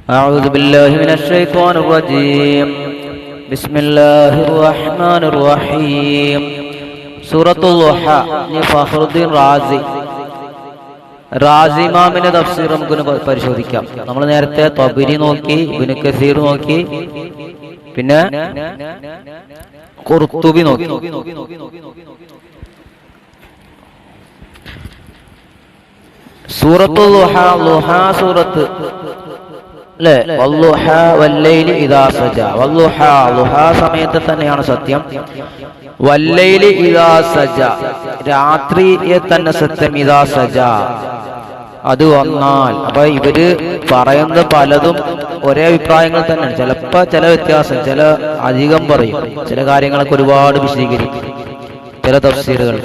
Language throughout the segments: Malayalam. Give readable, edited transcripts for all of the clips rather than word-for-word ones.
أعوذ بالله من الشيطان الرجيم بسم الله الرحمن الرحيم സൂറത്തുൽ ളുഹ ഫഖറുദ്ദീൻ റാസി ഇമാമിന്റെ തഫ്സീർ നമുക്ക് പരിശോധിക്കാം. നമ്മൾ നേരത്തെ തബരി നോക്കി, ഇബ്നു കസീർ നോക്കി, പിന്നെ ഖുർത്തുബി നോക്കി. സൂറത്തുൽ ളുഹ സൂറത്ത് അല്ലേ, വല്ലുഹാ വല്ലൈലി ഇദാ സജാ. വല്ലുഹാ ളുഹാ സമയത്ത് തന്നെയാണ് സത്യം. വല്ലൈലി ഇദാ സജാ, രാത്രിയെ തന്നെ സത്യം. ഇദാ സജാ, അത് വന്നാൽ. അപ്പൊ ഇവര് പറയുന്നത് പലതും ഒരേ അഭിപ്രായങ്ങൾ തന്നെയാണ്. ചിലപ്പോ ചില വ്യത്യാസം, ചില അധികം പറയും, ചില കാര്യങ്ങളൊക്കെ ഒരുപാട് വിശദീകരിക്കും ചില തഫ്സീറുകൾ.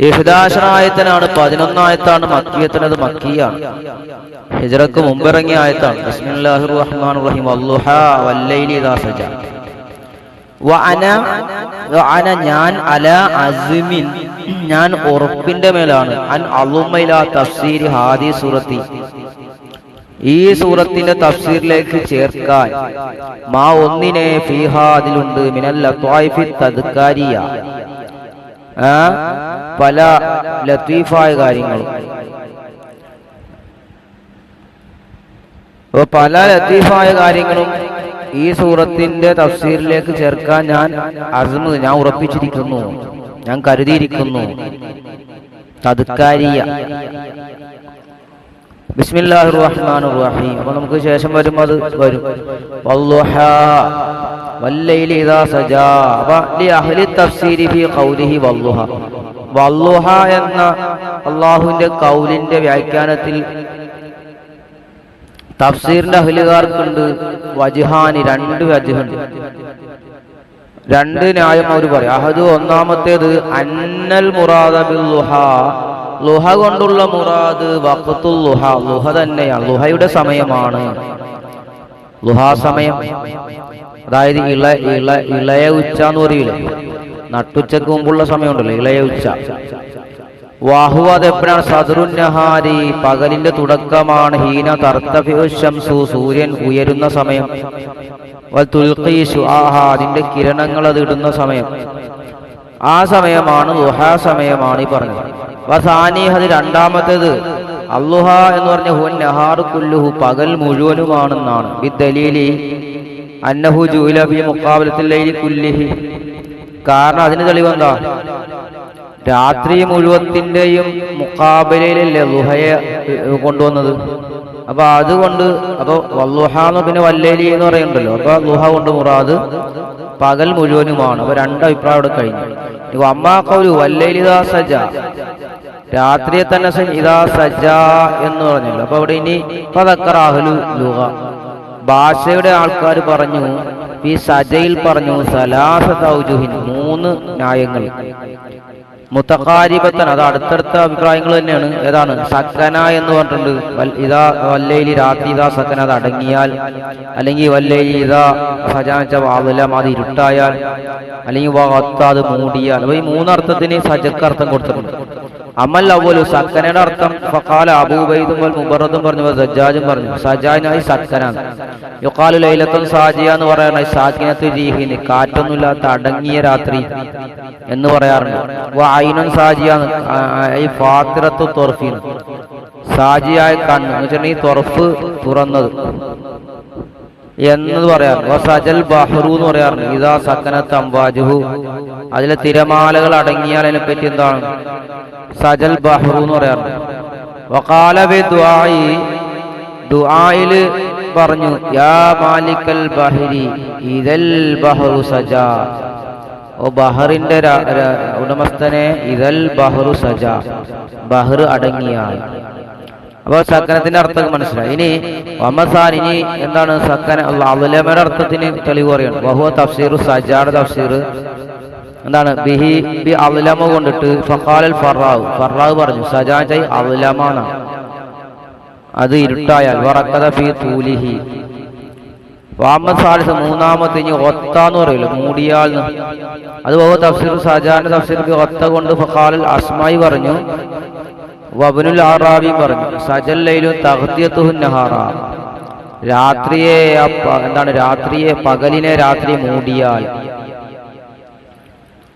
11 ആയത്തിനാണ്, 11 ആയത്താണ് മക്കിയത്തിന്, അത് മക്കിയാണ്, ഹിജ്റക്ക് മുമ്പിറങ്ങിയ ആയത്താണ്. ബിസ്മില്ലാഹിർ റഹ്മാനിർ റഹീം. വല്ലുഹാ വല്ലൈലി ഇദാ സജാ. വഅന ഞാൻ, അലാ അസ്മിൻ ഞാൻ ഉറപ്പിന്റെ മേലാണ്, അൻ അളുമൈല തഫ്സീരി ഹാദി സൂറത്തി ഈ സൂറത്തിന്റെ തഫ്സീറിലേക്ക് ചേർക്കാൻ, മാ ഒന്നിനെ ഫീഹാ അതിലുണ്ട്, മിനൽ ലത്വായിഫി തദ്കാരിയ പല ലത്തീഫായ കാര്യങ്ങളും. പല ലത്തീഫായ കാര്യങ്ങളും ഈ സൂറത്തിന്റെ തഫ്സീറിലേക്ക് ചേർക്കാൻ ഞാൻ ഞാൻ ഉറപ്പിച്ചിരിക്കുന്നു, ഞാൻ കരുതിയിരിക്കുന്നു. തദ്കാരിയ. ബിസ്മില്ലാഹിർ റഹ്മാനിർ റഹീം. അപ്പൊ നമുക്ക് ശേഷം വരും, അത് വരും. വല്ലുഹാ വല്ലൈലി ഇദാ സജാ. അപ്പൊ ലി അഹ്ലി തഫ്സീരി ഫീ ഖൗലിഹി വല്ലുഹ. വല്ലുഹ എന്ന അല്ലാഹുവിന്റെ ഖൗലിന്റെ വ്യാഖ്യാനത്തിൽ തഫ്സീറിന്റെ അഹ്ലുകാർക്കുണ്ട് വജ്ഹാനി, രണ്ട് വജ്ഹുണ്ട്, രണ്ട് ന്യായം അവർ പറയും. അഹദു, ഒന്നാമത്തേത്, അന്നൽ മുറാദ ബിൽ ളുഹ, ളുഹ കൊണ്ടുള്ള മുറാദ് വഖ്തുൽ ളുഹ, ളുഹ തന്നെയാണ്, ളുഹയുടെ സമയമാണ്. ളുഹാ സമയം, അതായത് ഇളയ ഉച്ച എന്ന് പറയൂലേ, നട്ടുച്ചക്ക് മുമ്പുള്ള സമയമുണ്ടല്ലോ, ഇളയ ഉച്ച. വാഹുവ, അത് എപ്പോഴാണ്? സദറുൻ നഹാരി, പകലിന്റെ തുടക്കമാണ്. ഹീന തർത്തഫിഉ ശംസു, സൂര്യൻ ഉയരുന്ന സമയം. വൽ തുൽഖി ശുആഹ, അതിന്റെ കിരണങ്ങൾ അത് ഇടുന്ന സമയം. ആ സമയമാണ് ളുഹാ സമയമാണ് ഈ പറഞ്ഞത്. വസാനി, അത് രണ്ടാമത്തേത്, അല്ലുഹ എന്ന് പറഞ്ഞ ഹുവൻ നഹാറു കുല്ലുഹു, പകൽ മുഴുവനുമാണെന്നാണ്. ബിദ്ദലീലി അന്നഹു ജുഇല ഫീ മുഖാബലത്തിൽ ലൈലി കുല്ലിഹി, കാരണം അതിന് തെളിവെന്താ? രാത്രി മുഴുവത്തിന്റെയും മുഖാബലയിലല്ലേ ളുഹയെ കൊണ്ടുവന്നത്. അപ്പൊ അതുകൊണ്ട്, അപ്പൊ വല്ലുഹാന്ന് പിന്നെ വല്ലൈലി എന്ന് പറയുന്നുണ്ടല്ലോ, അപ്പൊ ളുഹ കൊണ്ട് മുറാദ് പകൽ മുഴുവനുമാണ്. അപ്പൊ രണ്ട് അഭിപ്രായം ഇവിടെ കഴിഞ്ഞു. അമ്മാ ഖൗലു വല്ലൈലി ഇദാ സജാ, രാത്രിയെ തന്നെ ഇദാ സജാ എന്ന് പറഞ്ഞല്ലോ. അപ്പൊ അവിടെ ഇനി ഫദക്കറ അഹ്ലു ലുഗ, ഭാഷയുടെ ആൾക്കാർ പറഞ്ഞു, ഈ സജയിൽ പറഞ്ഞു സലാസത ഔജുഹിൻ, 3 ന്യായങ്ങൾ. മുതഖാരിബത്തൻ, അത് അടുത്തടുത്ത അഭിപ്രായങ്ങൾ തന്നെയാണ്. ഏതാണ്? സക്കന എന്ന് പറഞ്ഞിട്ടുണ്ട്, ഇദാ വല്ലൈലി, രാത്രി ഇദാ സക്കന, അത് അടങ്ങിയാൽ. അല്ലെങ്കിൽ വല്ലൈലി ഇദാ സജാച്ച വാദലം, അത് ഇരുട്ടായാൽ. അല്ലെങ്കിൽ വഖത്ത, അത് മൂടിയാൽ. അപ്പൊ ഈ 3 അർത്ഥത്തിന് സജക്ക് അർത്ഥം കൊടുത്തിട്ടുണ്ട്. അമൽ അവലു, സക്കനയുടെ അർത്ഥം ഫഖാല അബൂ ഉബൈദും വൽ മുബറദും പറഞ്ഞു, സജ്ജാജും പറഞ്ഞു, സജാനായി സക്കനാണ്. യുഖാലു ലൈലത്തുൻ സാജിയ എന്ന് പറയാറുണ്ട്, സാകിനത്തു ജീഹിന്, കാറ്റൊന്നുമില്ലാത്ത അടങ്ങിയ രാത്രി എന്ന് പറയാറുണ്ട്. വഅൈനുൻ സാജിയ, ഈ ഫാത്തിറത്തു ത്വർഫിൻ, സാജിയായ കണ്ണ് എന്ന് വെച്ചിട്ടുണ്ടെങ്കിൽ ത്വർഫ് തുറന്നത് എന്നത് പറയാറുണ്ട്. വസജൽ ബഹ്റു എന്ന് പറയാറുണ്ട്, ഇദാ സക്കനത്ത് അംവാജുഹു, അതിലെ തിരമാലകൾ അടങ്ങിയാൽ അതിനെപ്പറ്റി എന്താണ്? സജൽ ബഹ്റു എന്ന് പറയാറുണ്ട്. വഖാല ബി ദുആഇ, ദുആയില് പറഞ്ഞു, യാ മാലിക്കൽ ബഹരി ഇദൽ ബഹ്റു സജാ, ഓ ബഹറിന്റെ ഉടമസ്ഥനെ, ഇദൽ ബഹ്റു സജാ, ബഹർ അടങ്ങിയാൽ. അപ്പൊ സക്കനത്തിന്റെ അർത്ഥം മനസ്സിലായി. ഇനി വമസാൻ, ഇനി എന്താണ് സക്കന? അള്ളമയുടെ അർത്ഥത്തിന് തെളിവ് പറയണം. വഹുവ തഫ്സീറു, സജായുടെ തഫ്സീർ എന്താണ്? ബിഹി ബി അളമ കൊണ്ടിട്ട്. ഫഖാലൽ ഫറാവ്, ഫറാവ് പറഞ്ഞു സജാജൈ അളമ, അത് ഇരുട്ടായാൽ. വറക്കദ ഫീ തൂലിഹി. വാമസാലിസ്, മൂന്നാമത്തെ, ഇനി ഒത്താന്ന് പറയില്ല, മൂടിയാൽ. അത് വഹുവ തഫ്സീറു, സജാന്റെ തഫ്സീർ ഒത്ത കൊണ്ട്. ഫഖാലൽ അസ്മായി പറഞ്ഞു, വബ്നുൽ അറാബി പറഞ്ഞു സജൽ ലൈലു തഗ്ദിയതുഹു നഹാറ, രാത്രിയെ പകലിനെ രാത്രി മൂടിയാൽ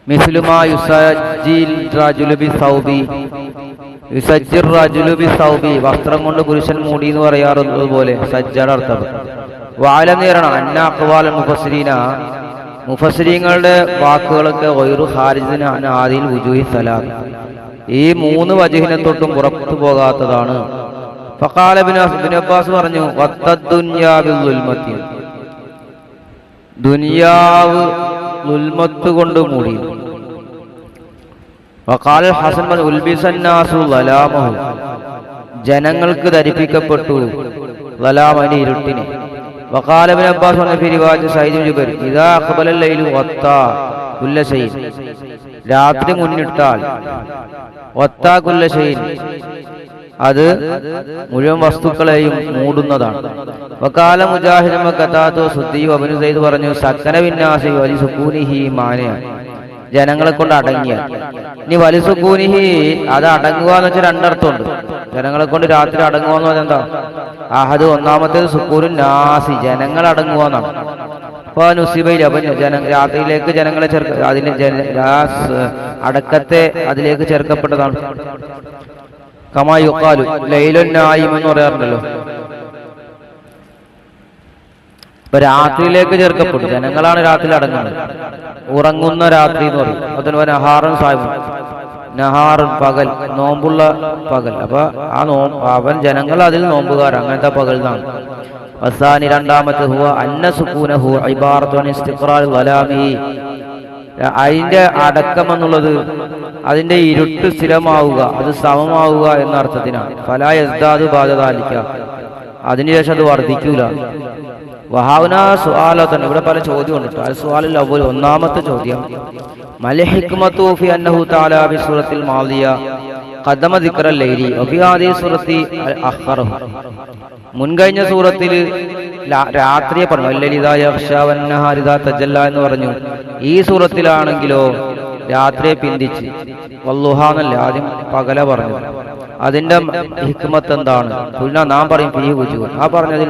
മിസ്ലുമാ യുസജ്ജിൽ റജുലു ബിസൗബി വസ്ത്രം കൊണ്ട് പുരുഷൻ മൂടി എന്ന് പറയാറുള്ളത് പോലെ സജ്ജയുടെ അർത്ഥം. വാലം നേരണം അന്ന അഖ്വാൽ മുഫസ്സിരീങ്ങളുടെ വാക്കുകളൊക്കെ ഗൈറു ഖാരിജിൻ ആദിൽ വുജൂഹി സലാത്ത്, ഈ 3 വജഹിനെ തൊട്ടും പുറത്തു പോകാത്തതാണ്. ഫഖാല ഇബ്നു അബ്ബാസ് പറഞ്ഞു, വത്തദ്ദുന്യാ ബിൽദുൽമത്തി, ദുനിയാവ് ദുൽമത്ത് കൊണ്ട് മൂടി. വഖാല ഹസൻ ബിൻ ഉൽബിസന്നാസു ലലാമഹു, ജനങ്ങൾക്ക് ധരിപ്പിക്കപ്പെട്ടു ലലാമനി ഇരുട്ടിനെ. വഖാല ഇബ്നു അബ്ബാസ് പറഞ്ഞു ഫി റിവായത്ത് സയ്യിദ് ഇബ്നു ജുബൈർ, ഇദാ അഖ്ബല ലൈലു വത്താ കുല്ല ശൈഇൻ, രാത്രി മുന്നിട്ടാൽ വത്താ കുല്ല ശൈഇൻ, അത് മുഴുവൻ വസ്തുക്കളെയും മൂടുന്നതാണ്. വഖാല മുജാഹിദും വഖതാതു സുദ്ദി വബ്നു സയ്യിദ് പറഞ്ഞു, സക്കന ബിന്നാസി വലിസുകൂനിഹി മാനിയ, ജനങ്ങളെ കൊണ്ട് അടങ്ങിയ. ഇനി വലിസുകൂനിഹി അത് അടങ്ങുക എന്ന് വെച്ചാൽ 2 അർത്ഥമുണ്ട്. ജനങ്ങളെ കൊണ്ട് രാത്രി അടങ്ങുക എന്ന് പറഞ്ഞാൽ എന്താ? അഹദ് ഒന്നാമത്തേത് സുക്കൂനുൻ നാസി, ജനങ്ങൾ അടങ്ങുക എന്നാണ്. അപ്പൊ നുസിബയിൽ അപ്പൊ രാത്രിയിലേക്ക് ജനങ്ങളെ അതിന്റെ അടക്കത്തെ അതിലേക്ക് ചേർക്കപ്പെട്ടതാണ്. കമാ യുഖാലു ലൈലുൻ നായിം എന്ന് പറയാറുണ്ടല്ലോ. ഇപ്പൊ രാത്രിയിലേക്ക് ചേർക്കപ്പെട്ടു, ജനങ്ങളാണ് രാത്രി അടങ്ങുന്നത്. ഉറങ്ങുന്ന രാത്രി എന്ന് പറയും. അതിന് നഹാറും സാഹിബും, നഹാറും പകൽ, നോമ്പുള്ള പകൽ. അപ്പൊ അവൻ ജനങ്ങൾ അതിൽ നോമ്പുകാർ, അങ്ങനത്തെ പകൽ എന്നാണ്. വസാനി രണ്ടാമത്തെ ഹുവ അന്ന സുകൂനഹു ഇബാറത്തുൻ ഇസ്തിഖ്റാർ വലാമി, അതിന്റെ അടക്കം എന്നുള്ളത് അതിന്റെ ഇരുട്ട് സ്ഥിരമാവുക, അത് സമമാവുക എന്ന അർത്ഥത്തിനാണ്. ഫലാ യസ്ദാദു ബഅദ ദാലിക, അതിനുശേഷം അത് വർദ്ധിക്കൂല. വഹാവന സുആലതൻ, ഇവിടെ പല ചോദ്യമുണ്ട്. അൽ സുആലുൽ അവ്വൽ, ഒന്നാമത്തെ ചോദ്യം, മൽ ഹിക്മതു ഫി അന്നഹു തആല ബി സൂറത്തിൽ മാദിയ ഖദമ ദിക്റൽ ലൈലി വഫി ഹാദിഹി സൂറത്തി അഖറഹു, മുൻകഴിഞ്ഞ സൂറത്തിൽ രാത്രിയെ പറഞ്ഞു, വല്ലലിദാ യഗ്ശാ വന്നഹാരിദാ തജല്ല എന്ന് പറഞ്ഞു. ഈ സൂറത്തിലാണെങ്കിലോ രാത്രിയെ പിന്തിച്ച് വല്ലുഹാന്നല്ല, ആദ്യം പകല പറഞ്ഞു. അതിന്റെ ഹിക്മത്ത് എന്താണ്? നാം പറയും ഫീഹി വുജൂഹ്, ആ പറഞ്ഞതിൽ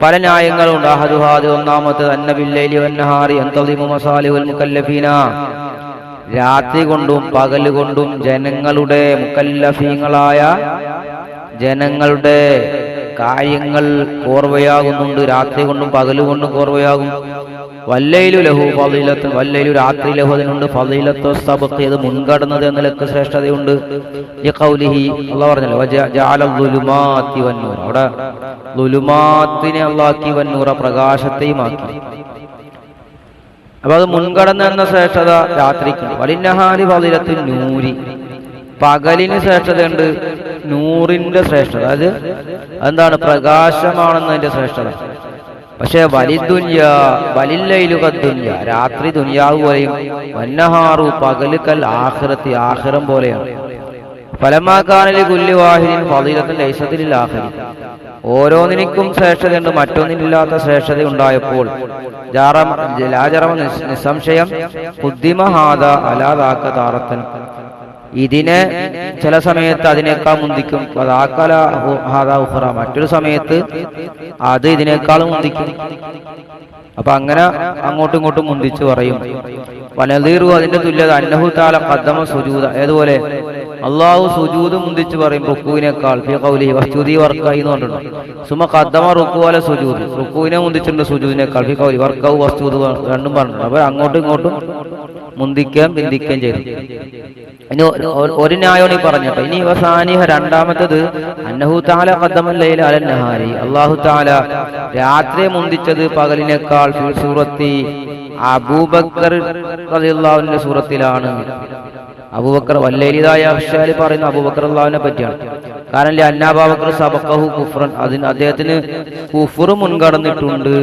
പല ന്യായങ്ങളുണ്ട്. അഹദുഹാദ്, ഒന്നാമത്തേത് അന്ന ബില്ലൈലി വന്നഹാരി അൻതളിമു മസാലിഹുൽ മുകല്ലഫീന, രാത്രി കൊണ്ടും പകൽ കൊണ്ടും ജനങ്ങളുടെ മുകല്ലഫീങ്ങളായ ജനങ്ങളുടെ കാര്യങ്ങൾ കോർവയാകുന്നുണ്ട്. രാത്രി കൊണ്ടും പകൽ കൊണ്ടും കോർവയാകും. വല്ലൈലു ലഹു ഫളീലത്തുൻ, വല്ലൈലു രാത്രി ലഹു അതിനുണ്ട് ഫളീലത്തു സബ്ഖി, അത് മുൻകടന്നത് എന്ന നിലക്ക് ശ്രേഷ്ഠതയുണ്ട്. ലിഖൗലിഹി, അല്ലാഹു പറഞ്ഞല്ലോ വജഅല ദുലുമാതി വന്നൂർ, അവിടെ ദുലുമാത്തിനെ അല്ലാഹി വന്നൂറ, പ്രകാശത്തെയും ആക്കി. അപ്പൊ അത് മുൻകടന്ന എന്ന ശ്രേഷ്ഠത രാത്രിക്ക്. വലിന്നഹാരി ഫളീലത്തു നൂരി, പകലിന് ശ്രേഷ്ഠതയുണ്ട്, നൂറിന്റെ ശ്രേഷ്ഠത, അത് എന്താണ്? പ്രകാശമാണെന്നതിന്റെ ശ്രേഷ്ഠത. പക്ഷെ വലില്ലൈലുകദ്ദുന്യ, രാത്രി ദുനിയാവ് പോലെയും, വന്നഹാറു പകല് കൽ ആഖിറത്തി, ആഖിറം പോലെയാണ്. ഫലമാകാനലി കുല്ലി വാഹിദിൻ ഫളീലത്തുൻ ലൈസത്തിൽ ആഖിരി, ഓരോന്നിനും ശ്രേഷ്ഠതയുണ്ട്, മറ്റൊന്നിനില്ലാത്ത ശ്രേഷ്ഠത ഉണ്ടായപ്പോൾ നിസ്സംശയം ഖുദ്ദിമ ഹാദാ അലാ ദാക താറത്തൻ, ഇതിനെ ചില സമയത്ത് അതിനേക്കാൾ മുന്തിക്കും. മറ്റൊരു സമയത്ത് അത് ഇതിനേക്കാളും മുന്തിക്കും. അപ്പൊ അങ്ങനെ അങ്ങോട്ടും ഇങ്ങോട്ടും മുന്തിച്ചു പറയും. വനദീറു, അതിന്റെ തുല്യത അന്നഹു തആല ഖദ്ദമ സുജൂദ, ഏതുപോലെ അല്ലാഹു സുജൂദ് മുന്തിച്ചു പറയും റുക്കൂവിനേക്കാൾ. ഫീ ഖൗലിഹി വസ്ജുദി വർക്കഈ എന്ന് പറഞ്ഞിട്ടുണ്ട്. സുമ ഖദ്ദമ റുക്കൂ അല സുജൂദ്, റുക്കൂവിനെ മുന്തിച്ചിട്ടുണ്ട് സുജൂദിനേക്കാൾ. ഫീ ഖൗലി വർക്കഊ വസ്ജുദ്, രണ്ടും പറഞ്ഞിട്ടുണ്ട്. അപ്പൊ അങ്ങോട്ടും ഇങ്ങോട്ടും മുന്തിക്കുകയും പിന്തിക്കുകയും ചെയ്തു. ഇനി ഒരു ന്യായമാണ് ഈ പറഞ്ഞിട്ട്. ഇനി വസാനിഹ, രണ്ടാമത്തത് അന്നഹു തആല ഖദ്ദമൽ ലൈല അലൻ നഹാരി, അല്ലാഹു തആല രാത്രിയെ മുന്തിച്ചത് പകലിനേക്കാൾ. ഫീ സൂറത്തി അബൂബക്കർ റളിയല്ലാഹു അൻഹു സൂറത്തിലാണ്. അബൂബക്കർ വല്ലൈലിദായ അഹ്ശാലി പറയുന്ന അബൂബക്കർ റളിയല്ലാഹുവിനെ പറ്റിയാണ്. കാരണം അന്നബൂബക്കർ സബഖഹു കുഫ്റൻ, അദ്ദേഹത്തിന് കുഫ്ർ മുൻകടന്നിട്ടുണ്ട്.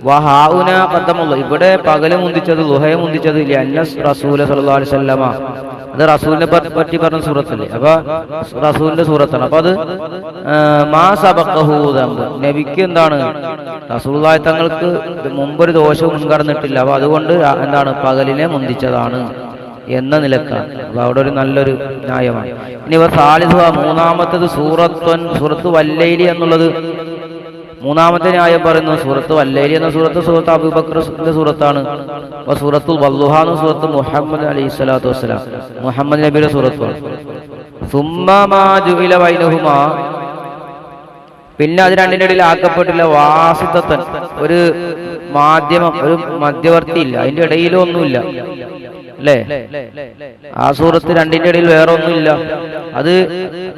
വഹാഉന ഖദ്ദമല്ലാഹു, ഇവിടെ പകല് മുന്തിച്ചത് ളുഹയെ മുന്തിച്ചത് റസൂൽ സല്ലല്ലാഹു അലൈഹി വസല്ലമ, അത് റസൂലിനെ പറ്റി പറഞ്ഞ സൂറത്തല്ലേ. അപ്പൊ റസൂലിന്റെ സൂറത്താണ്. അപ്പൊ അത് മാ സബഖഹു ദംബ്, നബിക്ക് എന്താണ് റസൂലുള്ളാഹി തങ്ങൾക്ക് മുമ്പൊരു ദോഷവും മുൻകടന്നിട്ടില്ല. അപ്പൊ അതുകൊണ്ട് എന്താണ് പകലിനെ മുന്തിച്ചതാണ് എന്ന നിലക്കാണ്. അപ്പൊ അവിടെ ഒരു നല്ലൊരു ന്യായമാണ്. ഇനി ഇവർ സാലിഹ, മൂന്നാമത്തത് സൂറത്ത് വല്ലൈലി എന്നുള്ളത് മൂന്നാമത്തെ ന്യായം പറയുന്നു സൂറത്ത് വല്ലൈലി എന്ന സൂറത്ത് അബൂബക്കറിന്റെ സൂറത്താണ്. സൂറത്തുൽ വല്ലുഹ എന്ന സൂറത്ത് മുഹമ്മദ് അലൈഹി സ്വലാത്തു വസ്സലാം മുഹമ്മദ് നബിയുടെ സൂറത്താണ്. സുമ്മാ മാ ജുഇല ബൈനഹുമാ, പിന്നെ അത് രണ്ടിന്റെ ഇടയിൽ ആക്കപ്പെട്ടില്ല വാസിത്തൻ, ഒരു മാധ്യമം, ഒരു മധ്യവർത്തി ഇല്ല, അതിന്റെ ഇടയിലൊന്നുമില്ല അല്ലേ. ആ സൂറത്ത് രണ്ടിന്റെ ഇടയിൽ വേറെ ഒന്നുമില്ല, അത്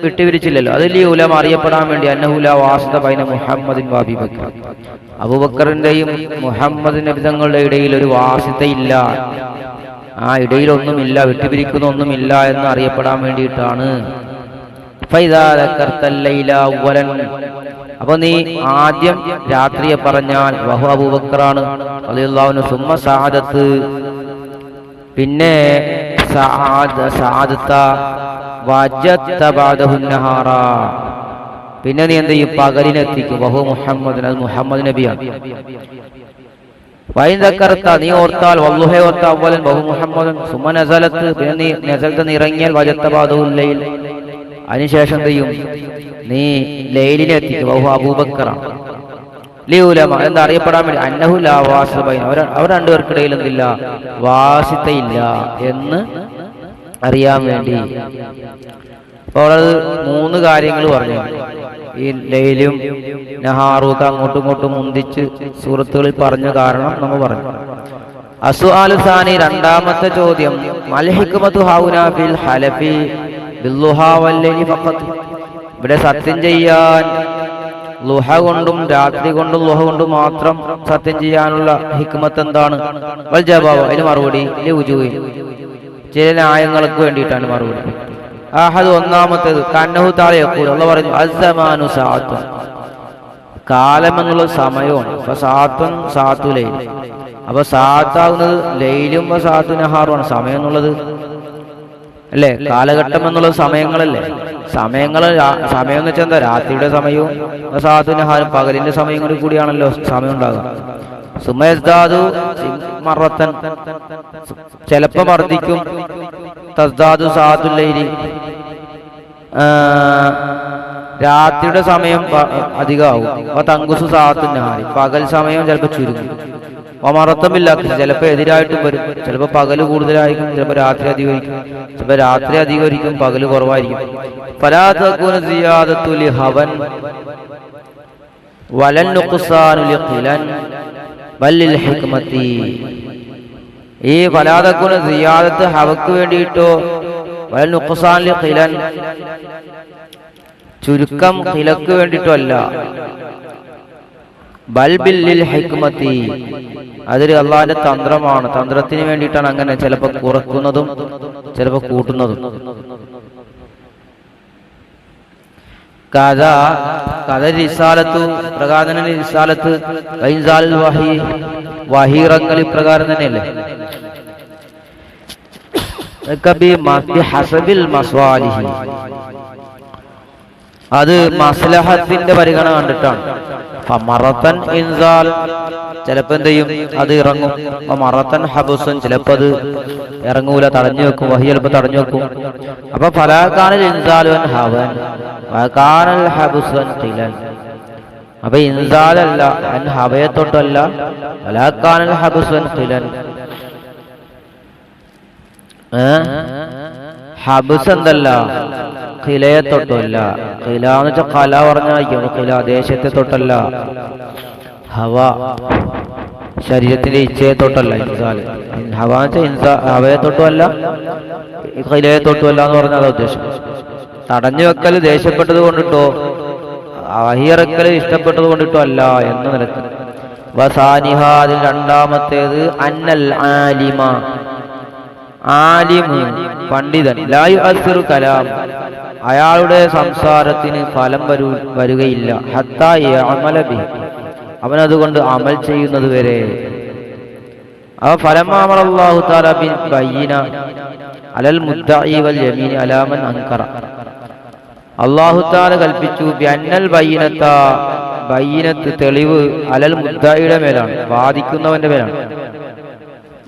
വിട്ടുപിരിച്ചില്ലല്ലോ. അതിൽ ഈ ഉലമ അറിയപ്പെടാൻ വേണ്ടി അന്നഹുല വാസിത ബൈന മുഹമ്മദിൻ വഅബീ ബക്കർ, അബൂബക്കറിന്റെയും മുഹമ്മദ് നബിതങ്ങളുടെ ഇടയിൽ ഒരു വാസിതയില്ല, ആ ഇടയിലൊന്നുമില്ല, വിട്ടുപിരിക്കുന്ന ഒന്നുമില്ല എന്ന് അറിയപ്പെടാൻ വേണ്ടിയിട്ടാണ്. അപ്പൊ നീ ആദ്യം രാത്രിയെ പറഞ്ഞാൽ വഹു അബൂബക്കറാണ് റളിയല്ലാഹു അൻഹു, സുമ്മ സഅദത്ത്, പിന്നെ സഅദത്ത വജത്ത ബഅദഹു നഹാറ, പിന്നെ നീ എന്ത് ചെയ്യും, പകലിനെത്തിക്കും. വഹു മുഹമ്മദ്, അത് മുഹമ്മദ് നബിയാണ്. വൈദക്കർത്ത, നീ ഓർത്താൽ വല്ലുഹെ ഓർത്ത അവലൻ വഹു മുഹമ്മദൻ, സുമ്മ നസലത്ത്, പിന്നെ നീ നസലത്ത് ഇറങ്ങിയാൽ വജത്ത ബഅദഹു ലൈൽ, അതിനുശേഷം എന്ത് ചെയ്യും, നീ ലൈലിനെ എത്തിക്കും. വഹു അബൂബക്കറാണ്. ലിഉലമ, എന്താ അറിയപ്പെടാൻ വേണ്ടി അന്നഹു ലാ വാസിത ബൈന, അവർ രണ്ടുപേർക്കിടയിൽ എന്തില്ല, വാസിതയില്ല എന്ന് അറിയാൻ വേണ്ടി. അപ്പോൾ അത് മൂന്ന് കാര്യങ്ങൾ പറഞ്ഞു. ഈ ലൈലും നഹാറൂക്ക് അങ്ങോട്ടും ഇങ്ങോട്ടും മുന്തിച്ച് സൂറത്തുകളിൽ പറഞ്ഞ കാരണം നമ്മൾ പറഞ്ഞു. അസ്വാലു സാനി, രണ്ടാമത്തെ ചോദ്യം, മൽ ഹിക്മതു ഹൗനാ ഫിൽ ഹലഫി ബിൽലുഹാ വല്ലൈലി ഫഖത്ത്, ഇവിടെ സത്യം ചെയ്യാൻ ലുഹ കൊണ്ടും രാത്രി കൊണ്ടും ലുഹ കൊണ്ടും മാത്രം സത്യം ചെയ്യാനുള്ള ഹിക്മത്ത് എന്താണ്? വൽ ജവാബ്, അതിന് മറുപടി ലിവുജൂഹി, ചില ന്യായങ്ങൾക്ക് വേണ്ടിയിട്ടാണ് മറുപടി. അഹദ്, ഒന്നാമത്തേത്, കന്നഹു തആല യഖൂൽ, അല്ലാഹു പറഞ്ഞു അസ്സമാനു സഅത്തുൻ, കാലം എന്നുള്ള സമയമാണ്. സഅത്തുൻ സഅത്തു ലൈൽ, അപ്പൊ സഅത്താവുന്നത് ലൈലും സഅത്തു നഹാറുമാണ്, സമയം എന്നുള്ളത് അല്ലേ, കാലഘട്ടം എന്നുള്ളത് സമയങ്ങളല്ലേ. സമയം എന്ന് വെച്ചാൽ എന്താ, രാത്രിയുടെ സമയവും സഅത്തു നഹാറും പകലിന്റെ സമയം കൂടിയാണല്ലോ സമയം ഉണ്ടാകുക. സുമയസ്ദാദു മറത്തൻ, ചിലപ്പോ വർദ്ധിക്കും. തസ്ദാദു സഅത്തുൽ ലൈലി, രാത്രിയുടെ സമയം അധികമാവും. തങ്കുസു സഅത്തുൻ നഹാരി, പകൽ സമയം ചിലപ്പോൾ ചുരുങ്ങും. മറത്തമില്ല, ചിലപ്പോൾ എതിരായിട്ടും വരും. ചിലപ്പോൾ പകല് കൂടുതലായിരിക്കും, ചിലപ്പോൾ രാത്രി അധികമായിരിക്കും, ചിലപ്പോൾ രാത്രി അധികമായിരിക്കും, പകല് കുറവായിരിക്കും. ഫലാ തകൂന സിയാദത്തു ലിഹവൻ വലൻ നുഖ്സാനു ലിഖിലൻ ബല്ലിൽ ഹിക്മത്തി, ഈ ഫലാ തകൂന സിയാദത്ത് ഹവക്ക് വേണ്ടിയിട്ടോ വലൻ നുഖ്സാൻ ലിഖിലൻ, ചുരുക്കം ഖിലക്ക് വേണ്ടിയിട്ടോ അല്ല, ബൽബില്ലിൽ ഹിക്മത്തി, അതൊരു അള്ളാഹിന്റെ തന്ത്രമാണ്. തന്ത്രത്തിന് വേണ്ടിയിട്ടാണ് അങ്ങനെ ചിലപ്പോൾ കുറക്കുന്നതും ചിലപ്പോൾ കൂട്ടുന്നതും. കഥ റിസാലത്തു, പ്രകാശന റിസാലത്ത്, വഹീറങ്ങൾ ഇപ്രകാരം തന്നെയല്ലേ. അത് മസ്ലഹത്തിന്റെ പരിഗണന കണ്ടിട്ടാണ്. മറത്തൻ ഇൻസാൽ, ചിലപ്പോ എന്ത് ചെയ്യും, അത് ഇറങ്ങും. മറത്തൻ ഹബുസൻ, ചിലപ്പോ അത് ഇറങ്ങൂല, തടഞ്ഞു വെക്കും. വഹി ചിലപ്പോ തടഞ്ഞു വെക്കും. അപ്പൊ ഫലാഖാനൽ ഇൻസാലുൻ ഹവൻ വകാനൽ ഹബുസൻ ഖിലൻ, അപ്പൊ ഇൻസാലല്ല, ഹവയെ തൊട്ടല്ല, ഫലാഖാനൽ ഹബുസൻ ഖിലൻ. ഹബുസ് എന്തല്ല, ഖിലയെ തൊട്ടല്ല. ഖില എന്ന് വെച്ചാൽ കല പറഞ്ഞായിരിക്കും. ഖില ദേശത്തെ തൊട്ടല്ല, ഹവ ശരീരത്തിന്റെ ഇച്ഛയെ തൊട്ടല്ല. ഇൻസാൽ ഹവ എന്ന് വെച്ചാൽ ഹവയെ തൊട്ടുമല്ല, ഖിലയെ തൊട്ടുമല്ല എന്ന് പറഞ്ഞാൽ ഉദ്ദേശം. തടഞ്ഞു വെക്കൽ ദേഷ്യപ്പെട്ടത് കൊണ്ടിട്ടോ അഹിയറക്കൽ ഇഷ്ടപ്പെട്ടത് കൊണ്ടിട്ടോ അല്ല എന്ന് നിലക്ക്. വസാനിഹ, അതിൽ രണ്ടാമത്തേത്, അന്നൽ ആലിമ, ആലിമ് പണ്ഡിതൻ, ലാ യുഅസ്സിറു കലാം, അയാളുടെ സംസാരത്തിന് ഫലം വരികയില്ല. ഹത്താ യഅമല ബിഹി, അവനതുകൊണ്ട് അമൽ ചെയ്യുന്നത് വരെ. അവ ഫലമാ അമറല്ലാഹു തആല ബിൽ ബയ്യിന അലൽ മുദ്ദഇ വൽ യമീൻ അലാ മൻ അൻകറ, അല്ലാഹു തആല കൽപ്പിച്ചു ബിഅന്നൽ ബയ്യിനത, ബയ്യിനത്ത് തെളിവ്, അലൽ മുദ്ദഇയുടെ മേലാണ്, വാദിക്കുന്നവന്റെ മേലാണ്.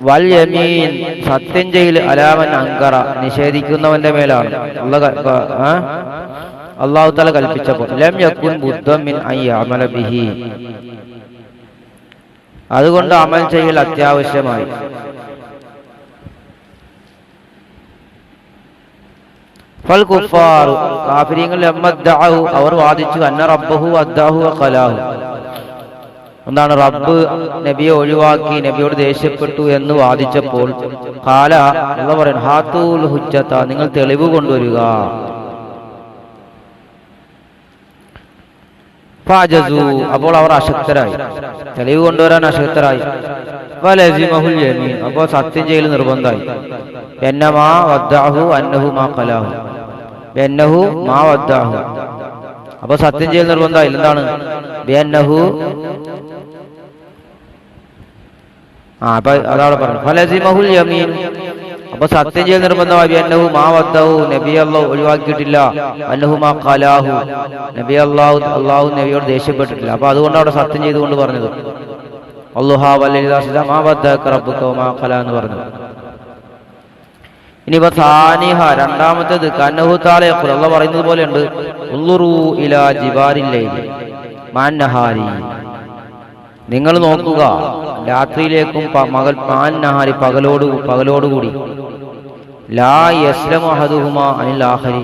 വൽ യമീൻ സത്യം ചെയ്യൽ അലാ മൻ അൻകറ, നിഷേധിക്കുന്നവന്റെ മേലാണ്. അല്ലാഹു തആല കൽപ്പിച്ചപ്പോൾ ലം യകുൻ ബുദ്ധൻ മിൻ അൻ യഅമല ബിഹി, അതുകൊണ്ട് അമൽ ചെയ്യൽ അത്യാവശ്യമായി. ഫൽ കുഫാർ, കാഫിരീങ്ങൾ ലമ്മദ്ദഅു, അവർ വാദിച്ചു അന്ന റബ്ബഹു അദ്ദാഹു വഖലാഹു, എന്താണ് റബ്ബ് നബിയെ ഒഴിവാക്കി, നബിയോട് ദേഷ്യപ്പെട്ടു എന്ന് വാദിച്ചപ്പോൾ ഖാല, അല്ലാഹു പറയുന്നു ഹാത്തൂൽ ഹുജ്ജത, നിങ്ങൾ തെളിവ് കൊണ്ടുവരിക. ഫഅജസു, അപ്പോൾ അവർ അശക്തരായി, തെളിവ് കൊണ്ടുവരാൻ അശക്തരായി. ഫലസിമഹുൽ യമീൻ, അപ്പോൾ സത്യം ചെയ്യൽ നിർബന്ധമായി. എന്നമാ വദ്ദഅഹു അന്നഹു മാ ഖലാഹു, എന്നഹു മാ വദ്ദഅഹു, അപ്പോൾ സത്യം ചെയ്യൽ നിർബന്ധമായി. എന്താണ് ബിഅന്നഹു, അപ്പൊ അതവിടെ പറഞ്ഞു ഫലസിമഹുൽ യമീൻ, അപ്പൊ സത്യം ചെയ്യൽ നിർബന്ധമായി. ബിഅന്നഹു മാ വദ്ദഅഹു, നബി അല്ലാഹു ഒഴിവാക്കിയിട്ടില്ല. അന്നഹു മാ ഖലാഹു, നബി അല്ലാഹു നബിയോട് ദേഷ്യപ്പെട്ടിട്ടില്ല. അപ്പൊ അതുകൊണ്ട് അവിടെ സത്യം ചെയ്തുകൊണ്ട് പറഞ്ഞത് അല്ലാഹു വല്ലൈലി മാ വദ്ദഅക റബ്ബുക വമാ ഖലാ എന്ന് പറഞ്ഞു. ഇനിയിപ്പോ സാനിഹ, രണ്ടാമത്തേത് കന്നഹു തആല യഖൂൽ, അല്ലാഹു പറയുന്നത് പോലെയുണ്ട് ഉൻളുറൂ ഇലാ ജിബാരിൽ ലൈലി മാൻ നഹാരി, നിങ്ങൾ നോക്കുക രാത്രിയിലേക്കും മാൻ നഹാരി, പകലോടുകൂടി. ലാ യസ്ലമു അഹദുഹുമാ അനിൽ ആഖരി,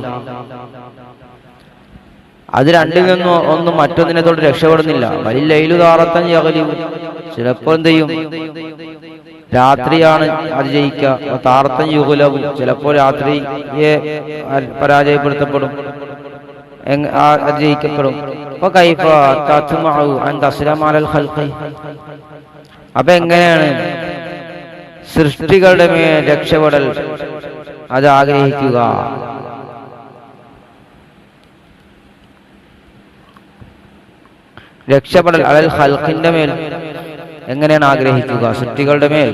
അത് രണ്ടിൽ നിന്നും ഒന്നും മറ്റൊന്നിനെ തൊട്ട് രക്ഷപ്പെടുന്നില്ല. വലിൽ ലൈലു താറത്തൻ യഗ്ലിബു, ചിലപ്പോൾ എന്ത് ചെയ്യും, രാത്രിയാണ് അത് ജയിക്കുക. താറത്തൻ യുഗ്ലബു, ചിലപ്പോൾ രാത്രിയെ പരാജയപ്പെടുത്തപ്പെടും, അത് ജയിക്കപ്പെടും. കൈഫ തത്മഉ അൻ തസ്ലമ അലൽ ഖൽഖി, അപ്പൊ എങ്ങനെയാണ് സൃഷ്ടികളുടെ മേൽ രക്ഷപ്പെടൽ അത് ആഗ്രഹിക്കുക? രക്ഷപ്പെടൽ അലൽ ഖൽഖിന്റെ മേൽ എങ്ങനെയാണ് ആഗ്രഹിക്കുക? സൃഷ്ടികളുടെ മേൽ.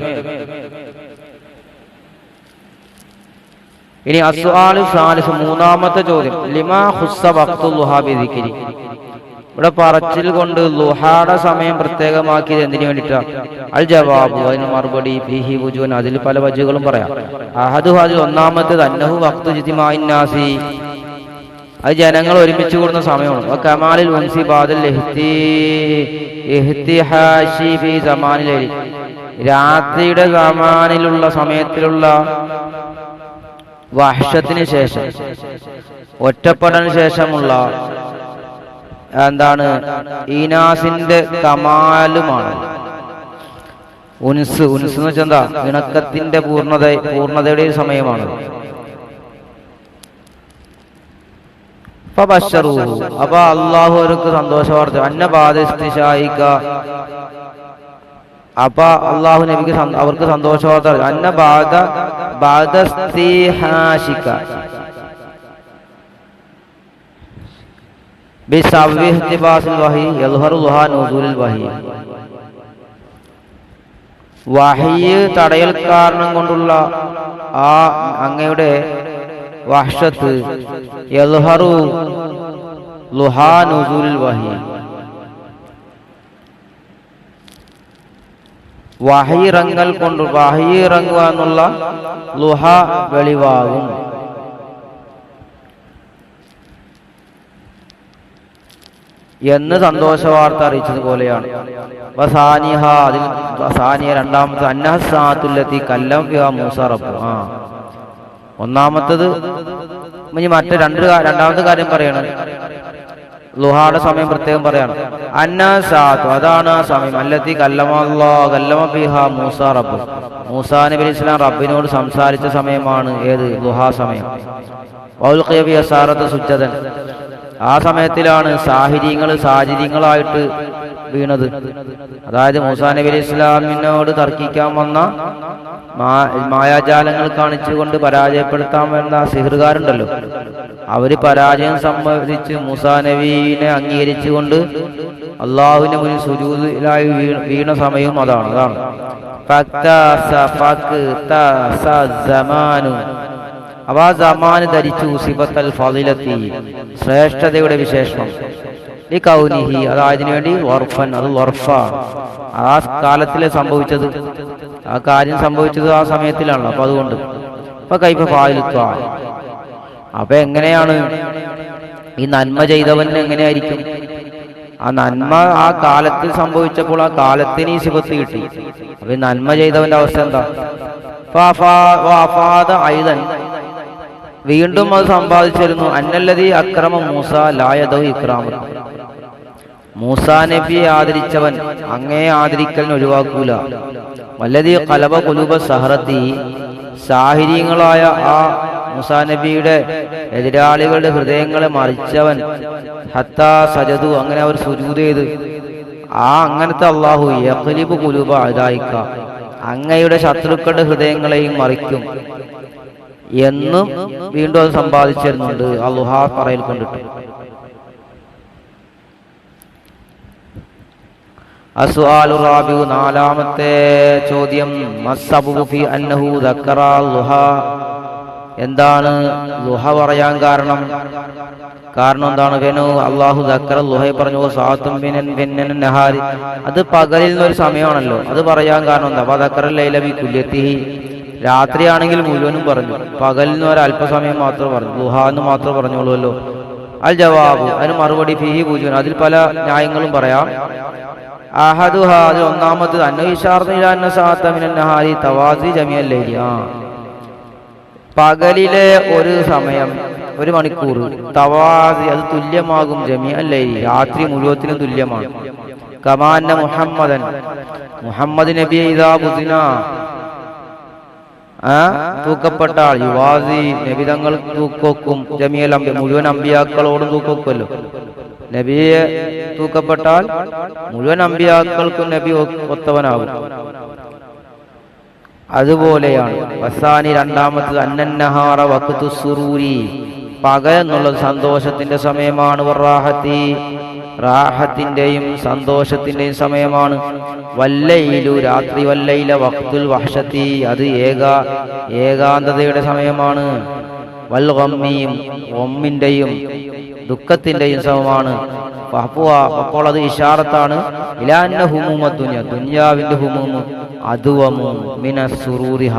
ഇനി അസ്വാലു സാലിസ്, മൂന്നാമത്തെ ചോദ്യം, ലിമാ ഖുസ്സ വഖ്തു ളുഹാ ബിദിക്രി, ഇവിടെ പറച്ചിൽ കൊണ്ട് ളുഹായുടെ സമയം പ്രത്യേകമാക്കിയത് എന്തിനു വേണ്ടിയിട്ടാ? അൽ ജവാബു, അതിന് മറുപടി ഫീഹി വുജൂൻ, അതിൽ പല വജുകളും പറയാം. അഹദു, അതിൽ ഒന്നാമത്തേത് അന്നഹു വഖ്തു ഇജ്തിമാഇൻ നാസി, അത് ജനങ്ങൾ ഒരുമിച്ച് കൂടുന്ന സമയമാണ്. കമാലിൽ ഉൻസി ബാദൽ ഇഹ്തിഹാശി ഫീ സമാനിൽ ലൈലി, രാത്രിയുടെ സമാനിലുള്ള സമയത്തിലുള്ള വഹ്ശത്തിന് ശേഷം, ഒറ്റപ്പെടലിന് ശേഷമുള്ള എന്താണ് ഈനാസിന്റെ കമാലുമാണ് ഉൻസ്. ഉൻസ് എന്ന് വെച്ചാൽ എന്താ? ഇണക്കത്തിന്റെ പൂർണ്ണതയുടെ സമയമാണ്. അപ്പൊ അള്ളാഹു അവർക്ക് സന്തോഷ വാർത്ത അന്ന ബാധിഷ്ഠിക, അപ്പൊ അള്ളാഹു നബിക്ക് അവർക്ക് സന്തോഷ വാർത്ത അന്ന ബാധസ്തിഹാശിക ബിസവ്വി ഇഹ്തിബാസുൽ വഹി യൽഹറു ളുഹാ നുസൂലുൽ വഹി, വഹി തടയൽ കാരണം കൊണ്ടുള്ള ആ അങ്ങയുടെ വഹ്ശത്ത് യൽഹറു ളുഹാ നുസൂലുൽ വഹി, വഹി ഇറങ്ങൽ കൊണ്ട്, വഹി ഇറങ്ങുക എന്നുള്ള ളുഹ വെളിവാകും. എന്ന് സന്തോഷ വാർത്ത അറിയിച്ചതുപോലെയാണ്. രണ്ടാമത്തെ അന്നഹസാത്തുല്ലത്തി കല്ലം മൂസ റബ്ബു. ഒന്നാമത്തത് രണ്ടാമത്തെ കാര്യം പറയണം, ളുഹായുടെ സമയം പ്രത്യേകം പറയാണ്. അന്നസാത്തു, അതാണ് ആ സമയം. അല്ലത്തി കല്ലമ ഫീഹാ മൂസ റബ്ബു, മൂസാ നബി അലൈഹി സ്വലാം റബ്ബിനോട് സംസാരിച്ച സമയമാണ് ഏത്? ളുഹാ സമയം. വൗൽഖിയ ഫീ അസാറത്ത് സുജ്ജദൻ, ആ സമയത്തിലാണ് സാജിദീങ്ങളായിട്ട് വീണത്. അതായത് മൂസാ നബി അലൈഹി ഇസ്ലാമിനോട് തർക്കിക്കാൻ വന്ന മായാജാലങ്ങൾ കാണിച്ചുകൊണ്ട് പരാജയപ്പെടുത്താൻ വേണ്ട സിഹ്റുകാരുണ്ടല്ലോ, അവര് പരാജയം സംഭവിച്ച് മൂസാ നബീനെ അംഗീകരിച്ചുകൊണ്ട് അള്ളാഹുവിന്റെ മുന്നിൽ സുജൂദിലായി വീണ സമയവും അതാണ്. അപ്പൊ ആ സമാന് ധരിച്ചു സിബത്തൽ ഫളിലത്തി, ശ്രേഷ്ഠതയുടെ വിശേഷണം. ഈ കൗനിഹി, അതായതിനു വേണ്ടി വർഫൻ, അത് വർഫ, ആ കാലത്തിലെ സംഭവിച്ചത്, ആ കാര്യം സംഭവിച്ചത് ആ സമയത്തിലാണല്ലോ. അപ്പൊ അതുകൊണ്ട് ഇപ്പൊ കൈഫ ഫായിലുത്വ, അപ്പൊ എങ്ങനെയാണ് ഈ നന്മ ചെയ്തവൻ എങ്ങനെയായിരിക്കും? ആ നന്മ ആ കാലത്തിൽ സംഭവിച്ചപ്പോൾ ആ കാലത്തിന് ഈ സിഫത്ത് കിട്ടി. അപ്പൊ ഈ നന്മ ചെയ്തവന്റെ അവസ്ഥ എന്താ? ഐതൻ വീണ്ടും അത് സമ്പാദിച്ചിരുന്നു. അന്നല്ലദീ അക്രമ മൂസ ലായദൗ ഇക്രാമ, മൂസാ നബിയെ ആദരിച്ചവൻ അങ്ങേ ആദരിക്കലിന് ഒഴിവാക്കൂല. വല്ലദീ ഖലബ ഖുലൂബ സഹറത്തി, സാഹിര്യങ്ങളായ ആ മൂസാ നബിയുടെ എതിരാളികളുടെ ഹൃദയങ്ങളെ മറിച്ചവൻ ഹത്താ സജദു, അങ്ങനെ അവർ സുജൂദ് ചെയ്ത്. ആ അങ്ങനത്തെ അല്ലാഹു യഖ്ലിബു ഖുലൂബ അദായിക, അങ്ങയുടെ ശത്രുക്കളുടെ ഹൃദയങ്ങളെയും മറിക്കും എന്നും വീണ്ടും അത് സമ്പാദിച്ചിരുന്നുണ്ട് അല്ലാഹു പറയിൽ കൊണ്ടിട്ട്. അസ്വാലു റാബിഉ, നാലാമത്തെ ചോദ്യം. മസ്സബു ഫി അന്നഹു ദക്കറ ളുഹ, എന്താണ് ളുഹ പറയാൻ കാരണം? കാരണം എന്താണ്? വെനു അല്ലാഹു ദക്കറ ളുഹയെ പറഞ്ഞു സാത്തും മിനൻ നഹാരി, അത് പകലിൽ നിന്നൊരു സമയമാണല്ലോ. അത് പറയാൻ കാരണം എന്താ? വദക്കറ ലൈല ബി കുല്യത്തിഹി, രാത്രിയാണെങ്കിൽ മുഴുവനും പറഞ്ഞു, പകലിൽ നിന്ന് ഒരു അല്പസമയം മാത്രം പറഞ്ഞു, ളുഹ എന്ന് മാത്രം പറഞ്ഞോളൂല്ലോ. അൽ ജവാബു, അതിന് മറുപടി ഫിഹി ബുജൂൻ, അതിൽ പല ന്യായങ്ങളും പറയാം. അഹദുഹ, അതിൽ ഒന്നാമത്തത് അന്നഹാരി തവാസി ജമിയൽ ലൈലി, പകലിലെ ഒരു സമയം, ഒരു മണിക്കൂർ, തവാസി അത് തുല്യമാകും ജമിയൽ ലൈലി, രാത്രി മുഴുവത്തിനും തുല്യമാണ്. കമാന്ന മുഹമ്മദൻ, മുഹമ്മദ് നബിയെ ഇദാ ബുദിന, തൂക്കപ്പെട്ട ആൾ, യുവാസി നബി തങ്ങൾ തൂക്കൊക്കും ജമിയൽ അംബിയ, മുഴുവൻ അമ്പിയാക്കളോടും തൂക്കൊക്കുമല്ലോ. നബിയെ തൂക്കപ്പെട്ടാൽ മുഴുവൻ അമ്പിയാക്കൾക്കും നബി ഒത്തവനാകും. അതുപോലെയാണ് വസാനി, രണ്ടാമത്തത് അന്നന്നഹാറ വഖ്തു സുറൂരി, പകൽ എന്നുള്ളത് സന്തോഷത്തിന്റെ സമയമാണ്. വറാഹത്തി, റാഹത്തിന്റെയും സന്തോഷത്തിന്റെയും സമയമാണ്. വല്ലൈലു, രാത്രി. വല്ലൈല വഖ്തുൽ വഹ്ശത്തി, അത് ഏകാന്തതയുടെ സമയമാണ്. വൽ ഗമ്മിയും, ഗമ്മിന്റെയും ദുഃഖത്തിന്റെയും സമയമാണ്. അപ്പോൾ അത് ഇഷാറത്താണ് ഇലാ അന്ന ഹുമൂമ ദുനിയ, ദുനിയാവിന്റെ ഹുമൂമ് അദ്വമു മിനസ്സുറൂരിഹ,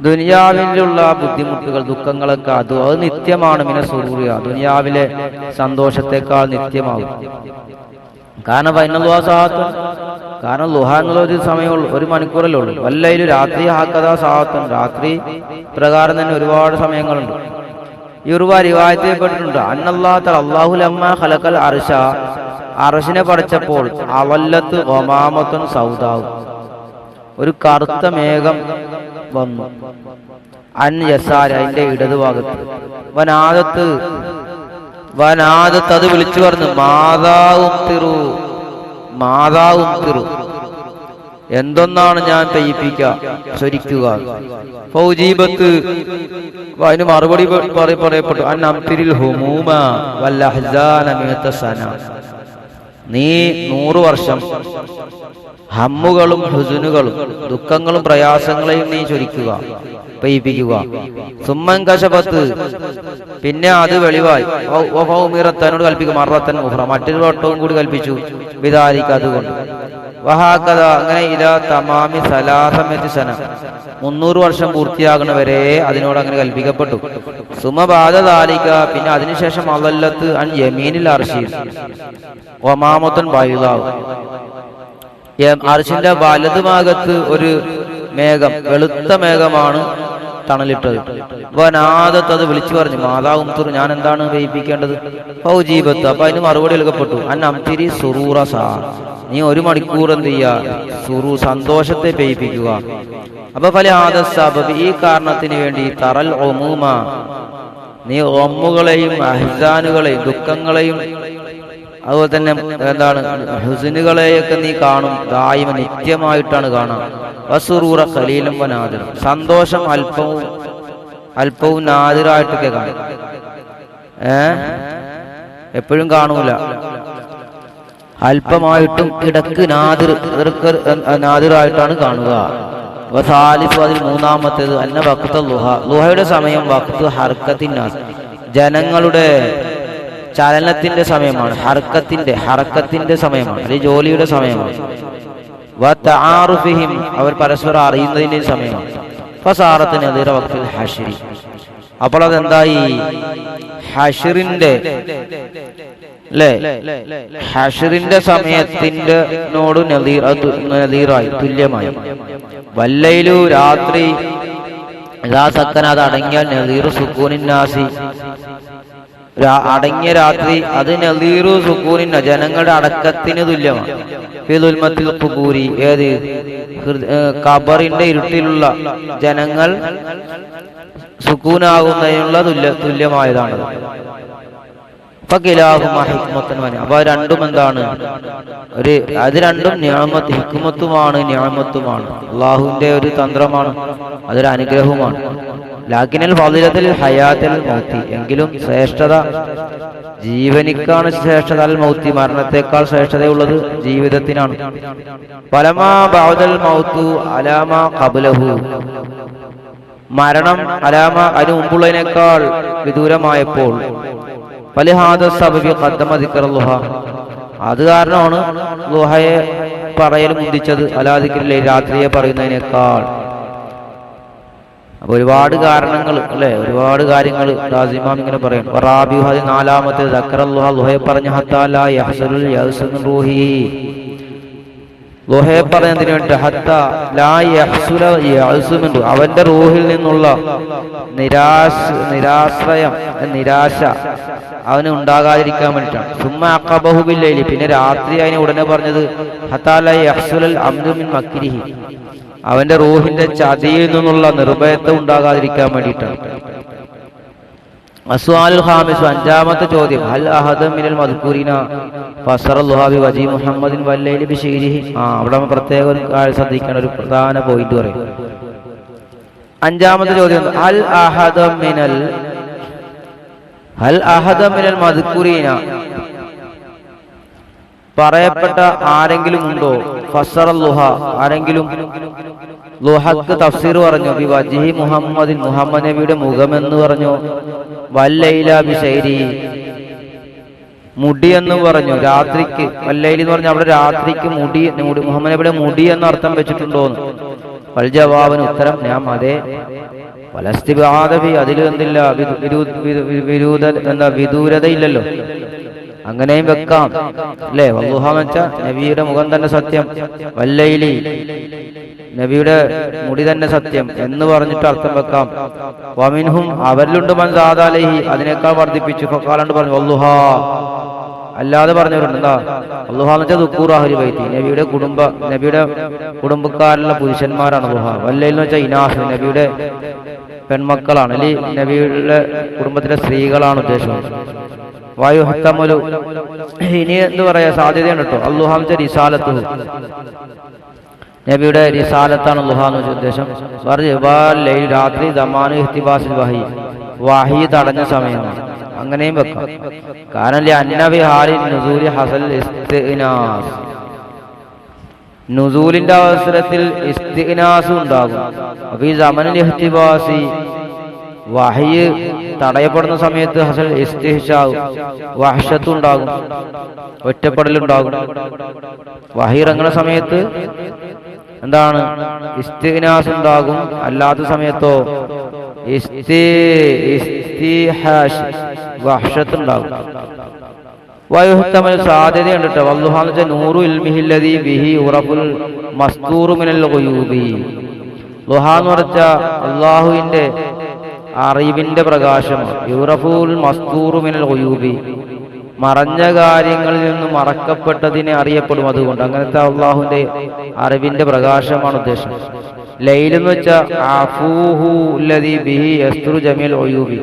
ദുനിയാവിലുള്ള ബുദ്ധിമുട്ടുകൾ ദുഃഖങ്ങളൊക്കെ അത് നിത്യമാണ്. മിനസ്സുറൂരിഹ, ദുനിയാവിലെ സന്തോഷത്തെക്കാൾ നിത്യമാകും. കാരണം കാരണം ളുഹ എന്നുള്ള ഒരു സമയമുള്ളൂ, ഒരു മണിക്കൂറല്ലേ ഉള്ളൂ. വല്ലയിലും രാത്രി ഹാക്കഥാ സാഹത്തും, രാത്രി പ്രകാരം തന്നെ ഒരുപാട് സമയങ്ങളുണ്ട്. ഈ ഒരുപാട് റിവായത്തിൽപ്പെട്ടിട്ടുണ്ട്. അന്നല്ലാഹു തആല അല്ലാഹു ലമ്മ ഖലഖൽ അർശ, അർശിനെ പടച്ചപ്പോൾ അവല്ലത്ത് ഗമാമത്തുൻ സൗദാഉ, ഒരു കറുത്ത മേഘം വന്നു. അൻ യസാര, അതിന്റെ ഇടതുഭാഗത്ത്. വനാദത്ത്, അത് വിളിച്ചു പറഞ്ഞു മാതാവും തിറു, എന്തൊന്നാണ് ഞാൻ പെയ്യിപ്പിക്കുക, സ്വരിക്കുക. ഫൗജീബത്ത്, അതിന് മറുപടി പറയപ്പെട്ടു. അൻഅംതിരിൽ ഹുമൂമ വൽ അഹ്സാന മിഅത സന, നീ 100 വർഷം ഹമ്മുകളും ഹുസുനുകളും ദുഃഖങ്ങളും പ്രയാസങ്ങളെയും നീ ചൊരിക്കുക, പെയ്യിപ്പിക്കുക. സുമ്മൻ കശപത്ത്, പിന്നെ അത് വെളിവായി. തന്നോട് കൽപ്പിക്കും. മറത്തൻ മുഹ്റ, മറ്റൊരു വട്ടവും കൂടി കൽപ്പിച്ചു. വിദാലിക, അതുകൊണ്ട്. വഹാക്കഥ, അങ്ങനെ ഇലാ തമാമി സലാസമയത്തി സന, 300 വർഷം പൂർത്തിയാകുന്നവരെ അതിനോട് അങ്ങനെ കൽപ്പിക്കപ്പെട്ടു. സുമബാദ ദാലിക, പിന്നെ അതിനുശേഷം അവല്ലത്ത് അൻ യമീനിൽ അർശി ഒമാമത്തൻ ബൈളാവ്, അർശിന്റെ വലതുഭാഗത്ത് ഒരു മേഘം, വെളുത്ത മേഘമാണ് തണലിട്ടത്. വനാദത്ത്, അത് വിളിച്ചു പറഞ്ഞു. മാതാവും തുറു, ഞാൻ എന്താണ് പെയ്യിപ്പിക്കേണ്ടത്? ഫൗജീബത്ത്, അപ്പൊ അതിന് മറുപടി നൽകപ്പെട്ടു. അൻഅംതിരി സുറൂറ സാ, നീ 1 മണിക്കൂർ എന്ത് ചെയ്യുക? സന്തോഷത്തെ പെയ്യിപ്പിക്കുക. അപ്പൊ ഫല ആദസ്സാബ്, ഈ കാരണത്തിന് വേണ്ടി തറൽ ഒമൂമ, നീ ഒമ്മുകളെയും അഹ്സാനുകളെയും ദുഃഖങ്ങളെയും അതുപോലെ തന്നെ എന്താണ് ഹുസ്നുകളെയൊക്കെ നീ കാണും. ദായിമ, നിത്യമായിട്ടാണ് കാണാം. വസുറൂറ ഖലീലും വനാദിറും, സന്തോഷം അല്പവും നാദിറായിട്ടൊക്കെ കാണും. എപ്പോഴും കാണൂല, അല്പമായിട്ടും ഇടക്ക് നാദിറായിട്ടാണ് കാണുക. വസാലിഫു, അതിൽ മൂന്നാമത്തേത് അന്ന വഖ്ത ളുഹ, ളുഹയുടെ സമയം വഖ്തു ഹർക്കത്തിന്നാസ്, ജനങ്ങളുടെ ചലനത്തിന്റെ സമയമാണ്. ഹർക്കത്തിന്റെ സമയമാണ്, അല്ലെങ്കിൽ ജോലിയുടെ സമയമാണ്. വതആറുഫിഹിം, അവർ പരസ്പരം അറിയുന്നതിന്റെ സമയമാണ്. ഫസാറത്ത് നദീറ വഖ്തിൽ ഹശ്രി, അപ്പോൾ അതെന്തായി? ഹശ്റിന്റെ അല്ലേ, ഹശ്റിന്റെ സമയത്തിന്റെ നോട് നദീറായി, തുല്യമായി. വല്ലയിലു രാത്രി ഇദാ സക്കന, അത് അടങ്ങിയാൽ നദീറു സുക്കൂനിന്നാസി, അടങ്ങിയ രാത്രി അത് നദീറു സുക്കൂനിന്ന, ജനങ്ങളുടെ അടക്കത്തിന് തുല്യമാണ്. ഫീ ദുൽമത്തിൽ ഖുബൂരി, ഏത് ഖബറിന്റെ ഇരുട്ടിലുള്ള ജനങ്ങൾ സുക്കൂനാകുന്നതിനുള്ള തുല്യമായതാണ്. അപ്പൊ രണ്ടും എന്താണ്? അത് രണ്ടും നിഅമത്ത്, ഹിക്മത്തുമാണ്, നിഅമത്തുമാണ്, അള്ളാഹുവിന്റെ ഒരു തന്ത്രമാണ്, അതൊരു അനുഗ്രഹവുമാണ്. ലാക്കിനൽ ഫളിലത്തിൽ ഹയാത്തിൽ മൗത്തി, എങ്കിലും ശ്രേഷ്ഠത ജീവനിക്കാണ് ശ്രേഷ്ഠത, അൽ മൗത്തി മരണത്തെക്കാൾ ശ്രേഷ്ഠതയുള്ളത് ജീവിതത്തിനാണ്. ഫലമാ ബഅദൽ മൗതു അലാമാ ഖബ്ലഹു, മരണം അലാമ അതിനു മുമ്പുള്ളതിനേക്കാൾ വിദൂരമായപ്പോൾ, ഫലിഹാദ സബബി ഖദ്ദമ ദിക്റുൽ ളുഹ, അത് കാരണമാണ് ളുഹയെ പറയൽ മുന്തിച്ചത് അലാ ദിക്റിൽ, രാത്രിയെ പറയുന്നതിനേക്കാൾ. അപ്പൊ ഒരുപാട് കാരണങ്ങൾ അല്ലെ, ഒരുപാട് കാര്യങ്ങൾ ഇമാം ഇങ്ങനെ പറയും. റാബിഹു, അത് നാലാമത്തെ, ദക്റുൽ ളുഹ, ളുഹയെ പറഞ്ഞ ഹത്താ ലാ യഹ്സുൽ യഅ്സു മിൻ റൂഹി, ളുഹയെ പറഞ്ഞതിന് വേണ്ടി ഹത്താ ലാ യഹ്സുല യഅ്സു മിൻ, അവന്റെ റൂഹിൽ നിന്നുള്ള നിരാശ അവന് ഉണ്ടാകാതിരിക്കാൻ വേണ്ടിയിട്ടാണ്. സുമ്മ അഖബഹു ബില്ലൈലി, പിന്നെ രാത്രി അതിനെ ഉടനെ പറഞ്ഞത് ഹത്താ ലാ യഹ്സുലൽ അംദു മിൻ മക്രിഹി, അവന്റെ റൂഹിന്റെ ചതിയിൽ നിന്നുള്ള നിർഭയത്വം ഉണ്ടാകാതിരിക്കാൻ വേണ്ടിയിട്ടാണ്. അസ്വാലുൽ ഖാമിസ്, അഞ്ചാമത്തെ ചോദ്യം, ഹൽ അഹദ മിനൽ മദ്കൂരിന ഫസറൽ ളുഹ ബി വജി മുഹമ്മദിൻ വല്ലൈലി ബിശൈരിഹി. അവിടെ പ്രത്യേകം ഒരു കാര്യം ശ്രദ്ധിക്കേണ്ട ഒരു പ്രധാന പോയിന്റ് പറയും. അഞ്ചാമത്തെ ചോദ്യം, ഹൽ അഹദ മിനൽ മദ്കൂരിന, പറയപ്പെട്ട ആരെങ്കിലും ഉണ്ടോ? ഫസറൽ ളുഹ, ആരെങ്കിലും ളുഹക്ക് തഫ്സീർ പറഞ്ഞു. ബി വജ്ഹി മുഹമ്മദിൻ, മുഹമ്മദ് നബിയുടെ മുഖമെന്ന് പറഞ്ഞു. വല്ലൈല ബിശൈരി, മുടി എന്ന് പറഞ്ഞു. രാത്രിക്ക് വല്ലൈലി എന്ന് പറഞ്ഞു, അവിടെ രാത്രിക്ക് മുടി, മുഹമ്മദ് നബിയുടെ മുടി എന്ന അർത്ഥം വെച്ചിട്ടുണ്ടോന്ന്. വൽ ജവാബിന് ഉത്തരം നാം അതെ. വലസ്തിബാദബി, അതിൽ എന്തില്ല, വിദൂരതയില്ലല്ലോ, അങ്ങനെയും വെക്കാം അല്ലേ. വല്ലുഹാന്ന് വെച്ചാൽ നബിയുടെ മുഖം തന്നെ സത്യം, വല്ലൈലി നബിയുടെ മുടി തന്നെ സത്യം എന്ന് പറഞ്ഞിട്ട് അർത്ഥം വെക്കാം. വമിൻഹും, അവരിലുണ്ട് മൻ സാദ അലൈഹി, അതിനേക്കാൾ വർദ്ധിപ്പിച്ചു. ഫഖാലണ്ട് പറഞ്ഞു വല്ലുഹാ, അല്ലാതെ പറഞ്ഞവരുണ്ട്. എന്താ വല്ലുഹാന്ന് വെച്ചാൽ ദുക്കൂർ അഹ്ലി ബൈത്തി, നബിയുടെ കുടുംബക്കാരിലുള്ള പുരുഷന്മാരാണ് ളുഹ. വല്ലൈൽ എന്ന് വെച്ചാൽ ഇനാസ്, നബിയുടെ പെൺമക്കളാണ്, അല്ലെങ്കിൽ നബിയുടെ കുടുംബത്തിലെ സ്ത്രീകളാണ് ഉദ്ദേശം. വായുഹത്തമലു, ഇനി എന്ത് പറയാ സാധ്യതയാണ് കേട്ടോ. അല്ലുഹാം റിസാലത്തു, നബിയുടെ റിസാലത്താണ് ളുഹാന്ന് വെച്ച ഉദ്ദേശം. രാത്രി ദമാനു ഇഹ്തിബാസിൽ വഹി, വഹി തടഞ്ഞ സമയം, അങ്ങനെയും വെക്കാം. കാരണം അന്നബി ഹാലിൻ നുസൂലി ഹസൽ ഇസ്തിനാസ്, നുസൂലിന്റെ അവസരത്തിൽ ഇസ്തിനാസ് ഉണ്ടാകും. അപ്പൊ ഈ സമനിൽ ഇഹ്തിബാസി, വഹയ് തടയപ്പെടുന്ന സമയത്ത് ഹസൽ ഇസ്തിഹ്സാഉ, വഹ്ശത്തുണ്ടാകും, ഒറ്റപ്പെടലുണ്ടാകും. വഹയ് ഇറങ്ങുന്ന സമയത്ത് എന്താണ്, ഇസ്തിഗ്നാസ് ഉണ്ടാകും. അല്ലാത്ത സമയത്തോ ഇസ്തിഹാഷ്, വഹ്ശത്തുണ്ടാകും. വയുഹ്തമൽ, സാധ്യതയുണ്ട് കേട്ടോ. വല്ലുഹാന്ന് വെച്ചാൽ നൂറു ഇൽമിഹില്ലദീ ബിഹി ഉറഫുൽ മസ്തൂറു മിനൽ ഗുയൂബി, ളുഹാന്ന് പറഞ്ഞാൽ അല്ലാഹുവിന്റെ അറിവിന്റെ പ്രകാശമാണ്. യുറഫുൽ മസ്തൂറു മിനൽ ഗുയൂബി, മറഞ്ഞ കാര്യങ്ങളിൽ നിന്ന് മറക്കപ്പെട്ടതിനെ അറിയപ്പെടും. അതുകൊണ്ട് അങ്ങനത്തെ അല്ലാഹുവിന്റെ അറിവിന്റെ പ്രകാശമാണ് ഉദ്ദേശം. ലൈൽ എന്ന് വെച്ചാൽ അഫൂഹു ലദീ ബിഹി യസ്തുറു ജമീൽ ഉയൂബി,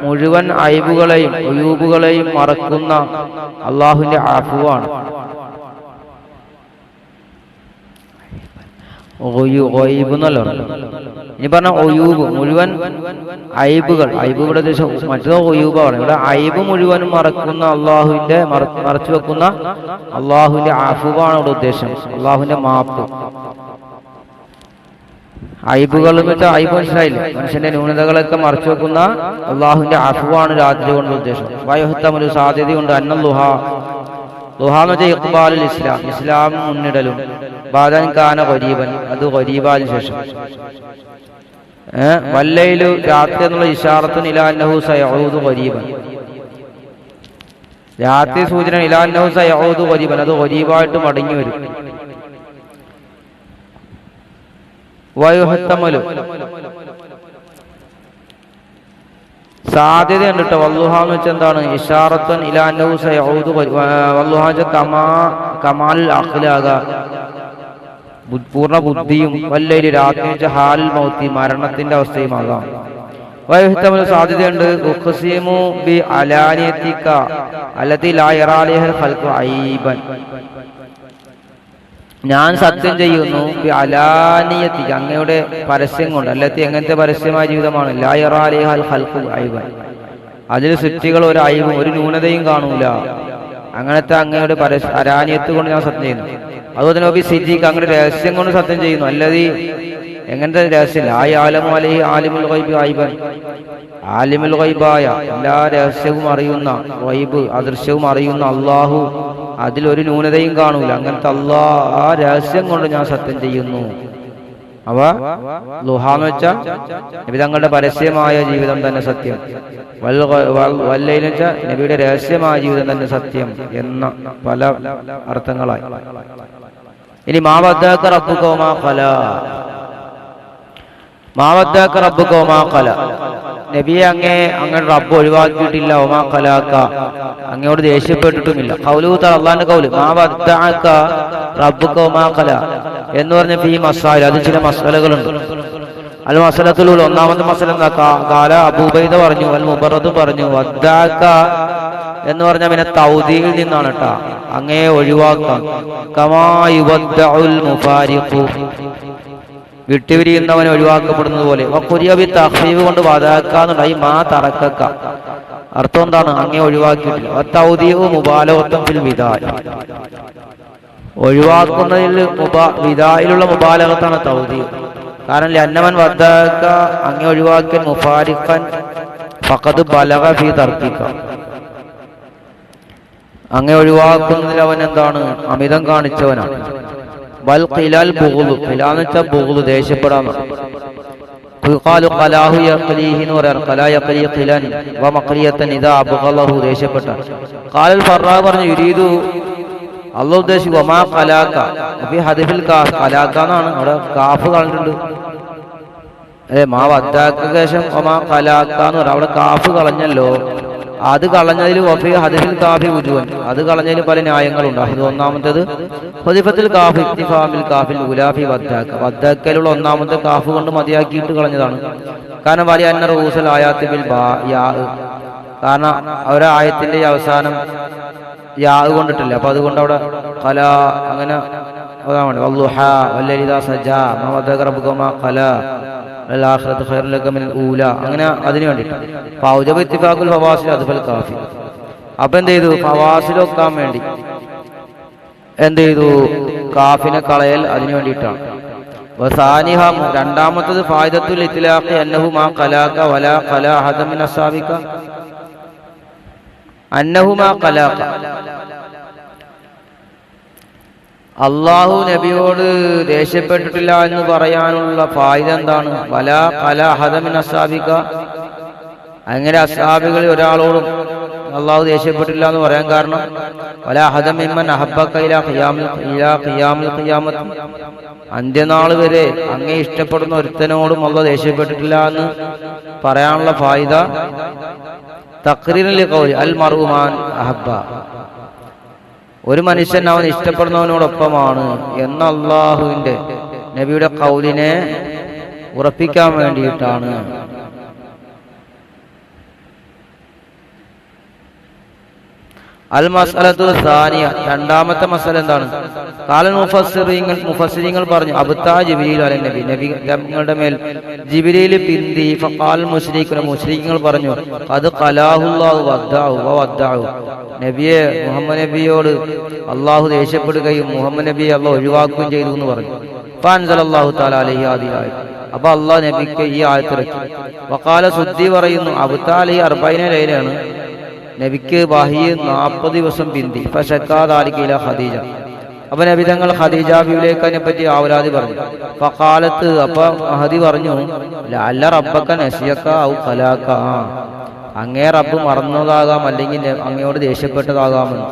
മുഴുവൻ ഐബുകളെയും ഉയൂബുകളെയും മറക്കുന്ന അല്ലാഹുവിന്റെ അഫുവാണ്. ഇനി പറഞ്ഞ ഒയൂബ്, മുഴുവൻ ഐബുകൾ, ഐബുകളുടെ ഉദ്ദേശം മറ്റോ ഒയൂബാണ്. ഇവിടെ ഐബ് മുഴുവനും മറക്കുന്ന അള്ളാഹുവിന്റെ, മറച്ചു വെക്കുന്ന അള്ളാഹുവിന്റെ അഫുവാണ് ഇവിടെ ഉദ്ദേശം, അള്ളാഹുവിന്റെ മാപ്പ്. ഐബുകൾ എന്ന് വെച്ചാൽ ഐബ് മനസ്സിലായില്ലേ, മനുഷ്യന്റെ ന്യൂനതകളൊക്കെ മറച്ചു വെക്കുന്ന അള്ളാഹുവിന്റെ അഫുവാണ് രാത്രി കൊണ്ടുള്ള ഉദ്ദേശം. വയുഹത്തമൊരു സാധ്യതയുണ്ട്. അന്നൽ ളുഹാ, ളുഹാന്ന് വെച്ചാൽ ഇഖ്ബാലുൽ ഇസ്ലാം, ഇസ്ലാം മുന്നിടലും. ബാദൻ കാന ഖരീബൻ, അത് ഖരീബാന് ശേഷം. വല്ലയിലു രാത്രി എന്നുള്ള ഇശാറത്തുൻ ഇലാ അന്നഹു സയഊദു ഖരീബൻ. രാത്രി സൂചന ഇലാ അന്നഹു സയഊദു ഖരീബൻ, അത് ഖരീബായിട്ട് മടങ്ങി വരും. വയുഹത്തമലു സാധ്യതയുണ്ട് കേട്ടോ. വല്ലുഹ എന്ന് വെച്ചാൽ എന്താണ്? ഇശാറത്തുൻ ഇലാ അന്നഹു സയഊദു. വല്ലുഹ കമാൽ അഖ്ലാക, പൂർണ്ണ ബുദ്ധിയും, വല്ലയിൽ രാത്രി വെച്ചാൽ ഹാൽ മൗത്തി മരണത്തിന്റെ അവസ്ഥയുമാകാം. വയുഹത്തമലു സാധ്യതയുണ്ട് ഉഖ്സിമു ബി അലാനിയതിക അല്ലതി ലാ യറാ അലൈഹൽ ഖൽഖു ഐബൻ. ഞാൻ സത്യം ചെയ്യുന്നു ബി അലാനിയതിക, അങ്ങയുടെ പരസ്യം കൊണ്ട്. അല്ലത്തി എങ്ങനത്തെ പരസ്യമായ ജീവിതമാണ്? ലാ യറാ അലൈഹൽ ഖൽഖു ഐബൻ, അതിൽ സൃഷ്ടികൾ ഒരു ഐബും ഒരു ന്യൂനതയും കാണൂല. അങ്ങനത്തെ അങ്ങയുടെ അലാനിയത്ത് കൊണ്ട് ഞാൻ സത്യം ചെയ്യുന്നു. അതുപോലെ തന്നെ നബി സിദ്ദീഖ് അങ്ങയുടെ രഹസ്യം കൊണ്ട് സത്യം ചെയ്യുന്നു. അല്ലതി എങ്ങനത്തെ രഹസ്യം? ലാ യഅലമു അലൈഹി ആലിമുൽ ഗൈബി ഐബൻ, ആലിമുൽ ഗൈബായ എല്ലാ രഹസ്യവും അറിയുന്ന, ഗൈബ് അദൃശ്യവും അറിയുന്ന അള്ളാഹു, അതിലൊരു ന്യൂനതയും കാണൂല. അങ്ങനത്തെ ആ രഹസ്യം കൊണ്ട് ഞാൻ സത്യം ചെയ്യുന്നു. അവ ലുഹാന്ന് വെച്ചാൽ നബി തങ്ങളുടെ പരസ്യമായ ജീവിതം തന്നെ സത്യം, വല്ലയിലെന്ന് വെച്ചാൽ നബിയുടെ രഹസ്യമായ ജീവിതം തന്നെ സത്യം എന്ന പല അർത്ഥങ്ങളായി. ഇനി മാ വദ്ദഅക റബ്ബുക വമാ ഖലാ. മാ വദ്ദഅക റബ്ബുക വമാ ഖലാ, നബിയെ അങ്ങയുടെ റബ്ബ് ഒഴിവാക്കിയിട്ടില്ല. വമാ ഖലാക, അങ്ങയോട് ദേഷ്യപ്പെട്ടിട്ടുമില്ല. ഖൗലുഹു തആല, അല്ലാഹുവിന്റെ ഖൗല്, മാ വദ്ദഅക റബ്ബുക വമാ ഖലാ എന്ന് പറഞ്ഞ ഫീ മസായിൽ, അത് ചില മസലകളുണ്ട്. അൽ മസലത്തുൽ ഊല, ഒന്നാമത്തെ മസല എന്താ? ഖാല അബൂബൈദ പറഞ്ഞു, അൽ മുബറദ് പറഞ്ഞു, വദ്ദഅക എന്ന് പറഞ്ഞാൽ പിന്നെ തൗദീൽ നിന്നാണ് കേട്ടാ, അങ്ങയെ ഒഴിവാക്കാം. കമാ യുവദ്ദഉൽ മുഫാരിഖു, വിട്ടുപിരിയുന്നവനെ ഒഴിവാക്കപ്പെടുന്നത് പോലെ. വഖുരിയബി തഖ്ഫീഫ് കൊണ്ട് വദഅക്കാന്നുണ്ടായി. മാ തറക്കക്ക, അർത്ഥം എന്താണ്? അങ്ങയെ ഒഴിവാക്കിയിട്ടില്ല. വതൗദീഉ മുബാലഗത്തുൻ ഫിൽ വിദാഇ, ഒഴിവാക്കുന്നതിൽ വിദായിലുള്ള മുബാലഗത്താണ് തൗദീഉ. കാരണം ലന്നമൻ വദ്ദഅക, അങ്ങയെ ഒഴിവാക്കിയ മുഫാരിഖൻ ഫഖദ് ബലഗ ഫീ തർക്കിക, അങ്ങയെ ഒഴിവാക്കുന്നതിൽ അവൻ എന്താണ്? അമിതം കാണിച്ചവനാണ്. ബൽ ഖിലാൽ ബുഗ്ളു, ഖിലാന്ന് വെച്ചാൽ ബുഗ്ളു, ദേഷ്യപ്പെടാന്നാണ്. ഖാലു ഖലാഹു യഖ്ലീഹി എന്ന് പറയാറ്. ഖലാ യഖ്ലീ ഖിലാൻ വമഖ്ലിയതൻ ഇദാ അബ്ഗളഹു, ദേഷ്യപ്പെട്ട. ഖാലൽ ഫറാ പറഞ്ഞു, യുരീദു അല്ലാഹു ഉദ്ദേശിച്ചു വമാ ഖലാക ഫി ഹദഫിൽ കാഫ്, ഖലാക എന്നാണ് അവിടെ കാഫ് കളഞ്ഞിട്ടുണ്ട്. മാ വദ്ദഅക ശേഷം വമാ ഖലാക എന്ന് പറയാം, അവിടെ കാഫ് കളഞ്ഞല്ലോ. അത് കളഞ്ഞതിൽ വഫി ഹദഫിൽ കാഫി വുജൂൻ, അത് കളഞ്ഞതിൽ പല ന്യായങ്ങളുണ്ട്. അത് ഒന്നാമത്തേത് ഹദിഫത്തുൽ കാഫ് ഇക്തിഫാമിൽ കാഫിൽ ഉലാഫി വദ്ദഅക, വദ്ദഅകയിലുള്ള ഒന്നാമത്തെ കാഫ് കൊണ്ട് മതിയാക്കിയിട്ട് കളഞ്ഞതാണ്. കാരണം വലിയ അന്ന റൂസൽ ആയാത്തി ബിൽ യാ, കാരണം അവരെ ആയത്തിന്റെ അവസാനം യാ കൊണ്ടിട്ടില്ല. അപ്പൊ അതുകൊണ്ട് അവിടെ ഖല അങ്ങനെ വല്ലുഹാ വല്ലൈലി ഇദാ സജാ മാ വദ്ദഅക റബ്ബുക വമാ ഖലാ വൽ-ആഖിറതു ഖൈറുൻ ലക മിനൽ ഊല, അങ്ങനെ അതിനു വേണ്ടിയിട്ട്. ഫൗജബ ഇത്തിഫാഖുൽ ഫവാസിൽ അദ്ഫൽ കാഫി. അപ്പൊ എന്ത് ചെയ്തു? ഫവാസിൽ വെക്കാൻ വേണ്ടി എന്ത് ചെയ്തു? കാഫിനെ കളയൽ അതിനു വേണ്ടിയിട്ടാണ്. വസാനിഹ, രണ്ടാമത്തത് ഫായിദത്തുൽ ഇത്ലാഖി അന്നഹു മാ ഖലാക വലാ ഖലാ അഹദ മിൻ അസ്ഹാബിക, അന്നഹു മാ ഖലാക, അള്ളാഹു നബിയോട് ദേഷ്യപ്പെട്ടിട്ടില്ല എന്ന് പറയാനുള്ള ഫായിദ എന്താണ്? വലാ ഖലാ അഹദ മിൻ അസ്ഹാബിക, അങ്ങനെ അസ്ഹാബികളിൽ ഒരാളോടും അള്ളാഹു ദേഷ്യപ്പെട്ടില്ല എന്ന് പറയാൻ കാരണം വലാ അഹദ മിമ്മൻ അഹബ്ബക ഇലാ ഖിയാമിൽ ഖിയാമത്ത്, അന്ത്യനാൾ വരെ അങ്ങേ ഇഷ്ടപ്പെടുന്ന ഒരുത്തനോടും അള്ളാഹു ദേഷ്യപ്പെട്ടിട്ടില്ല എന്ന് പറയാനുള്ള ഫായിദ തഖ്രീറുൽ ഖൗലി അൽ മർഉ മാൻ അഹബ്ബ, ഒരു മനുഷ്യൻ അവൻ ഇഷ്ടപ്പെടുന്നവനോടൊപ്പമാണ് എന്ന അള്ളാഹുവിന്റെ നബിയുടെ ഖൗലിനെ ഉറപ്പിക്കാൻ വേണ്ടിയിട്ടാണ്. അൽ മസ്അലത്തു സാനിയ, രണ്ടാമത്തെ മസല എന്താണ്? ഖാലൽ മുഫസ്സിരീങ്ങൾ പറഞ്ഞു, അബ്താ ജിബ്രീൽ അലൻ നബി, നബി തങ്ങളുടെ മേൽ ജിബ്രീൽ പിന്തി. ഫഖാൽ മുശ്രിക്കുകൾ പറഞ്ഞു, ഖദ് ഖലാഹുല്ലാഹു വദ്ദഅഹു, നബിയെ മുഹമ്മദ് നബിയോട് അള്ളാഹു ദേഷ്യപ്പെടുകയും മുഹമ്മദ് നബിയെ അള്ളാഹു ഒഴിവാക്കുകയും ചെയ്തു എന്ന് പറഞ്ഞു. ഫഅൻസലല്ലാഹു തആല അലൈഹി ആദിയ ആയത്ത്, അപ്പൊ അള്ളാഹു നബിക്ക് ഈ ആയത്ത് ഇറക്കി. വഖാല സുദ്ദി പറയുന്നു, അബ്താ അലൈഹി 40 ലൈലാണ്, നബിക്ക് വഹി 40 ദിവസം പിന്തി. ഫശക്കാദാലിക ഇലാ ഖദീജ, അപ്പൊ നബി തങ്ങൾ ഖദീജ ബീവിയിലേക്ക് അതിനെ പറ്റി ഔലാദി പറഞ്ഞു. ഫഖാലത്ത്, അപ്പൊ മഹദി പറഞ്ഞു, ലഅല്ല റബ്ബക നസിയക ഔ ഖലാക, അങ്ങേ റബ്ബ് മറന്നതാകാം, അല്ലെങ്കിൽ അങ്ങയോട് ദേഷ്യപ്പെട്ടതാകാമെന്ന്.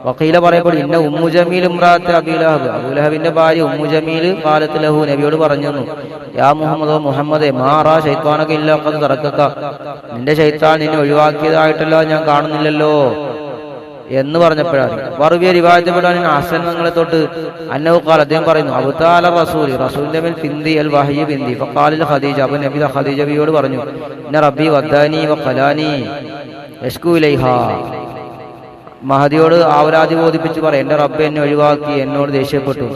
വഖീല പറയപ്പെടും, ഇന്ന ഉമ്മു ജമീൽ ഇംറാഅത്ത് അബീ ലഹബ്, അബൂലഹബിന്റെ ഭാര്യ ഉമ്മു ജമീൽ ഖാലത്ത് ലഹു, നബിയോട് പറഞ്ഞു, യാ മുഹമ്മദേ മാ റാ ശൈത്വാനക ഇല്ലാ ഖദ് തറക്കക, നിന്റെ ശൈത്താൻ നിന്നെ ഒഴിവാക്കിയതായിട്ടല്ല ഞാൻ കാണുന്നില്ലല്ലോ എന്ന് പറഞ്ഞപ്പോഴാണ്. വറുവിയ റിവായത്തപ്പെടാൻ ഹസൻ നിങ്ങളെ തൊട്ട് അന്നഹു ഖാല, അദ്ദേഹം പറയുന്നു, അബ്താല റസൂൽ, റസൂലിന്റെ മേൽ പിന്തി അൽ വഹയ്യ പിന്തി. ഫഖാലിൽ ഖദീജ, അപ്പൊ നബി ഖദീജ ബിയോട് പറഞ്ഞു, ഇന്ന റബ്ബി വദ്ദാനി വഖലാനി യശ്കു ഇലൈഹാ, മഹദിയോട് ഔലാദി ബോധിപ്പിച്ച് പറയും, എന്റെ റബ്ബ് എന്നെ ഒഴിവാക്കി, എന്നോട് ദേഷ്യപ്പെട്ടു.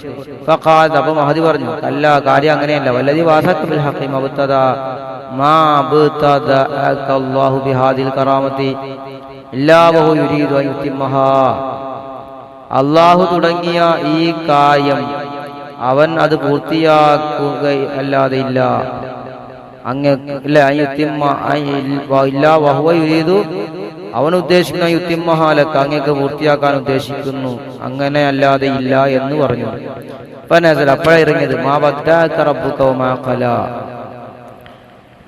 ഫഖാൽ, അപ്പൊ മഹദി പറഞ്ഞു, അല്ല, കാര്യം അങ്ങനെയല്ല, വല്ലദി വാസക ബിൽ ഹഖി മബ്തദ മാ ബതദഅക അല്ലാഹു ബിഹാദിൽ കറാമത്തി ഇല്ലാ വഹു യുരീദു അൻ യുതിമ്മഹാ, അല്ലാഹു തുടങ്ങിയ ഈ കാര്യം അവൻ അത് പൂർത്തിയാക്കുകയല്ലാതെ ഇല്ല. അങ്ങ് ഇല്ല, ഇല്ലാ വഹുവ യുരീദു, അവൻ ഉദ്ദേശിക്കുന്ന യുത്തിമ്മഹാലക്ക്, അങ്ങേക്ക് പൂർത്തിയാക്കാൻ ഉദ്ദേശിക്കുന്നു, അങ്ങനെ അല്ലാതെ ഇല്ല എന്ന് പറഞ്ഞു. അപ്പോഴാണ് ഇറങ്ങിയത്, മാ വദ്ദഅക റബ്ബുക വമാ ഖലാ.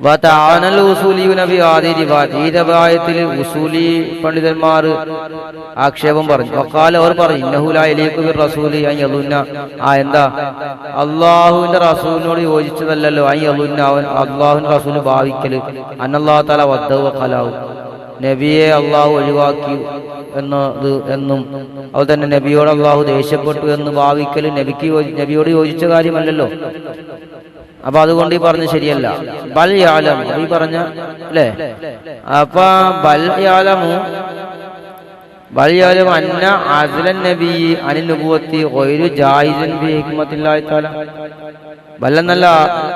വതഅനൽ ഉസൂലിയുന ബി ഹാദി റിവായത്ത്, ഈ റിവായത്തിൽ ഉസൂലി പണ്ഡിതന്മാർ ആക്ഷേപം പറഞ്ഞു. വഖാല, അവർ പറഞ്ഞു, ഇന്നഹു ലാ യലീഖു ബിർ റസൂലി അൻ യളുന്ന, എന്താ അല്ലാഹുവിന്റെ റസൂലിനോട് യോജിച്ചതല്ലല്ലോ, അൻ യളുന്ന, അവൻ അല്ലാഹുവിന്റെ റസൂൽ ഭാവിക്കൽ, അന്നല്ലാഹു തആല വദ്ദഅ വഖലാഹു, നബിയെ അള്ളാഹു ഒഴിവാക്കി എന്നും അതുപോലെ തന്നെ നബിയോട് അള്ളാഹു ദേഷ്യപ്പെട്ടു എന്ന് ഭാവിക്കൽ നബിയോട് യോജിച്ച കാര്യമല്ലല്ലോ. അപ്പൊ അതുകൊണ്ട് ഈ പറഞ്ഞ ശരിയല്ല. ബൽ യഅലം, ഈ പറഞ്ഞ അല്ലേ, അപ്പൊ ബൽ യഅലമു അന്ന അസ്ലൻ നബി അനിൽ നുബുവത്തി ഗൈറു ജായിസിൻ ബി ഹിക്മത്തില്ലാഹി തആല. ബല്ലെന്നല്ല,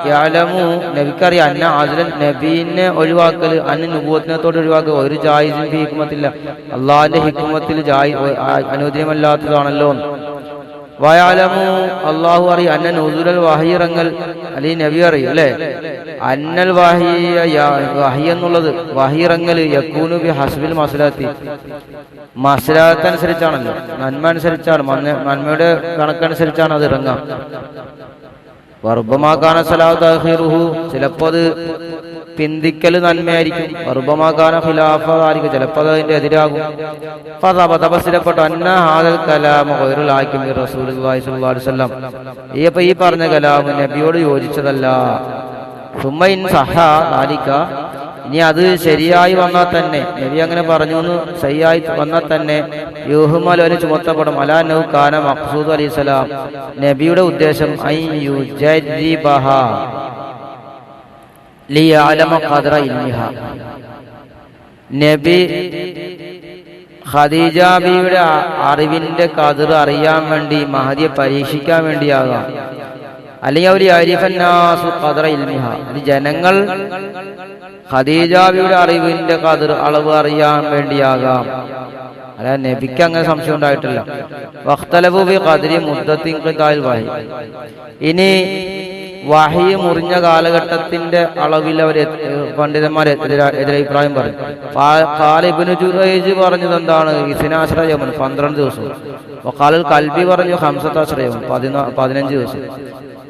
യഅലമു, നബിക്കറിയാം, അന്ന അസ്ലൻ നബീനെ ഒഴിവാക്കൽ അനിൽ നുബുവത്തിനത്തോട് ഒഴിവാക്കൽ ഒരു ജായിസിൻ ബി ഹിക്മത്തില്ല, അള്ളാഹിന്റെ ഹിക്മത്തിൽ അനുവദനീയമല്ലാത്തതാണല്ലോ. വയഅലമു, അള്ളാഹു അറിയും, അന്ന നുസൂലൽ വഹി ഇറങ്ങൽ, അല്ലെങ്കിൽ നബി അറിയും അല്ലെ, അന്നൽ വഹി എന്നുള്ളത് വഹി ഇറങ്ങൽ യകൂനു ബി ഹസ്ബിൽ മസ്ലഹത്തി, മസ്ലഹത്ത് അനുസരിച്ചാണല്ലോ, നന്മ അനുസരിച്ചാണ്, നന്മയുടെ കണക്കനുസരിച്ചാണ് അത് ഇറങ്ങാം. വറുബമാകാന സലാത്തു തഖീറുഹു, ചിലപ്പോൾ അത് പിന്തിക്കൽ നന്മയായിരിക്കും. വറുബമാകാന ഖിലാഫായിരിക്കും, ചിലപ്പോൾ അതിന്റെ എതിരാകും. സ്ഥിരപ്പെട്ടു അന്ന ഹാദൽ കലാമ ഗൈറുൽ ഹാക്കിം റസൂലുള്ളാഹി സ്വല്ലല്ലാഹു അലൈഹി വസല്ലം, ഈ പറഞ്ഞ കലാം നബിയോട് യോജിച്ചതല്ല. സുമ്മ ഇൻ സഹ ദാലിക, ഇനി അത് ശരിയായി വന്നാൽ തന്നെ, നബി അങ്ങനെ പറഞ്ഞു എന്ന് ശരിയായി വന്നാൽ തന്നെ, യുഹ്മൽ അലി ചുമത്തപ്പെടും, അലാ നഹു കാന മഖ്സൂദ് അലൈഹിസ്സലാം, നബിയുടെ ഉദ്ദേശം ഐ യുജരിബഹ ലിയഅലമ ഖദ്റ ഇൽമിഹ, നബി ഖദീജ ബിയുടെ അറിവിന്റെ ഖദർ അറിയാൻ വേണ്ടി, മഹദിയെ പരീക്ഷിക്കാൻ വേണ്ടിയാകാം. അല്ലെങ്കിൽ അവർ യഅരിഫന്നാസു ഖദ്റ ഇൽമിഹ, ജനങ്ങൾ ഖദീജ ബിയുടെ അറിവിന്റെ ഖദർ അളവ് അറിയാൻ വേണ്ടിയാകാം. അല്ല, നബിക്ക് അങ്ങനെ സംശയം ഉണ്ടായിട്ടില്ല. വഖ്തലഫു ബി ഖദ്രി മുദ്ദത്തി ഇൻഖിതാഇൽ വഹി, ഇനി വഹി മുറിഞ്ഞ കാലഘട്ടത്തിന്റെ അളവിൽ അവർ പണ്ഡിതന്മാർ എതിരഭിപ്രായം പറഞ്ഞു. ഖാല ഇബ്നു ജുറൈജ് പറഞ്ഞത് എന്താണ്, 12 യൗമൻ, 12 ദിവസം. വഖാലൽ കൽബി പറഞ്ഞു 15 യൗമൻ, 15 ദിവസം.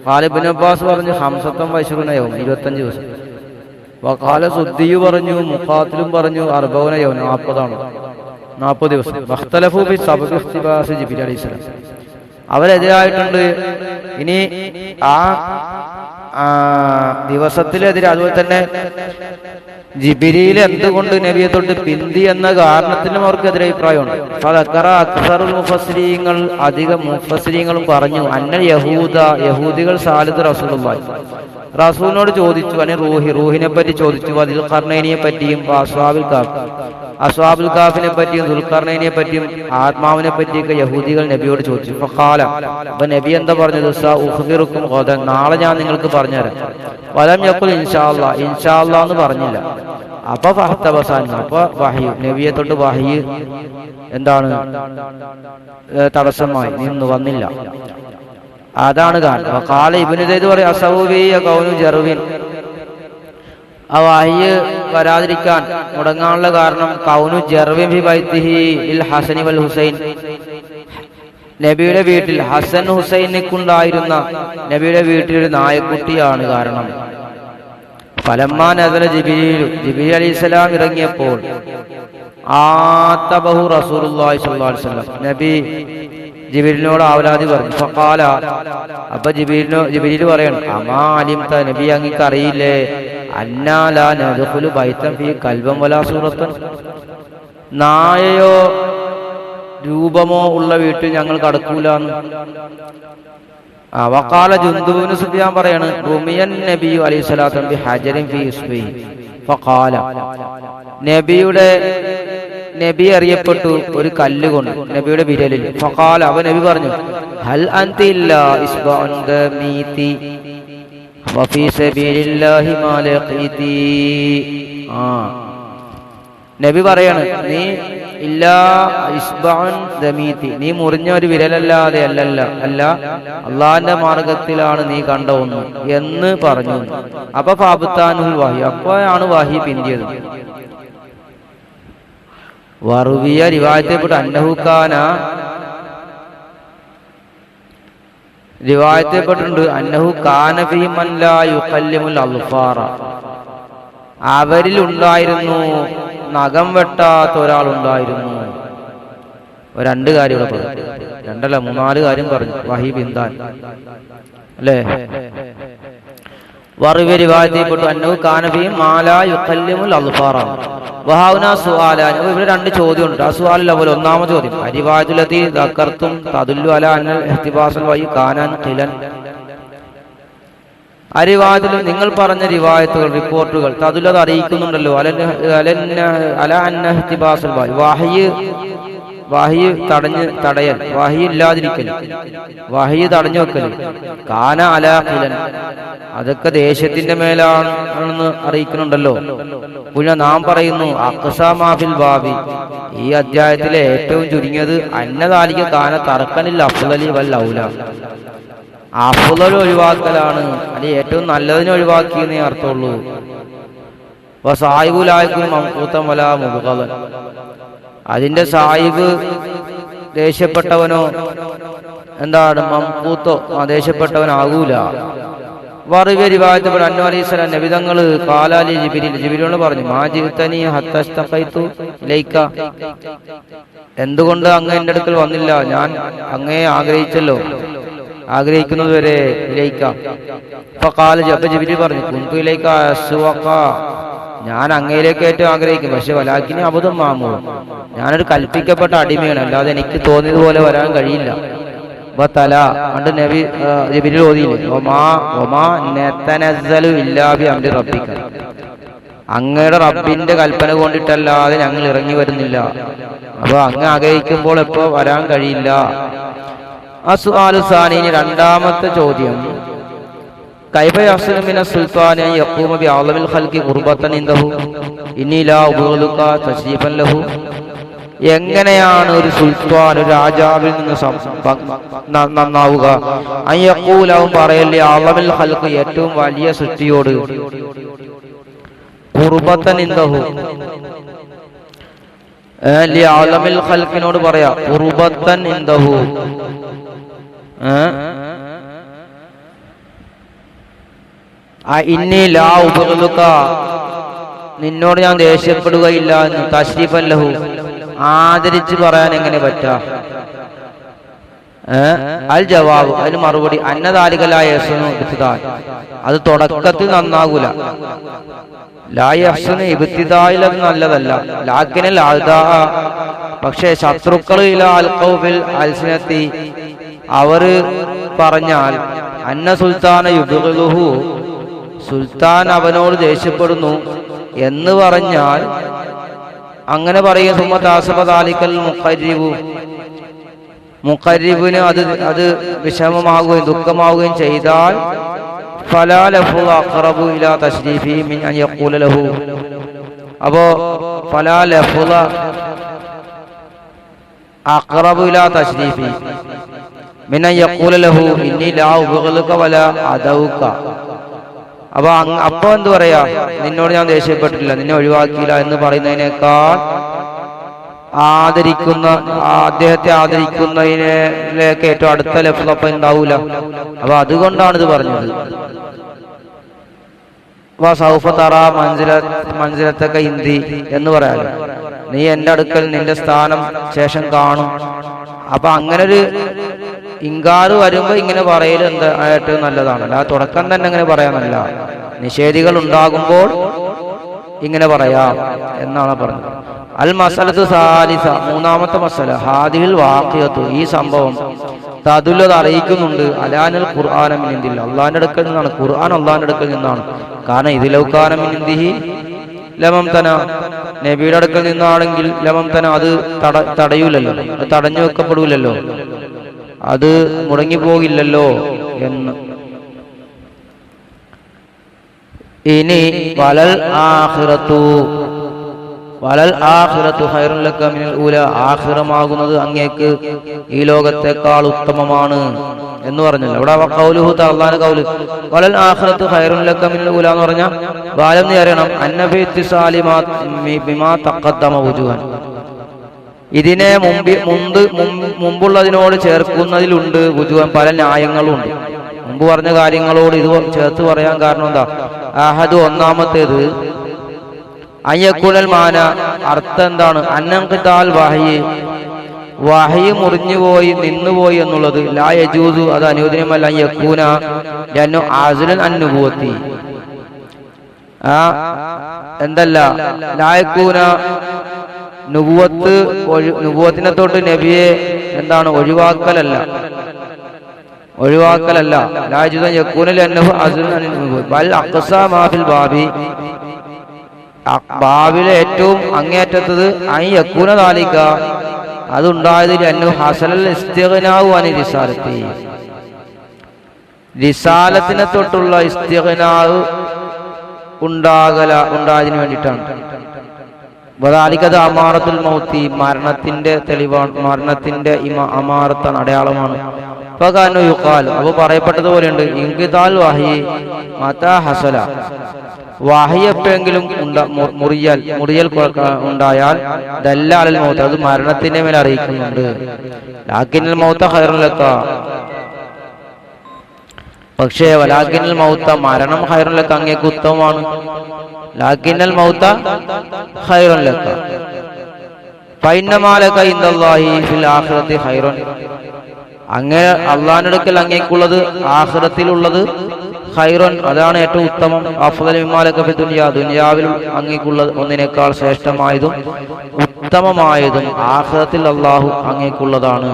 ഖാല ഇബ്നു അബ്ബാസ് പറഞ്ഞു 25 യൗമൻ, 25 ദിവസം. വഖാല സുദ്ദിയു പറഞ്ഞു, മുഖാത്തിലും പറഞ്ഞു 40 യൗമൻ, 40 ദിവസം. വഖ്തലഫു ബി സബബി ഇഖ്തിബാസ് ജിബ്രീൽ അലൈഹിസ്സലാം, അവരെതിരായിട്ടുണ്ട്. ഇനി ആ ദിവസത്തിലെതിരെ, അതുപോലെ തന്നെ ജിബ്രീൽ എന്തുകൊണ്ട് നബിയെ തൊട്ട് പിന്തി എന്ന കാരണത്തിനും അവർക്ക് എതിരഭിപ്രായമുണ്ട്. അക്സറുൽ മുഫസ്സിരീങ്ങൾ, അധികം മുഫസ്സിരീങ്ങളും പറഞ്ഞു, അന്നൽ യഹൂദികൾ സാലിദ് റസൂലുള്ളാഹി, റസൂലിനോട് ചോദിച്ചു, റൂഹിനെ പറ്റി ചോദിച്ചു, ദിൽ ഖർനൈനിയെ പറ്റിയും, അസ്വാബുൽ കാഫിനെ പറ്റിയും, ദുൽഖർനൈനിയെ പറ്റിയും, ആത്മാവിനെ പറ്റിയൊക്കെ യഹൂദികൾ നബിയോട് ചോദിച്ചു. ഫഖാല, അപ്പൊ നബി എന്താ പറഞ്ഞത്, സഉഖ്ബിറുക്കും ഗദൻ, നാളെ ഞാൻ നിങ്ങൾക്ക് പറഞ്ഞുതരാം. വലം യഖുൽ ഇൻഷാ അല്ലാഹ്, ഇൻഷാ അല്ലാഹ് എന്ന് പറഞ്ഞില്ല. അപ്പൊ ഫഹ്തബസാൻ, അപ്പൊ വഹി, നബിയെ തൊട്ട് വഹി എന്താണ് തടസ്സമായി നിന്ന് വന്നില്ല. അതാണ് കാരണം. ഖാല ഇബ്നു സൈദ് പറയും, അസൗബി കൗനു ജർവിൻ, ആ വഹി വരാതിരിക്കാൻ മുടങ്ങാനുള്ള കാരണം കൗനു ജർവിൻ ഫി ബൈത്തിഹി ഇൽ ഹസനി വൽ ഹുസൈൻ, നബിയുടെ വീട്ടിൽ ഹസൻ ഹുസൈനക്കുണ്ടായിരുന്ന നബിയുടെ വീട്ടിലൊരു നായക്കുട്ടിയാണ് കാരണം. ഫലമ്മാ നസല ജിബ്രീൽ അലൈഹിസ്സലാം ഇറങ്ങിയപ്പോൾ ആതബഹു റസൂലുള്ളാഹി സ്വല്ലല്ലാഹു അലൈഹി വസല്ലം, നബി ജിബ്രീലിനോട് ആവലാതി പറഞ്ഞു. ഫഖാല, അപ്പൊ ജിബ്രീൽ പറയണം, അമാ അലിംത, നബി അങ്ങക്ക് അറിയില്ലേ, അന്നാ ലാ നദ്ഖുലു ബൈതൻ ഫീ കൽബൻ വലാ സൂറത്തൻ, നായയോ രൂപമോ ഉള്ള വീട്ടിൽ ഞങ്ങൾ കടക്കൂലെന്ന്. വഖാല ജുന്ദുബ് ഇബ്നു സുഫിയാൻ പറയാണ്, റുമിയൻ നബി അലൈഹി സ്വലാത്തു ബി ഹജറിൻ ഫീ ഇസ്ബി. ഫഖാല, നബി അറിയപ്പെട്ടു ഒരു കല്ല് കൊണ്ട് നബിയുടെ വിരലിൽ. ഫഖാല, അവ നബി പറഞ്ഞു, ഹൽ അൻതി ഇല്ലാ ഇസ്ബഅൻ ദമീതി വഫീ സബീലില്ലാഹി മാ ലഖീതി. നബി പറയാണ്, നീ ഇല്ലാ ഇസ്ബഅൻ ദമീതി, നീ മുറിഞ്ഞ ഒരു വിരലല്ലാതെ അല്ല അള്ളാഹിന്റെ മാർഗത്തിലാണ് നീ കണ്ട ഒന്ന് എന്ന് പറഞ്ഞു. അപ്പൊ ഫാബത്താനുൽ വഹി, അപ്പോഴാണ് വഹി പിന്തിയത്. വറുവിയ റിവായത്തിൽപ്പെട്ട റിവായത്തിൽപ്പെട്ടിട്ടുണ്ട് അന്നഹു കാന ഫീ മൻ ലാ യുഖല്ലിമുൽ അൽഫാറ, അവരിൽ ഉണ്ടായിരുന്നു നഖം വെട്ടാത്ത ഒരാളുണ്ടായിരുന്നു. രണ്ട് കാര്യം ഇവിടെ പറഞ്ഞു, രണ്ടല്ല 3-4 കാര്യം പറഞ്ഞു വഹി ബിന്ദാൻ അല്ലേ. വറുവിയ റിവായത്തിൽപ്പെട്ടു അന്നഹു കാന ഫീ മാ ലാ യുഖല്ലിമുൽ അൽഫാറ വഹൗനാ സുആലാൻ. ഇവിടെ 2 ചോദ്യമുണ്ട്. ആ സുആലിൽ പോലെ ഒന്നാമത്തെ ചോദ്യം, അരിവായത്തുലതി ദക്കർത്തും തദുല്ലു അലാ അന്നൽ ഇഹ്തിബാസുൽ വഹി കാനൻ ഖിലൻ. അരിവായത്തിൽ നിങ്ങൾ പറഞ്ഞ റിവായത്തുകൾ, റിപ്പോർട്ടുകൾ തദുല്ലു അറിയിക്കുന്നുണ്ടല്ലോ അലാ അന്ന ഇഹ്തിബാസുൽ വഹി, വഹി തടയൽ, വഹി ഇല്ലാതിരിക്കൽ, വഹി തടഞ്ഞു വെക്കൽ, കാന അലാ ഖിലൻ, അതൊക്കെ ദേശത്തിന്റെ മേലാണെന്ന് അറിയിക്കുന്നുണ്ടല്ലോ. പിന്നെ നാം പറയുന്നു അഖ്സാ മാഫിൽ ബാബി, ഈ അധ്യായത്തിലെ ഏറ്റവും ചുരുങ്ങിയത് അന്നദാലിക കാന തർക്കനിൽ അഫ്ളലി വൽ ഔല, അഫ്ളൽ ഒഴിവാക്കലാണ്, അല്ലെങ്കിൽ ഏറ്റവും നല്ലതിനെ ഒഴിവാക്കിയെന്നേ അർത്ഥമുള്ളൂ. വസായിബുലായിക്കും മംഖൂതൻ വലാ മുബ്ഗദൻ, അതിന്റെ സായിബ് ദേഷ്യപ്പെട്ടവനോ എന്താണ് മംഖൂത്തോ ദേഷ്യപ്പെട്ടവനാകൂല. വറുവിയ റിവായത്തിൽ അന്നു അലൈഹിസ്സലാം നബിതങ്ങള് കാലാലി ജിബ്രീലിനോട് പറഞ്ഞു, മാ ജിഅ്തനി ഹത്താ ഇസ്തഖൈതു ഇലൈക, എന്തുകൊണ്ട് അങ്ങ് എൻ്റെ അടുക്കൽ വന്നില്ല, ഞാൻ അങ്ങയെ ആഗ്രഹിച്ചല്ലോ, ആഗ്രഹിക്കുന്നത് വരെ ഇലൈക. ഫഖാല, ജിബ്രീൽ പറഞ്ഞു, കുന്തു ഇലൈക അസ്വഖ, ഞാൻ അങ്ങയിലേക്ക് ഏറ്റവും ആഗ്രഹിക്കും, പക്ഷെ വലാകിനി അബദും മാമൂർ, ഞാനൊരു കൽപ്പിക്കപ്പെട്ട അടിമയാണ്, അല്ലാതെ എനിക്ക് തോന്നിയതുപോലെ വരാൻ കഴിയില്ല. തല അണ്ട് നബി ജിബ്രീൽ ഓതിയില്ലേ, ഒമാ നതനസ്സലു ഇല്ലാ ബി അംരി റബ്ബിക, അങ്ങയുടെ റബ്ബിന്റെ കൽപ്പന കൊണ്ടിട്ടല്ലാതെ ഞങ്ങൾ ഇറങ്ങി വരുന്നില്ല, അപ്പൊ അങ്ങ് ആഗ്രഹിക്കുമ്പോൾ എപ്പോ വരാൻ കഴിയില്ല. അസ്ആലു സാനിനി, രണ്ടാമത്തെ ചോദ്യം, കൈഫ യഹ്സുനു മിന സുൽത്താനി അൻ യഖൂമ ബി അഅ്ളമിൽ ഖൽഖി ഖുർബത്തൻ ഇൻദഹു ഇന്നി ലാ ഉബഗലുക തശ്രീഫൻ ലഹു, എങ്ങനെയാണ് ഒരു സുൽത്താൻ, ഒരു രാജാവിൽ നിന്ന് നന്നാവുക, അൻ യഖൂല, പറയല്ലേ, അഅ്ളമിൽ ഖൽഖി, ഏറ്റവും വലിയ സൃഷ്ടിയോട്, ഖുർബത്തൻ ഇൻദഹു, ലി അഅ്ളമിൽ ഖൽഖിനോട് പറയാ ഖുർബത്തൻ ഇൻദഹു, ഇന്നി ലാ ഉബഗലുക, നിന്നോട് ഞാൻ ദേഷ്യപ്പെടുകയില്ല എന്ന്, തശ്രീഫൻ ലഹു, ആദരിച്ച് പറയാൻ എങ്ങനെ പറ്റാ. അൽ ജവാബ്, അതിന് മറുപടി, അന്നദാലികലായ അത് തുടക്കത്തിൽ നന്നാകൂല, ലായഹ്സുനു ഇബ്തിദായിൽ അത് നല്ലതല്ല, ലാക്കിനൽ അഅദാ, പക്ഷേ ശത്രുക്കൾ ഇലാ അൽഖൗ ഫിൽ അൽസിനത്തി, അവർ പറഞ്ഞാൽ അന്ന സുൽത്താന യുബ്ഗിലുഹു, സുൽത്താൻ അവനോട് ദേഷ്യപ്പെടുന്നു എന്ന് പറഞ്ഞാൽ, അങ്ങനെ പറയും. സുമ്മ താസബ ദാലിക്കൽ മുഖരിബു, മുഖരിബിന് അത് വിഷമമാവുകയും ദുഃഖമാവുകയും ചെയ്താൽ, ഫലാ ലഹു അഖറബു ഇലാ തശ്രീഫി മിൻ അൻ യഖൂല ലഹു, അപ്പോ ഫലാ ലഹു അഖറബു ഇലാ തശ്രീഫി മിൻ അൻ യഖൂല ലഹു ഇന്നി ലാ ഉബഗലുക വലാ അദൗക, അപ്പൊ എന്ത് പറയാ, നിന്നോട് ഞാൻ ദേഷ്യപ്പെട്ടില്ല, നിന്നെ ഒഴിവാക്കിയില്ല എന്ന് പറയുന്നതിനേക്കാൾ അദ്ദേഹത്തെ ആദരിക്കുന്നതിലേക്ക് ഏറ്റവും അടുത്ത ലഫ്ള് അപ്പം ഉണ്ടാവൂല. അപ്പൊ അതുകൊണ്ടാണ് ഇത് പറഞ്ഞത്. സൗഫ തറ മൻസിലത്തൊക്കെ ഇന്തി എന്ന് പറയാലോ, നീ എൻ്റെ അടുക്കൽ നിന്റെ സ്ഥാനം ശേഷം കാണും. അപ്പൊ അങ്ങനെ ഒരു ഇൻകാറ് വരുമ്പോ ഇങ്ങനെ പറയൽ എന്തായിട്ട് നല്ലതാണ്. അല്ല തുടക്കം തന്നെ അങ്ങനെ പറയാനല്ല, നിഷേധികൾ ഉണ്ടാകുമ്പോൾ ഇങ്ങനെ പറയാം എന്നാണ് പറഞ്ഞത്. അൽ മസലത്തു സാലിസ, മൂന്നാമത്തെ മസല, ഹാദിഹിൽ വാഖിയത്തു, ഈ സംഭവം തദുല്ലത് അറിയിക്കുന്നുണ്ട് അലാനൽ ഖുർആന മിൻ ഇന്ദില്ലാഹ്, അള്ളാഹിന്റെ അടുക്കൽ നിന്നാണ്. ഖുർആൻ അള്ളാഹിന്റെ അടുക്കൽ നിന്നാണ്. കാരണം ഇതിലൗകാന മിൻ ഇന്ദിഹി ലമം തന, നബിയുടെ അടുക്കൽ നിന്നാണെങ്കിൽ ലമം തന, അത് തടയൂലല്ലോ, അത് തടഞ്ഞു വെക്കപ്പെടൂലല്ലോ, അത് മുടങ്ങിപ്പോകില്ലല്ലോ എന്ന്. ഇനി വലൽ ആഖിറത്തു ഖൈറുൻ ലക മിനൽ ഊല, ആഖിറമാകുന്നത് അങ്ങേക്ക് ഈ ലോകത്തെക്കാൾ ഉത്തമമാണ് എന്ന് പറഞ്ഞല്ലോ. ഇവിടെ ഖൗലുഹു തആലാന്റെ ഖൗല് വലൽ ആഖിറത്തു ഖൈറുൻ ലക മിനൽ ഊല എന്ന് പറഞ്ഞാൽ ബാലം നീ അറിയണം അന്നബി ഇത്തിസാലിമാത് ബിമാ തഖദ്ദമ വുജൂഹൻ, ഇതിനെ മുമ്പുള്ളതിനോട് ചേർക്കുന്നതിലുണ്ട് വുജൂഹൻ, പല ന്യായങ്ങളും ഉണ്ട്. മുമ്പ് പറഞ്ഞ കാര്യങ്ങളോട് ഇത് ചേർത്ത് പറയാൻ കാരണം എന്താ? അഹദു, ഒന്നാമത്തേത്, അയ്യക്കുനൽ മാന, അർത്ഥം എന്താണ്? അന്നംഖിതാൽ വഹയി മുറിഞ്ഞുപോയി, നിന്നുപോയി എന്നുള്ളത്. ലാ യജൂസു, അത് അനുവദനീയമല്ല. അയ്യക്കൂന ലഅന്നു ആസിലൻ അൻ നുബുവത്തി, എന്തല്ല ലാ യകൂന നുബുവത്തിനെ തൊട്ട് നബിയെ എന്താണ് ഒഴിവാക്കലല്ല. ലാ യജൂസു അൻ യകൂന ലഅന്നഹു ആസിലൻ അൻ നുബുവത്തി ബൽ അഖ്സാ മാ ഫിൽ ബാബിലെ ഏറ്റവും അങ്ങേറ്റത്തത് ഐ യകൂന ദാലിക, അതുണ്ടായതിൽ അന്നു ഹസലൽ ഇസ്തിഗ്നാഉ അനി റിസാലത്തി, റിസാലത്തിനെ തൊട്ടുള്ള ഇസ്തിഗ്നാഉ ഉണ്ടായതിനു വേണ്ടിയിട്ടാണ്. വദാലികത അമാറത്തുൽ മൗത്തി, മരണത്തിന്റെ തെളിവാണ്, മരണത്തിന്റെ അമാറത്താണ്, അടയാളമാണ്. ഫകാനു യുഖാൽ, അപ്പോൾ പറയപ്പെട്ടതുപോലെയുണ്ട്, ഇൻഖിതാൽ വഹി മതാ ഹസല, വഹി എപ്പോഴെങ്കിലും മുറിയൽ ഉണ്ടായാൽ ദല്ല അലൽ മൗത്ത്, അത് മരണത്തിന്റെ മേൽ അറിയിക്കുന്നുണ്ട്. ലാക്കിനൽ മൗത ഖൈറുൻ ലക, പക്ഷേ വലാക്കിനൽ മൗത, മരണം ഖൈറുൻ ലക, അങ്ങേക്ക് ഉത്തമമാണ്. ലാക്കിനൽ മൗത ഖൈറുൻ ലക ഫഇന്നമാ ലക ഇൻദല്ലാഹി ഫിൽ ആഖിറതി ഖൈറുൻ, അങ്ങേ അള്ളാഹിന്റെ അടുക്കൽ അങ്ങേക്കുള്ളത് ആഖിറത്തിലുള്ളത് ഖൈറുൻ, അതാണ് ഏറ്റവും ഉത്തമം. അഫ്ളൽ മിമ്മാ ലക ഫി ദുനിയ, ദുനിയാവിൽ അങ്ങേക്കുള്ളത് ഒന്നിനേക്കാൾ ശ്രേഷ്ഠമായതും ഉത്തമമായതും ആഖിറത്തിൽ അള്ളാഹു അങ്ങേക്കുള്ളതാണ്.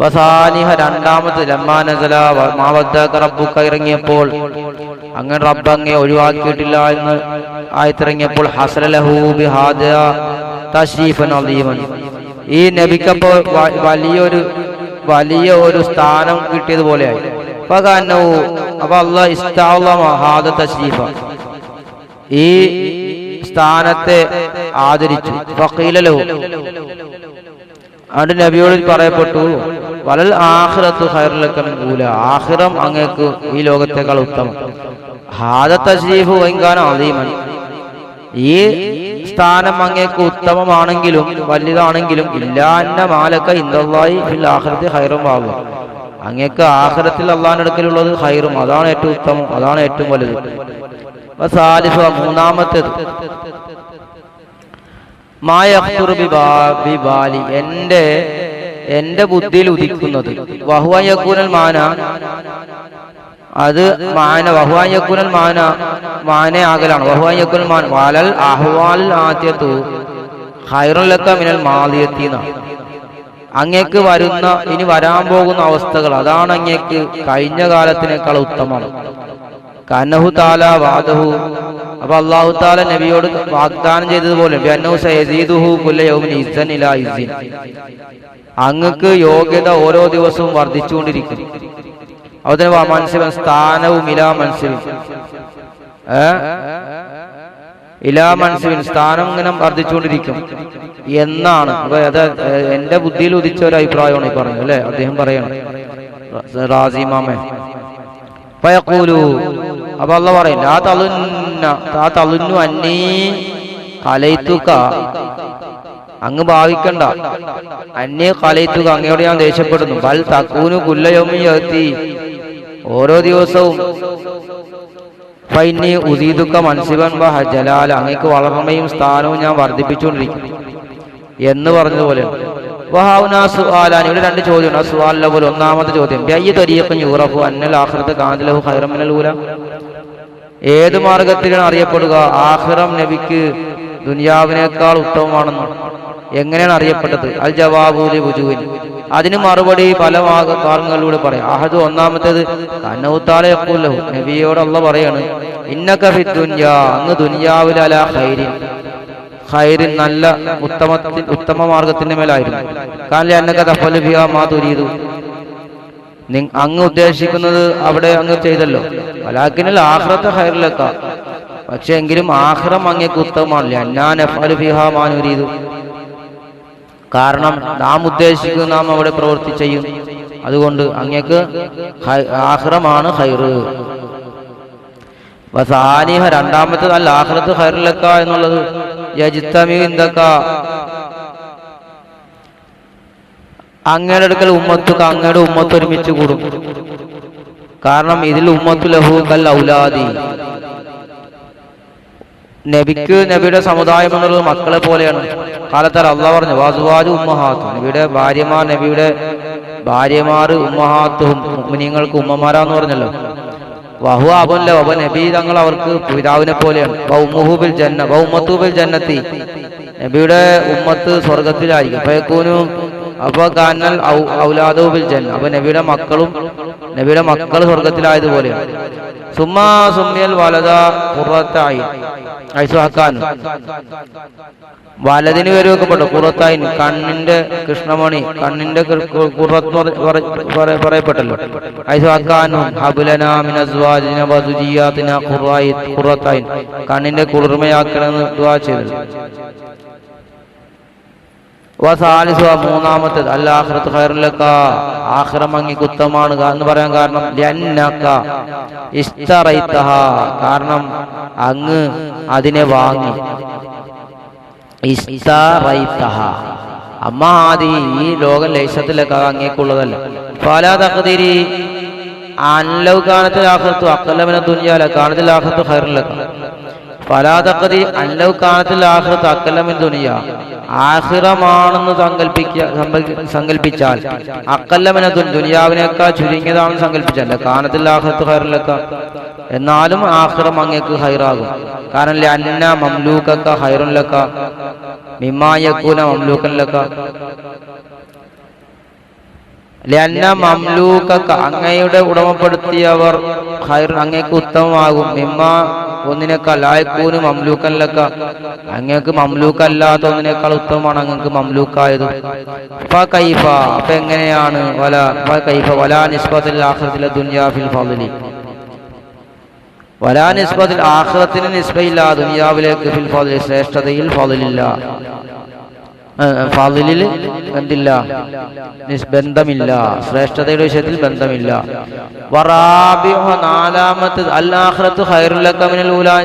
വസാനിഹ, രണ്ടാമത്, ലമ്മാ നസല മാ വദ്ദക റബ്ബുക, ഇറങ്ങിയപ്പോൾ അങ്ങനെ റബ്ബ് അങ്ങേ ഒഴിവാക്കിയിട്ടില്ല എന്ന് ആയത്തിറങ്ങിയപ്പോൾ ഹസല ലഹു ബിഹാദാ തശ്രീഫൻ അളീമൻ, ഈ നബിക്കപ്പോൾ വലിയ ഒരു സ്ഥാനം കിട്ടിയതുപോലെയായി. ഫകഅന്നഹു, അപ്പോൾ അല്ലാഹു ഇസ്തഅളമ ഹാദ തശ്രീഫ, ഈ സ്ഥാനത്തെ ആദരിച്ചു. ഫഖീല ലഹു, അതുകൊണ്ട് നബിയോട് പറയപ്പെട്ടു, വലൽ ആഖിറത്തു ഖൈറുൻ ലക മിൻ ഊല, ആഖിറം അങ്ങേക്ക് ഈ ലോകത്തേക്കാൾ ഉത്തമം. ഹാദ തശ്രീഫു വഇൻകാന അളീമൻ, ഈ സ്ഥാനം അങ്ങേക്ക് ഉത്തമമാണെങ്കിലും വലുതാണെങ്കിലും ഇല്ലാ അന്ന മാലക ഇൻദല്ലാഹി ഫിൽ ആഖിറതി ഖൈറുൻ വഅള, അങ്ങേക്ക് ആഖിറത്തിൽ അല്ലാഹുവിന്റെ അടുക്കലുള്ളത് ഖൈറും, അതാണ് ഏറ്റവും ഉത്തമം, അതാണ് ഏറ്റവും വലുത്. വസാലിഫ, മൂന്നാമത്തേത്, മാ യഖ്തുറു ബിബാലി, എന്റെ ബുദ്ധിയിൽ ഉദിക്കുന്നത്. വഹുവ യകൂനൽ മാന, അത് മാന, വഹുവ യകൂനൽ മാന ആകലാണ്. വഹുവ യകൂനൽ മാന വലൽ അഹ്വാൽ ആതിയതു ഖൈറുൻ ലക മിനൽ മാദിയത്തിന, അങ്ങേക്ക് വരുന്ന ഇനി വരാൻ പോകുന്ന അവസ്ഥകൾ, അതാണ് അങ്ങേക്ക് കഴിഞ്ഞ കാലത്തിനേക്കാൾ ഉത്തമം. കന്നഹു തആല വഅദഹു, അപ്പോൾ അല്ലാഹു തആല നബിയോട് വാഗ്ദാനം ചെയ്തതുപോലെ ബിഅന്നഹു സയസീദുഹു കുല്ല യൗമിൻ ഇസ്സൻ ഇലാ ഇസ്സിൻ, അങ്ങക്ക് യോഗ്യത ഓരോ ദിവസവും വർദ്ധിച്ചുകൊണ്ടിരിക്കും. അതുപോലെ മൻസിബൻ, സ്ഥാനവും ഇലാ മൻസിബിൻ, ഇലാ മൻസിബിൻ, സ്ഥാനം ഇങ്ങനെ വർദ്ധിച്ചുകൊണ്ടിരിക്കും എന്നാണ്. അപ്പൊ അത് എന്റെ ബുദ്ധിയിൽ ഉദിച്ച ഒരു അഭിപ്രായമാണ് ഈ പറഞ്ഞത് അല്ലെ, അദ്ദേഹം പറയണം റാസി ഇമാമേ. ഫയഖൂലു, അപ്പൊ അല്ലാഹു പറയും ലാ തളുന്നു അന്നീ ഖലൈതുക, അങ്ങ് ഭാവിക്കണ്ട, അന്നീ ഖലൈതുക, അങ്ങയോട് ഞാൻ ദേഷ്യപ്പെടുന്നു. ബൽ തകൂനു കുല്ല യൗമിൻ യഅതി, ഓരോ ദിവസവും ഫൈനി ഉസീദുക മൻസിബൻ വ ജലാല, അങ്ങേക്ക് വളർമയും സ്ഥാനവും ഞാൻ വർദ്ധിപ്പിച്ചുകൊണ്ടിരിക്കും എന്ന് പറഞ്ഞതുപോലെ. വഹാഉനാ സുആലാൻ, ഇവിടെ രണ്ട് ചോദ്യമുണ്ട്. ആ സുആലിലെ പോലെ ഒന്നാമത്തെ ചോദ്യം ബിഅയ്യി തരീഖിൻ യുറഫു അന്നൽ ആഖിറത കാനത ലഹു ഖൈറൻ മിനൽ ഊല, ഏത് മാർഗത്തിലാണ് അറിയപ്പെടുക ആഖിറം നബിക്ക് ദുനിയാവിനേക്കാൾ ഉത്തമമാണെന്ന് എങ്ങനെയാണ് അറിയപ്പെട്ടത്? അൽ ജവാബു ലി വുജൂഹിൻ, അതിന് മറുപടി പല കാരണങ്ങളിലൂടെ പറയാം. അഹദു, ഒന്നാമത്തേത് അന്നഹു തആല യഖൂൽ ലഹു, നബിയോട് അല്ലാഹു പറയാണ് ഇന്നക ഫി ദുനിയാ, അങ്ങ് ദുനിയാവിൽ അലാ ഖൈറിൻ നല്ല ഉത്തമ മാർഗത്തിന്റെ മേലായിരുന്നു. കാരണം അന്നക തഫലു ഫിഹാ മാ തുരീദു, അങ്ങ് ഉദ്ദേശിക്കുന്നത് അവിടെ അങ്ങ് ചെയ്തല്ലോ. വലാകിനൽ ആഖിറത ഖൈറു ലക, പക്ഷെ എങ്കിലും ആഖിറം അങ്ങേക്ക് ഉത്തമമാണല്ലേ. അന്നാ നഫഅലു ഫിഹാ മാ നുരീദു, കാരണം നാം ഉദ്ദേശിക്കുന്നത് നാം അവിടെ പ്രവൃത്തി ചെയ്യും. അതുകൊണ്ട് അങ്ങേക്ക് ആഖിറമാണ് ഖൈറ്. വസാനിഹ, രണ്ടാമത്തേത് അൽ ആഖിറത്ത് ഖൈറുൽ ലക എന്നുള്ളത് യജ്തമി ഇൻദക, അങ്ങയുടെ അടുക്കൽ ഉമ്മത്തുക, അങ്ങയുടെ ഉമ്മത്ത് ഒരുമിച്ച് കൂടും. കാരണം ഇതിൽ ഉമ്മത്തു ലഹു കൽ ഔലാദി, നബിക്ക് നബിയുടെ സമുദായം എന്നുള്ളത് മക്കളെ പോലെയാണ്. കാലത്താൽ അള്ളാഹ് പറഞ്ഞു വാസുവാജു ഉമ്മഹാത്തും, നബിയുടെ ഭാര്യമാർ ഉമ്മഹാത്തും, മുഅ്മിനീങ്ങൾക്ക് ഉമ്മമാരാന്ന് പറഞ്ഞല്ലോ. വഹുവ അബുല്ല, അബ നബി തങ്ങൾ അവർക്ക് പിതാവിനെ പോലെയാണ്. വഉമ്മുഹു ബിൽ ജന്ന വഉമ്മത്തു ബിൽ ജന്നത്തി, നബിയുടെ ഉമ്മത്ത് സ്വർഗത്തിലായിരിക്കും. ഫയകൂനു, അപ്പൊ കാനൽ ഔലാദു ബിൽ ജന്ന, അപ്പൊ നബിയുടെ മക്കൾ സ്വർഗത്തിലായതുപോലെയാണ്. സുമ്മാ സുമ്മിയൽ വലദ ഖുറത ഐൻ ഐസുഹക്കാൻ, വലതിന് പേര് വെക്കപ്പെട്ടു ഖുറത്തൈൻ, കണ്ണിന്റെ കൃഷ്ണമണി, കണ്ണിന്റെ പറയപ്പെട്ടല്ലോ. ഐസുഹക്കാനും ഹബുലനാ മിന അസ്വാജിന വസുജിയാതിന ഖുറത്തൈൻ, കണ്ണിന്റെ കുളിർമയാക്കണമെന്ന് ദുആ ചെയ്തത്. വസാലിസു, മൂന്നാമത്തേത് അൽ ആഖിറത്തു ഖൈറുൽ ലക, ആഖിറം അങ്ങേക്ക് ഉത്തമമാണ് എന്ന് പറയാൻ കാരണം ലന്നക ഇസ്തറൈതഹ, കാരണം അങ്ങ് അതിനെ വാങ്ങി. ഇസ്തറൈതഹ അമ്മാദി, ഈ ലോകം ലൈസത്തിലൊക്കെ അങ്ങേക്കുള്ളതല്ല. ഫലാ തഖ്ദിരി അൻലൗ കാനത്തിൽ ആഖിറത്തു അഖല്ല മിന ദുനിയ ലകാനത്തിൽ ആഖിറത്തു ഖൈറുൽ ലക, ഫലാ തഖ്ദിരി അൻലൗ കാനത്തിൽ ആഖിറത്തു അഖല്ല മിന ദുനിയ, ആഖിറമാണെന്ന് സങ്കല്പിച്ചാൽ അഖല്ല ദുനിയാവിനേക്കാൾ ചുരുങ്ങിയതാണെന്ന് സങ്കല്പിച്ചാൽ കാനത്തിൽ ആഖിറത്തു ഖൈറുൽ ലക, എന്നാലും ആഖിറം അങ്ങേക്ക് ഖൈറാകും. കാരണം ലഅന്ന മംലൂകക ഖൈറുൻ ലക മിമ്മാ യകൂന മംലൂകൻ ലക, ലഅന്ന മംലൂകക, അങ്ങയുടെ ഉടമപ്പെടുത്തിയവർ ഖൈറുൻ അങ്ങേക്ക് ഉത്തമമാകും. മിമ്മാ, ഒന്നിനേക്കാൾ, ലായക്കൂന് മംലൂക്കൻ ലക, അങ്ങേക്ക് മംലൂക്കല്ലാത്ത ഒന്നിനേക്കാൾ ഉത്തമമാണ് അങ്ങക്ക് മംലൂക്കായത്. ഫകൈഫ, അപ്പൊ എങ്ങനെയാണ് ഫകൈഫ വലാ നിസ്ബത്തുൽ ആഖിറത്തിൽ ദുനിയാ ഫിൽ ഫളലി, വലാ നിസ്ബത്തുൽ ആഖിറത്തിന് നിസ്ബയില്ല ദുനിയാവിലേക്ക്, ഫിൽ ഫളലി ശ്രേഷ്ഠതയിൽ, ഫളലില്ല ഫളിലിൽ എന്തില്ല, ബന്ധമില്ല, ശ്രേഷ്ഠതയുടെ വിഷയത്തിൽ ബന്ധമില്ല. വറാബിഹു, നാലാമത്തേത് അൽ ആഖിറത്തു ഖൈറുൽ ലക മിനൽ ഊലാ,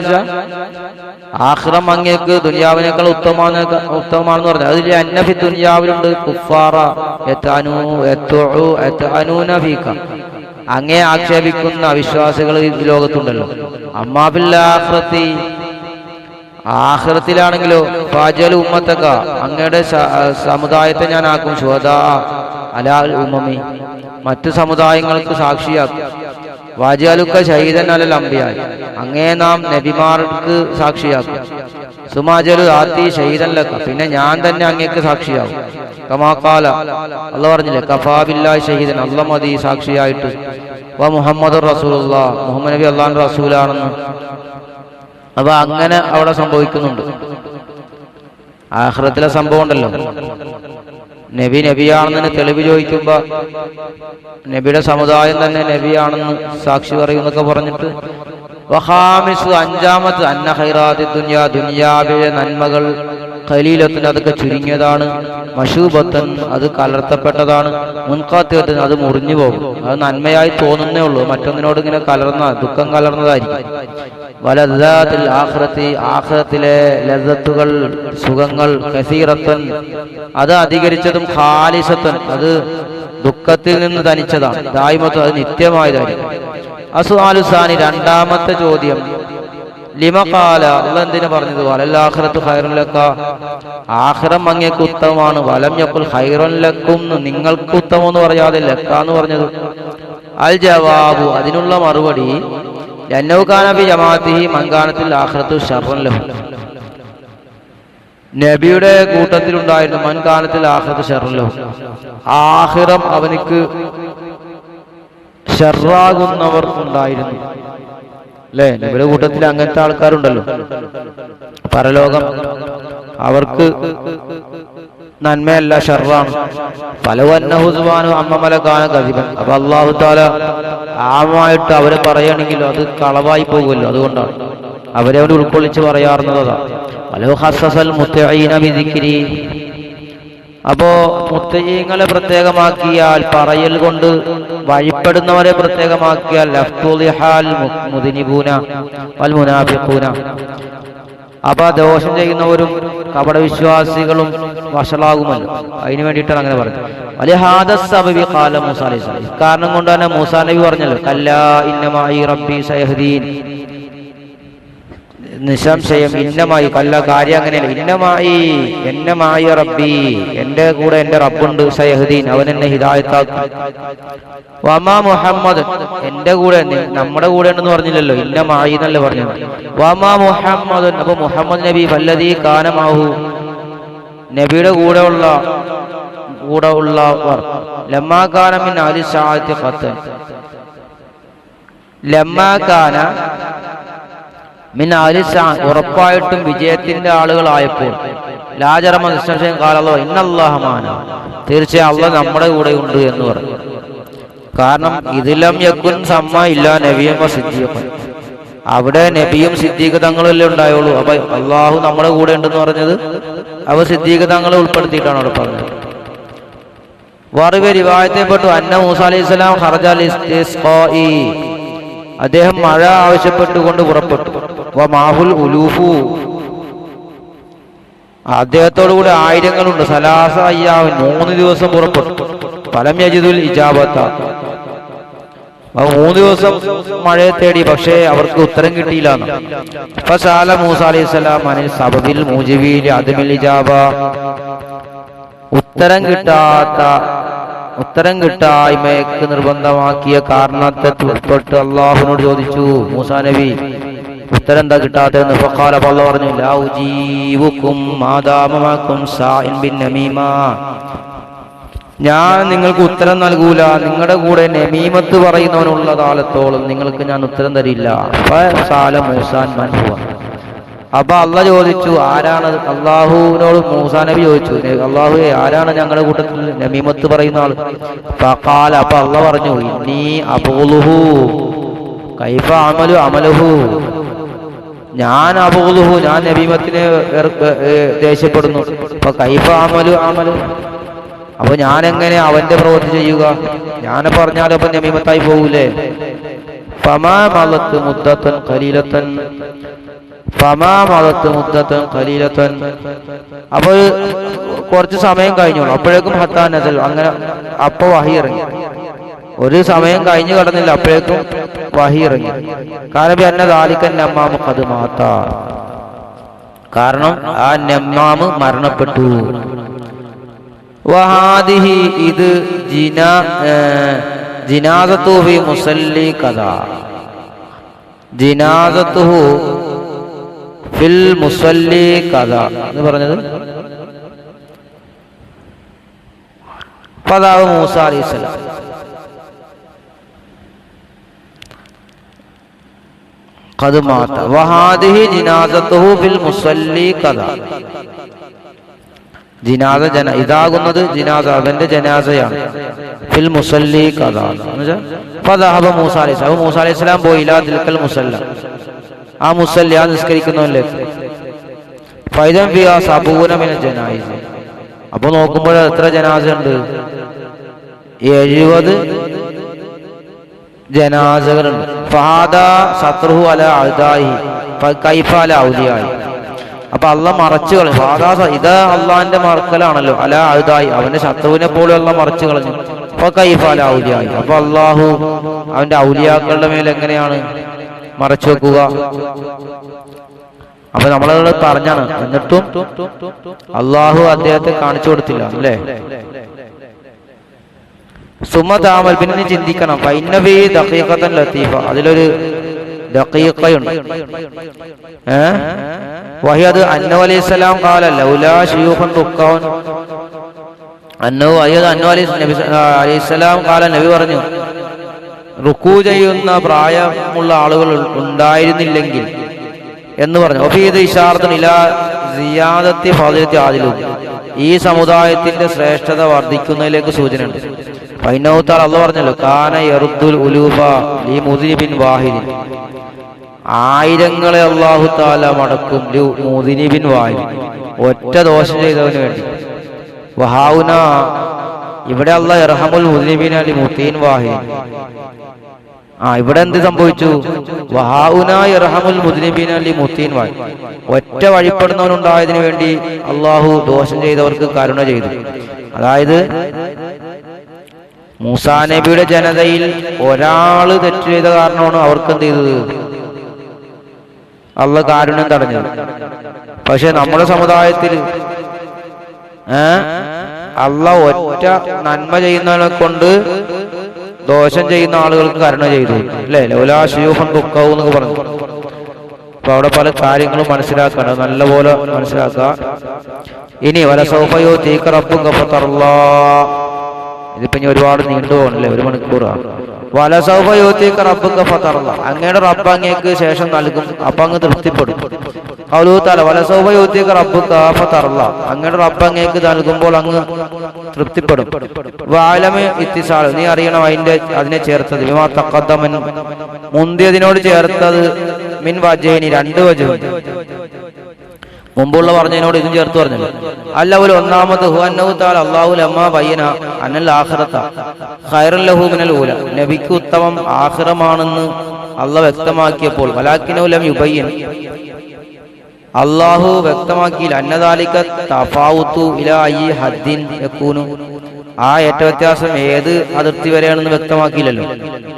ആഖിറം അങ്ങേക്ക് ദുനിയാവിനേക്കാൾ ഉത്തമമാണെന്ന് പറഞ്ഞു. അതിൽ അന്നഫി, ദുനിയാവിലുണ്ട് കുഫാറ യതഅനൂന ഫീക, അങ്ങേ ആക്ഷേപിക്കുന്ന അവിശ്വാസികൾ ഈ ലോകത്തുണ്ടല്ലോ. അമ്മാ ബിൽ ആഖിറത്തി, ആഖിറത്തിലാണെങ്കിലോ ഫാജൽ ഉമ്മത്തക, അങ്ങയുടെ സമുദായത്തെ ഞാൻ ആക്കും ശുഹദാ അലാൽ ഉമ്മമി, മറ്റു സമുദായങ്ങൾക്ക് സാക്ഷിയാക്കും. വാജാലുക്ക ഷഹീദൻ അലൽ അംബിയാ, അങ്ങേ നാം നബിമാർക്ക് സാക്ഷിയാക്കും. സുമാജലു ആത്തി ഷഹീദൻ ലക, പിന്നെ ഞാൻ തന്നെ അങ്ങേക്ക് സാക്ഷിയാവും. കമാകാല, അള്ളാഹ് പറഞ്ഞില്ലേ കഫാ ബില്ലാഹി ഷഹീദൻ, അല്ലാഹ് മതി സാക്ഷിയായിട്ട്. വ മുഹമ്മദുർ റസൂലുള്ളാഹ്, മുഹമ്മദ് നബി അള്ളാഹുവിന്റെ റസൂലാണെന്ന്. അപ്പൊ അങ്ങനെ അവിടെ സംഭവിക്കുന്നുണ്ട്. ആഖിറത്തിലെ സംഭവം ഉണ്ടല്ലോ, നബിയാണെന്ന് തെളിവ് ചോദിക്കുമ്പോ നബിയുടെ സമുദായം തന്നെ നബിയാണെന്ന് സാക്ഷി പറയുന്നൊക്കെ പറഞ്ഞിട്ട്. വഖാമിസു, അഞ്ചാമത് അന്ന ഖൈറാത്തി ദുനിയാ, ദുനിയാവിലെ നന്മകൾ ഖലീലത്തുൻ അതൊക്കെ ചുരുങ്ങിയതാണ്, മശൂബത്തൻ അത് കലർത്തപ്പെട്ടതാണ്, മുൻഖാത്തിയത്തുൻ അത് മുറിഞ്ഞു പോകും. അത് നന്മയായി തോന്നുന്നേ ഉള്ളൂ, മറ്റൊന്നിനോട് ഇങ്ങനെ ദുഃഖം കലർന്നതായിരിക്കും. വലദ്ദാത്തുൽ ആഖിറത്തി ആഖിറത്തിലെ ലദ്ദത്തുകൾ സുഖങ്ങൾ, കസീറത്തൻ അത് അധികരിച്ചതും, ഖാലിസത്തൻ അത് ദുഃഖത്തിൽ നിന്ന് തനിച്ചതാണ്, ദായിമത്തുൻ അത് നിത്യമായതായിരിക്കും. അസ്വാലു സാനി രണ്ടാമത്തെ ചോദ്യം, ലിമ ഖാല അല്ലാഹ് എന്തിനു പറഞ്ഞത്, വലൽ ആഖിറത്തു ഖൈറുൻ ലക ആഖിറം അങ്ങേക്ക് ഉത്തമമാണ്, വലം യഖുൽ ഖൈറുൻ ലക്കും നിങ്ങൾക്ക് ഉത്തമം എന്ന് പറയാതെ ലക്ക എന്ന് പറഞ്ഞത്. അൽ ജവാബു അതിനുള്ള മറുപടി, ലന്നഹു കാന ഫി ജമാഅത്തിഹി മൻ കാനത്തിൽ ആഖിറത്തു ശർറൻ ലഹു നബിയുടെ കൂട്ടത്തിലുണ്ടായിരുന്നു മൻ കാനത്തിൽ ആഖിറത്തു ശർറൻ ലഹു ആഖിറം അവനിക്ക് ഷർറാകുന്നവർ ഉണ്ടായിരുന്നു. അല്ലേ, നബിയുടെ കൂട്ടത്തിൽ അങ്ങനത്തെ ആൾക്കാരുണ്ടല്ലോ, പരലോകം അവർക്ക് നന്മയല്ല ഷർറാണ്. ഫലവന്നഹുസ്ബാനു അമ്മമലക്കാന കദിബൻ. അപ്പൊ അല്ലാഹു തആല ആമായിട്ട് അവരെ പറയുകയാണെങ്കിൽ അത് കളവായി പോകുമല്ലോ, അതുകൊണ്ടാണ് അവരെ അവർ ഉൾക്കൊള്ളിച്ച് പറയാറുന്നതാ. വലഹു ഖസ്സസൽ മുത്തഈന ബിദിക്രി. അപ്പോ മുത്തഈങ്ങളെ പ്രത്യേകമാക്കിയാൽ, പറയൽ കൊണ്ട് വഴിപ്പെടുന്നവരെ പ്രത്യേകമാക്കിയാൽ, ലഫ്തുലിഹാൽ മുദ്നിബൂന വൽ മുനാഫിഖൂന അപ്പൊ ദോഷം ചെയ്യുന്നവരും കപടവിശ്വാസികളും വഷളാകുമല്ലോ, അതിനു വേണ്ടിയിട്ടാണ് അങ്ങനെ പറഞ്ഞത്. വലിഹാദസ്സബബി ഖാല മൂസ അലൈഹിസ്സലാം. കാരണം കൊണ്ട് തന്നെ മൂസാ നബി പറഞ്ഞല്ലോ, കല്ലാ ഇന്നമായി റബ്ബി സയഹ്ദീൻ. നിസ്സംശയം ഇന്നമായി, കല്ല കാര്യം അങ്ങനെയല്ല, എന്നമായി റബ്ബി എന്റെ കൂടെ എന്റെ റബ്ബുണ്ട്, സയഹ്ദീൻ അവൻ എന്നെ ഹിദായത്താക്കും. വമാ മുഹമ്മദ് എന്റെ കൂടെ നമ്മുടെ കൂടെ ഉണ്ടെന്ന് പറഞ്ഞില്ലല്ലോ, ഇന്നമായി എന്നല്ലേ പറഞ്ഞത്. വമാ മുഹമ്മദ് അപ്പൊ മുഹമ്മദ് നബി വല്ലദീ കാനമാഹു നബിയുടെ കൂടെ ഉള്ളവർ ലമ്മാ കാന മിൻ അഹ്ലി ശആഅത്തി ഖത്തൻ ലമ്മാ കാന മിൻ അഹ്ലി ശആഅ ഉറപ്പായിട്ടും വിജയത്തിന്റെ ആളുകളായപ്പോൾ ലാജറമ നിസ്സംശയം ഖാല ഇന്നല്ലാഹ മാനാ തീർച്ചയായും അല്ലാഹ് നമ്മുടെ കൂടെ ഉണ്ട് എന്ന് പറഞ്ഞു. കാരണം ഇതിലം യകുൻ സമ്മ ഇല്ലാ നബിയും സിദ്ദീഖുൻ, അവിടെ നബിയും സിദ്ദീഖ് തങ്ങളല്ലേ ഉണ്ടായുള്ളൂ. അപ്പൊ അള്ളാഹു നമ്മുടെ കൂടെ ഉണ്ടെന്ന് പറഞ്ഞത് അവ സിദ്ദീഖ് തങ്ങളെ ഉൾപ്പെടുത്തിയിട്ടാണ് അവിടെ പറഞ്ഞത്. വേറെ റിവായത്തിൽപ്പെട്ടു അന്ന മൂസ അലൈഹിസ്സലാം ഖറജൽ ഇസ്തിസ്ഖാഇ അദ്ദേഹം മഴ ആവശ്യപ്പെട്ടുകൊണ്ട് പുറപ്പെട്ടു. വമാഹുൽ ഉലൂഫു അദ്ദേഹത്തോടു കൂടെ ആയിരങ്ങളുണ്ട്. സലാസ അയ്യാമിൻ 3 ദിവസം പുറപ്പെട്ടു. ഫലം യജിദുൽ ഇജാബത്ത 3 ദിവസം മഴയെ തേടി, പക്ഷേ അവർക്ക് ഉത്തരം കിട്ടിയില്ല. ഫസാല മൂസ അലൈഹിസ്സലാം അനിൽ സബബിൽ മൂജിബിൽ അദമിൽ ഇജാബ ഉത്തരം കിട്ടായ്മയ്ക്ക് നിർബന്ധമാക്കിയ കാരണത്തെ ഉൾപ്പെട്ട് അള്ളാഹുവിനോട് ചോദിച്ചു മൂസാ നബി, ഉത്തരം എന്താ കിട്ടാത്തതെന്ന്. ഫഖാല അല്ലാഹു പറഞ്ഞു, ലാ ഉജീബുക്കും മാദാമ മഅക്കും സാഇൻ ബിൻ നമീമ ഞാൻ നിങ്ങൾക്ക് ഉത്തരം നൽകൂല, നിങ്ങളുടെ കൂടെ നമീമത്ത് പറയുന്നവനുള്ള കാലത്തോളം നിങ്ങൾക്ക് ഞാൻ ഉത്തരം തരില്ല. ഫസാല മൂസാൻ മൻ ഹുവ അപ്പൊ അള്ളാഹ് ചോദിച്ചു ആരാണ്, അള്ളാഹുവിനോട് മൂസാ നബി ചോദിച്ചു, അള്ളാഹുവേ ആരാണ് ഞങ്ങളുടെ കൂട്ടത്തിൽ നമീമത്ത് പറയുന്ന ആൾ. ഫഖാല അപ്പൊ അള്ളാഹ് പറഞ്ഞു, ഇന്നി അബൂലുഹു കൈഫ അമലുഹു ഞാൻ അബൂലുഹു ഞാൻ നമീമത്തിനെ ദേഷ്യപ്പെടുന്നു. അപ്പൊ കൈഫ അമലു അപ്പൊ ഞാൻ എങ്ങനെ അവന്റെ പ്രവൃത്തി ചെയ്യുക, ഞാൻ പറഞ്ഞാലും അപ്പൊ നമീമത്തായി പോകൂലേ. ഫമാ മലത്ത് മുദ്ദത്തൻ ഖലീലത്തൻ അപ്പൊ കുറച്ച് സമയം കഴിഞ്ഞോളൂ, അപ്പോഴേക്കും ഹത്താ നസൽ അങ്ങനെ അപ്പൊ വഹി ഇറങ്ങി. ഒരു സമയം കഴിഞ്ഞു കടന്നില്ല, അപ്പോഴേക്കും വഹി ഇറങ്ങി. കാരണം അന്ന ദാലിക്കൻ നമ്മാമു ഖദ് മാത കാരണം ആ നമ്മാമ് മരണപ്പെട്ടു. വഹാദിഹി ഇത് ജിനാസത്തുഹു ഫി മുസല്ലി കദാ ജിനാസത്തുഹു ഫിൽ മുസല്ലി കദാ എന്ന് പറഞ്ഞത് പദാവ് മൂസ അലൈഹിസ്സലാം. ഖദ് മാത വഹാദിഹി ജിനാസത്തുഹു ഫിൽ മുസല്ലി കദാ ജിനാസ ഇതാകുന്നത് ജിനാസ അവന്റെ ജനാസയാണ്. ഫിൽ മുസല്ലി കദാ ഫദഹബ മൂസ അലൈഹിസ്സലാം മൂസ അലൈഹിസ്സലാം പോയി ഇലാ തിൽക്കൽ മുസല്ല ആ മുസല്ല നിസ്കരിക്കുന്നവനിലേക്ക്. ഫൈദൻ ഫിഹാ സബൂന മിനൽ ജനായിസ്. അപ്പൊ നോക്കുമ്പോൾ എത്ര ജനാസ ഉണ്ട്? 70 ജനാസകളുണ്ട്. ഫഹാദാ സത്റുഹു അല അഅദാഇഹി ഫകൈഫ അല ഔലിയായി. അപ്പൊ അള്ളാഹ് മറച്ചു കളഞ്ഞു. ഫഹാദാ ഇത് അള്ളാഹിന്റെ മറക്കലാണല്ലോ. അല അഅദാഇ അവന്റെ ശത്രുവിനെ പോലെ അള്ളാഹ് മറച്ചു കളഞ്ഞു. ഫകൈഫ അല ഔലിയായി. അപ്പൊ അള്ളാഹു അവന്റെ ഔലിയാക്കളുടെ മേൽ എങ്ങനെയാണ് മറച്ചു വെക്കുക? അപ്പൊ നമ്മളത് പറഞ്ഞാണ്. എന്നിട്ടും അള്ളാഹു അദ്ദേഹത്തെ കാണിച്ചു കൊടുത്തില്ല അല്ലേ? സുമതാമൽ പിന്നെ ചിന്തിക്കണം. ഫൈനബി ദഖീഖത്തൻ ലത്തീഫ, അതിലൊരു ദഖീഖയുണ്ട്. വഹിയത് അന്നൂ അലൈഹിസ്സലാം ഖാല ലൗലാ ശുയൂഖൻ റുക്കൗൻ. അന്നൂ അലൈഹിസ്സലാം ഖാല, നബി പറഞ്ഞു, റുക്കൂ ചെയ്യുന്ന പ്രായമുള്ള ആളുകൾ ഉണ്ടായിരുന്നില്ലെങ്കിൽ എന്ന് പറഞ്ഞു. ഒഫീദ് ഇശാറത്തുൻ ഇലാ സിയാദത്തി ഫാദിലത്തി ആദിലും, ഈ സമുദായത്തിന്റെ ശ്രേഷ്ഠത വർദ്ധിക്കുന്നതിലേക്ക് സൂചനയുണ്ട്. ഫൈനൗത്താൽ അള്ളാഹു പറഞ്ഞല്ലോ, കാന യറുദ്ദുൽ ഉലൂഫ ലി മുദ്നിബിൻ വാഹിദിൻ, ആയിരങ്ങളെ അല്ലാഹു തആല മടക്കും ലി മുദ്നിബിൻ വാഹിദ്, ഒറ്റ ദോഷം ചെയ്തവന് വേണ്ടി. വഹാഉന, ഇവിടെ അല്ലാഹു യർഹമുൽ മുദ്നിബിന ലി മുതീൻ വാഹിദ്. ഇവിടെ എന്ത് സംഭവിച്ചു? വഹാഉന യർഹമുൽ മുദ്നിബിന ലി മുതീൻ വാഹിദ്, ഒറ്റ വഴിപ്പെടുന്നവനുണ്ടായതിനു വേണ്ടി അല്ലാഹു ദോഷം ചെയ്തവർക്ക് കരുണ ചെയ്തു. അതായത് മൂസാ നബിയുടെ ജനതയിൽ ഒരാള് തെറ്റ് ചെയ്ത കാരണമാണ് അവർക്ക് എന്ത് ചെയ്തത്? അള്ളാഹ് കാരുണ്യം തടഞ്ഞത്. പക്ഷെ നമ്മുടെ സമുദായത്തിൽ അള്ളാഹ് ഒറ്റ നന്മ ചെയ്യുന്നവനെ കൊണ്ട് ദോഷം ചെയ്യുന്ന ആളുകൾക്ക് കരുണ ചെയ്തു അല്ലേ? ലൗലാ ശുയൂഖൻ റുക്കൗ എന്നൊക്കെ പറഞ്ഞു. അപ്പൊ അവിടെ പല കാര്യങ്ങളും മനസ്സിലാക്കണം, നല്ലപോലെ മനസ്സിലാക്കുക. ഇനി വലസൗഫ യുഅ്തീക റബ്ബുക ഫതർലാ, ഇതിപ്പോ ഇനി ഒരുപാട് നീണ്ടു പോകണല്ലേ, 1 മണിക്കൂറാണ്. വലസൗഫ യുഅ്തീക റബ്ബുക ഫതർലാ, അങ്ങയുടെ റബ്ബ് അങ്ങേക്ക് ശേഷം നൽകും, അപ്പൊ അങ്ങ് തൃപ്തിപ്പെടും. ഖൗലുഹു തആല വലസൗഫ യുഅ്തീക റബ്ബുക ഫതർലാ, അങ്ങയുടെ റബ്ബ് അങ്ങേക്ക് നൽകുമ്പോൾ അങ്ങ് തൃപ്തിപ്പെടും. വഅലമ ഇത്തിസാൽ, നീ അറിയണം അതിനെ ചേർത്തത്, ബിമാ തഖദ്ദമ, മുന്തിയതിനോട് ചേർത്തത്, മിൻ വജഹിനി, 2 വജഹ്, മുമ്പുള്ള പറഞ്ഞതിനോട് ഇതും ചേർത്ത് പറഞ്ഞല്ലോ. അല്ല ഒരു ഒന്നാമത് ഹുവന്നഹു തആല അല്ലാഹു ലമ്മാ ബയ്യന അന്നൽ ആഖിറത ഖൈറുൻ ലഹു മിനൽ ഊല, നബിക്ക് ഉത്തമം ആഖിറമാണെന്ന് അല്ലാഹു വ്യക്തമാക്കിയപ്പോൾ, വലാകിനഹു ലം യുബയ്യിൻ, അല്ലാഹു വ്യക്തമാക്കിയില്ല, അന്നദാലിക തഫാവുതു ഇലാ അയ്യി ഹദ്ദിൻ യകൂനു, ആ ഏറ്റ വ്യത്യാസം ഏത് അതിർത്തി വരെയാണെന്ന് വ്യക്തമാക്കിയില്ലല്ലോ.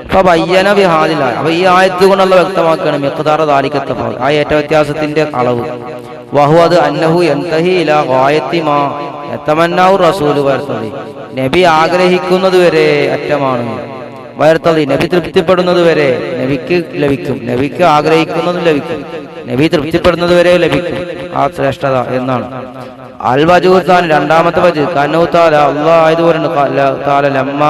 അപ്പൊ ബയ്യന ബിഹാദില, അപ്പൊ ഈ ആയത്ത് കൊണ്ടുള്ള വ്യക്തമാക്കുകയാണ് മിഖ്താറ ദാലിക തഫാവുത്, ആ ഏറ്റ വ്യത്യാസത്തിന്റെ അളവ്. വഹുവത് അന്നഹു യൻതഹി ഇലാ ഗായത്തി മാ യതമന്നഉ റസൂലു വയർത്തതി, നബി ആഗ്രഹിക്കുന്നത് വരെ അറ്റമാണ്. വയർത്തതി, നബി തൃപ്തിപ്പെടുന്നത് വരെ നബിക്ക് ലഭിക്കും, നബിക്ക് ആഗ്രഹിക്കുന്നതും ലഭിക്കും, നബി തൃപ്തിപ്പെടുന്നത് വരെ ലഭിക്കും ആ ശ്രേഷ്ഠത എന്നാണ്. അൽ വജൂസാൻ, രണ്ടാമത്തെ വജ്, കന്നഹു തആല അല്ലാഹു ആയതുപോലെ ലമ്മ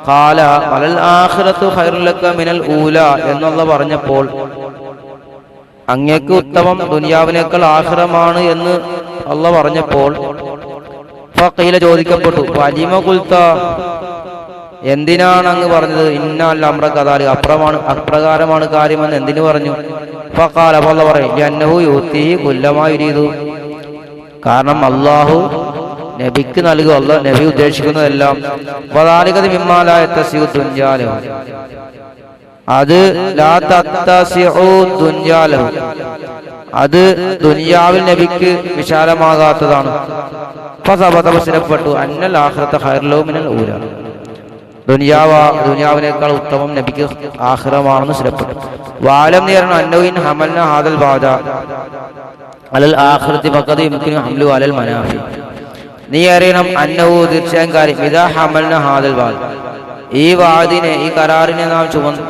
ഖാല വലൽ ആഖിറത്തു ഖൈറുൽ ലക മിനൽ ഊല എന്നുള്ള പറഞ്ഞപ്പോൾ, അങ്ങേക്ക് ഉത്തമം ദുനിയാവിനേക്കാൾ ആഖിറമാണ് എന്ന് അള്ളാഹ് പറഞ്ഞപ്പോൾ, ഫഖീല, ചോദിക്കപ്പെട്ടു, വലിമ ഖുൽത, എന്തിനാണ് അങ്ങ് പറഞ്ഞത്? ഇന്നൽ അംറ കദാലിക, അപ്രകാരമാണ് കാര്യമെന്ന് എന്തിനു പറഞ്ഞു? ഫഖാല, അപ്പോൾ അള്ളാഹ് പറയും, യന്നഹു യുതീഹി കുല്ലമാ യുരീദു, കാരണം അള്ളാഹു നബിക്ക് നൽകുക, അള്ളാഹ് നബി ഉദ്ദേശിക്കുന്നതെല്ലാം, വദാലിക മിമ്മാ ലാ യതസിഉ ദുനിയാ ലഹു, അത് ലാ തത്തസിഉ ദുനിയാ ലഹു, അത് ദുനിയാവിൽ നബിക്ക് വിശാലമാകാത്തതാണ്. ഫസബത, സ്ഥിരപ്പെട്ടു, അന്നൽ ആഖിറത ഖൈറുൻ ലഹു മിനൽ ഊല, ദുനിയാവിനേക്കാൾ ഉത്തമം നബിക്ക് ആഖിറമാണെന്ന് സ്ഥിരപ്പെട്ടു. വാലം നീരണം അന്നവിൻ ഹമൽന ഹാദൽ ബാദ അലൽ ആഖിറതി ഫഖദ് യുംകിനു ഹംലു അലൽ മനാഫി, നീ അറിയണം അന്നഹു, തീർച്ചയായും കാര്യം, ഇദാ ഹമൽന ഹാദൽ ബാദ, ഈ വാദിനെ, ഈ കരാറിനെ നാം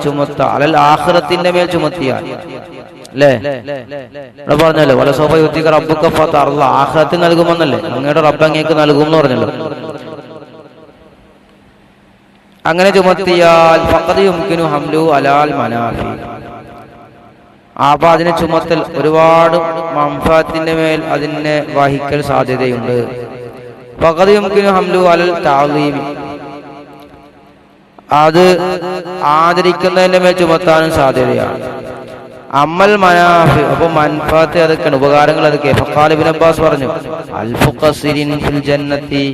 ചുമത്ത അലൽ ആഖിറത്തിന്റെ മേൽ ചുമത്തിയാൽ, അല്ലേ? ഇവിടെ പറഞ്ഞല്ലോ വലസൗഫ യുഅ്തീക റബ്ബുക ഫതർലാ, ആഖിറത്തിൽ നൽകുമെന്നല്ലേ, അങ്ങയുടെ റബ്ബ് അങ്ങേക്ക് നൽകും എന്ന് പറഞ്ഞല്ലോ. അങ്ങനെ ചുമത്തിയാൽ ഫഖദ് യുംകിനു ഹംലു അലാൽ മനാഫി, അപ്പൊ അതിനെ ചുമത്തൽ ഒരുപാട് മൻഫഅത്തിന്റെ മേൽ അതിനെ വഹിക്കൽ സാധ്യതയുണ്ട്. ഫഖദ് യുംകിനു ഹംലു അലൽ തഅളീമി, അത് ആദരിക്കുന്നതിന്റെ മേൽ ചുമത്താനും സാധ്യതയാണ്. അമ്മൽ മനാഫി, അപ്പൊ മൻഫാത്ത് അതൊക്കെയാണ്, ഉപകാരങ്ങൾ അതൊക്കെ. ഫഖാല ഇബ്നു അബ്ബാസ് പറഞ്ഞു, അൽഫു ഖസ്രിൻ ഫിൽ ജന്നത്തി,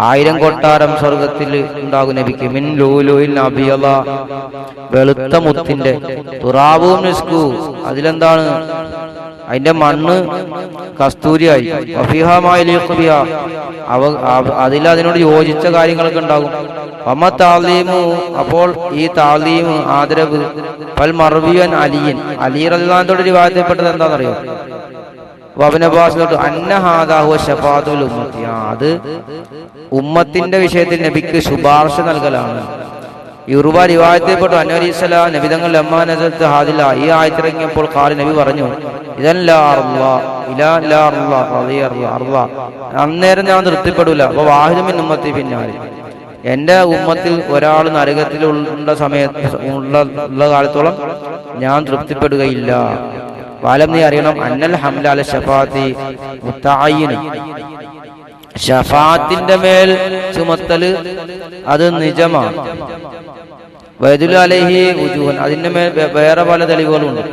1000 കൊട്ടാരം സ്വർഗത്തിൽ ഉണ്ടാകും നബിക്ക്. മിൻ ലൂലുഇൽ അബിയള, വെളുത്ത മുത്തിന്റെ, തുറാബും മിസ്കു, അതിലെന്താണ്, അതിന്റെ മണ്ണ് കസ്തൂരിയായി. അതിൽ അതിനോട് യോജിച്ച കാര്യങ്ങളൊക്കെ ഉണ്ടാകും. അമ്മ താലീമു, അപ്പോൾ ഈ താലീം ആദരവ്, പൽ മർവിയൻ അലിയൻ, അലി റളിയല്ലാഹുവിനോട് റിവായത്തിൽപ്പെട്ടത് എന്താണെന്നറിയോ? വബനബാസിലോട്ട് അന്നഹാദാഹു ശഫാഅത്തുൽ ഉമ്മത്തി, അത് ഉമ്മത്തിന്റെ വിഷയത്തിൽ നബിക്ക് ശുപാർശ നൽകലാണ്. യുറുബ റിവായത്തിൽപ്പെട്ടു അന്നലിസ്സലാം നബി തങ്ങൾ ലമ്മാ നസൽത്ത് ഹാദില, ഈ ആയത്തിറങ്ങിയപ്പോൾ ഖാലി നബി പറഞ്ഞു, ഇദൻ ലാ അല്ലാഹ് ഇലാ ലാ അല്ലാഹ് റളിയല്ലാഹു, അന്നേരം ഞാൻ തൃപ്തിപ്പെടൂല. അപ്പോൾ വാഹിദു മിൻ ഉമ്മത്തി പിന്നാലെ, എന്റെ ഉമ്മത്തിൽ ഒരാൾ നരകത്തിൽ ഉള്ള സമയത്ത് ഉള്ള കാലത്തോളം ഞാൻ തൃപ്തിപ്പെടുകയില്ല. വാലം, നീ അറിയണം, അന്നൽ ഹംല അല ശഫാഅത്തി മുത്തഅയ്യിൻ, ശഫാഅത്തിന്റെ മേൽ ചുമത്തല് അത് നിജമാണ്. വയദുൽ അലൈഹി ഉജൂഹൻ, അതിന്റെ മേൽ വേറെ പല തെളിവുകളുണ്ട്.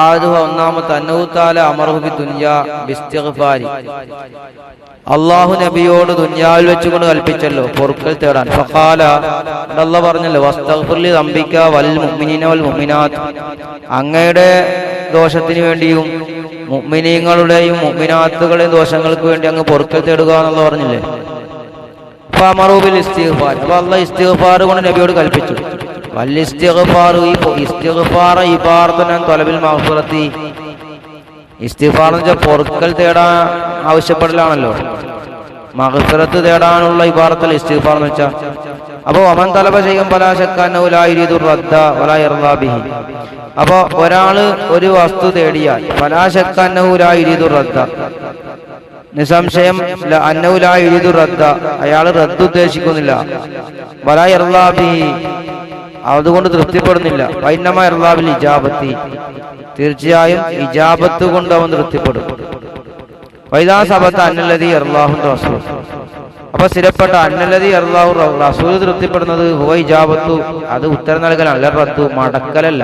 ആദു ഒന്നാമത്തെ അന്നഹു തആല അമറഹു ബി ദുനിയാ ബിസ്തിഗ്ഫാരി, അല്ലാഹു നബിയോട് ദുനിയാവിൽ വെച്ചുകൊണ്ട് കൽപ്പിച്ചല്ലോ പൊറുക്കൽ തേടാൻ. ഫഖാല, അല്ലാഹു പറഞ്ഞല്ലോ, വസ്തഗ്ഫിർ ലി ദംബിക വൽ മുഅ്മിനീന വൽ മുഅ്മിനാത്ത്, അങ്ങയുടെ ദോഷത്തിന് വേണ്ടിയും മുഅ്മിനീങ്ങളുടെയും മുഅ്മിനാത്തുകളുടെയും ദോഷങ്ങൾക്ക് വേണ്ടി അങ്ങ് പൊറുക്കൽ തേടുക എന്നുള്ള പറഞ്ഞില്ലേ. ഫഅമറു ബിൽ ഇസ്തിഗ്ഫാർ, അപ്പോൾ അല്ലാഹു ഇസ്തിഗ്ഫാർ കൊണ്ട് നബിയോട് കൽപ്പിച്ചു. വൽ ഇസ്തിഗ്ഫാർ, ഈ ഇസ്തിഗ്ഫാർ ഇബാറത്തുൻ തലബിൽ മഗ്ഫിറത്തി, ഇസ്തിഗ്ഫാർ എന്ന് വെച്ചാൽ പൊറുക്കൽ തേടാൻ ആവശ്യപ്പെടലാണല്ലോ, മഗ്ഫിറത്ത് തേടാനുള്ള ഇബാറത്തല്ല ഇസ്തിഗ്ഫാർ എന്ന് വെച്ചാൽ. അപ്പോൾ വമൻ തലബ ശൈഅൻ ഫലാ ശക്ക അന്നഹു ലാ യുരീദു റദ്ദ വലാ യർദാ ബിഹി, അപ്പോൾ ഒരാള് ഒരു വസ്തു തേടിയാൽ ഫലാ ശക്ക അന്നഹു ലാ യുരീദു റദ്ദ, നിസംശയം അന്നഹു ലാ യുരീദു റദ്ദ, അയാൾ റദ്ദ് ഉദ്ദേശിക്കുന്നില്ല. വലാ യർദാ ബിഹി, അതുകൊണ്ട് തൃപ്തിപ്പെടുന്നില്ല. വൈന്നമ യർദാ ബിൽ ഇജാബത്തി, തീർച്ചയായും ഇജാബത്ത് കൊണ്ട് അവൻ തൃപ്തിപ്പെടും. വൈദാ സബത അന്നല്ലദീ യർദാഹു റസൂൽ, അപ്പൊ സ്ഥിരപ്പെട്ട അന്നല്ലദീ യർദാഹു റസൂൽ തൃപ്തിപ്പെടുന്നത് ഹുവ ഇജാബത്തു, അത് ഉത്തരം നൽകലല്ല, റദ്ദു മടക്കലല്ല,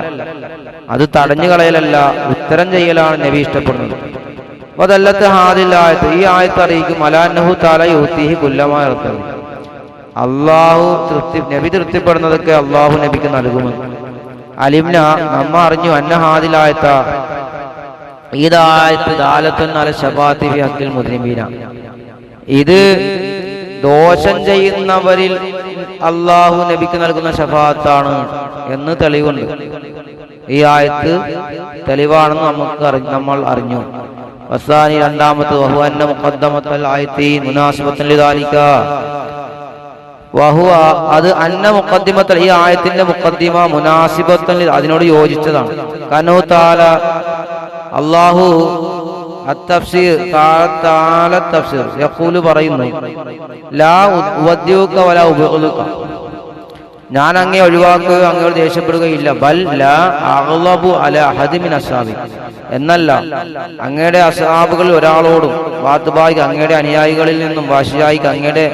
അത് തടഞ്ഞു കളയലല്ല, ഉത്തരം ചെയ്യലാണ് നബി ഇഷ്ടപ്പെടുന്നത്. വദല്ലത്ത് ഹാദിൽ ആയത്ത്, ഈ ആയത്ത് അറിയിക്കും അലാ അന്നഹു തആല യുതീഹി കുല്ലമാ യർദു, അല്ലാഹു നബി തൃപ്തിപ്പെടുന്നതൊക്കെ അല്ലാഹു നബിക്ക് നൽകുമെന്ന്. അലിംന, നമ്മ അറിഞ്ഞു, അന്ന ഹാദിൽ ആയത്ത, ഈദായത്ത് ദാലത്തുൻ അല ശഫാഅത്തി ഫി ഹഖിൽ മുദ്നിബീന, ഇത് ദോഷം ചെയ്യുന്നവരിൽ അല്ലാഹു നബിക്ക് നൽകുന്ന ശഫാഅത്താണ് എന്ന് തെളിവുണ്ട്. ഈ ആയത്ത് തെളിവാണെന്ന് നമ്മൾ അറിഞ്ഞു. വസാനി, രണ്ടാമത്തെ വഹു അന്ന മുഖദ്ദമത്തുൽ ആയത്തി മുനാസിബത്തുൻ ലിദാലിക, വഹുവ, അത് അന്ന മുഖദ്ദിമത്തുൽ, ഈ ആയത്തിന്റെ മുഖദ്ദിമ മുനാസിബത്തുൻ, അതിനോട് യോജിച്ചതാണ്. കനു തആല, അല്ലാഹു അത്തഫ്സീർ തആല തഫ്സീർ യഖൂലു പറയുന്നു, ലാ ഉവദ്ദിയുക വലാ ഉബഗിലുക, ഞാൻ അങ്ങേ ഒഴിവാക്കുകയോ അങ്ങയോട് ദേഷ്യപ്പെടുകയില്ല. ബൽ ലാ അഗ്ളബു അലാ അഹദി മിൻ അസ്ഹാബി, എന്നല്ല അങ്ങയുടെ അസ്ഹാബുകളിൽ ഒരാളോടും, വാത്ബായിക അങ്ങയുടെ അനുയായികളിൽ നിന്നും, വാശിയായിക അങ്ങയുടെ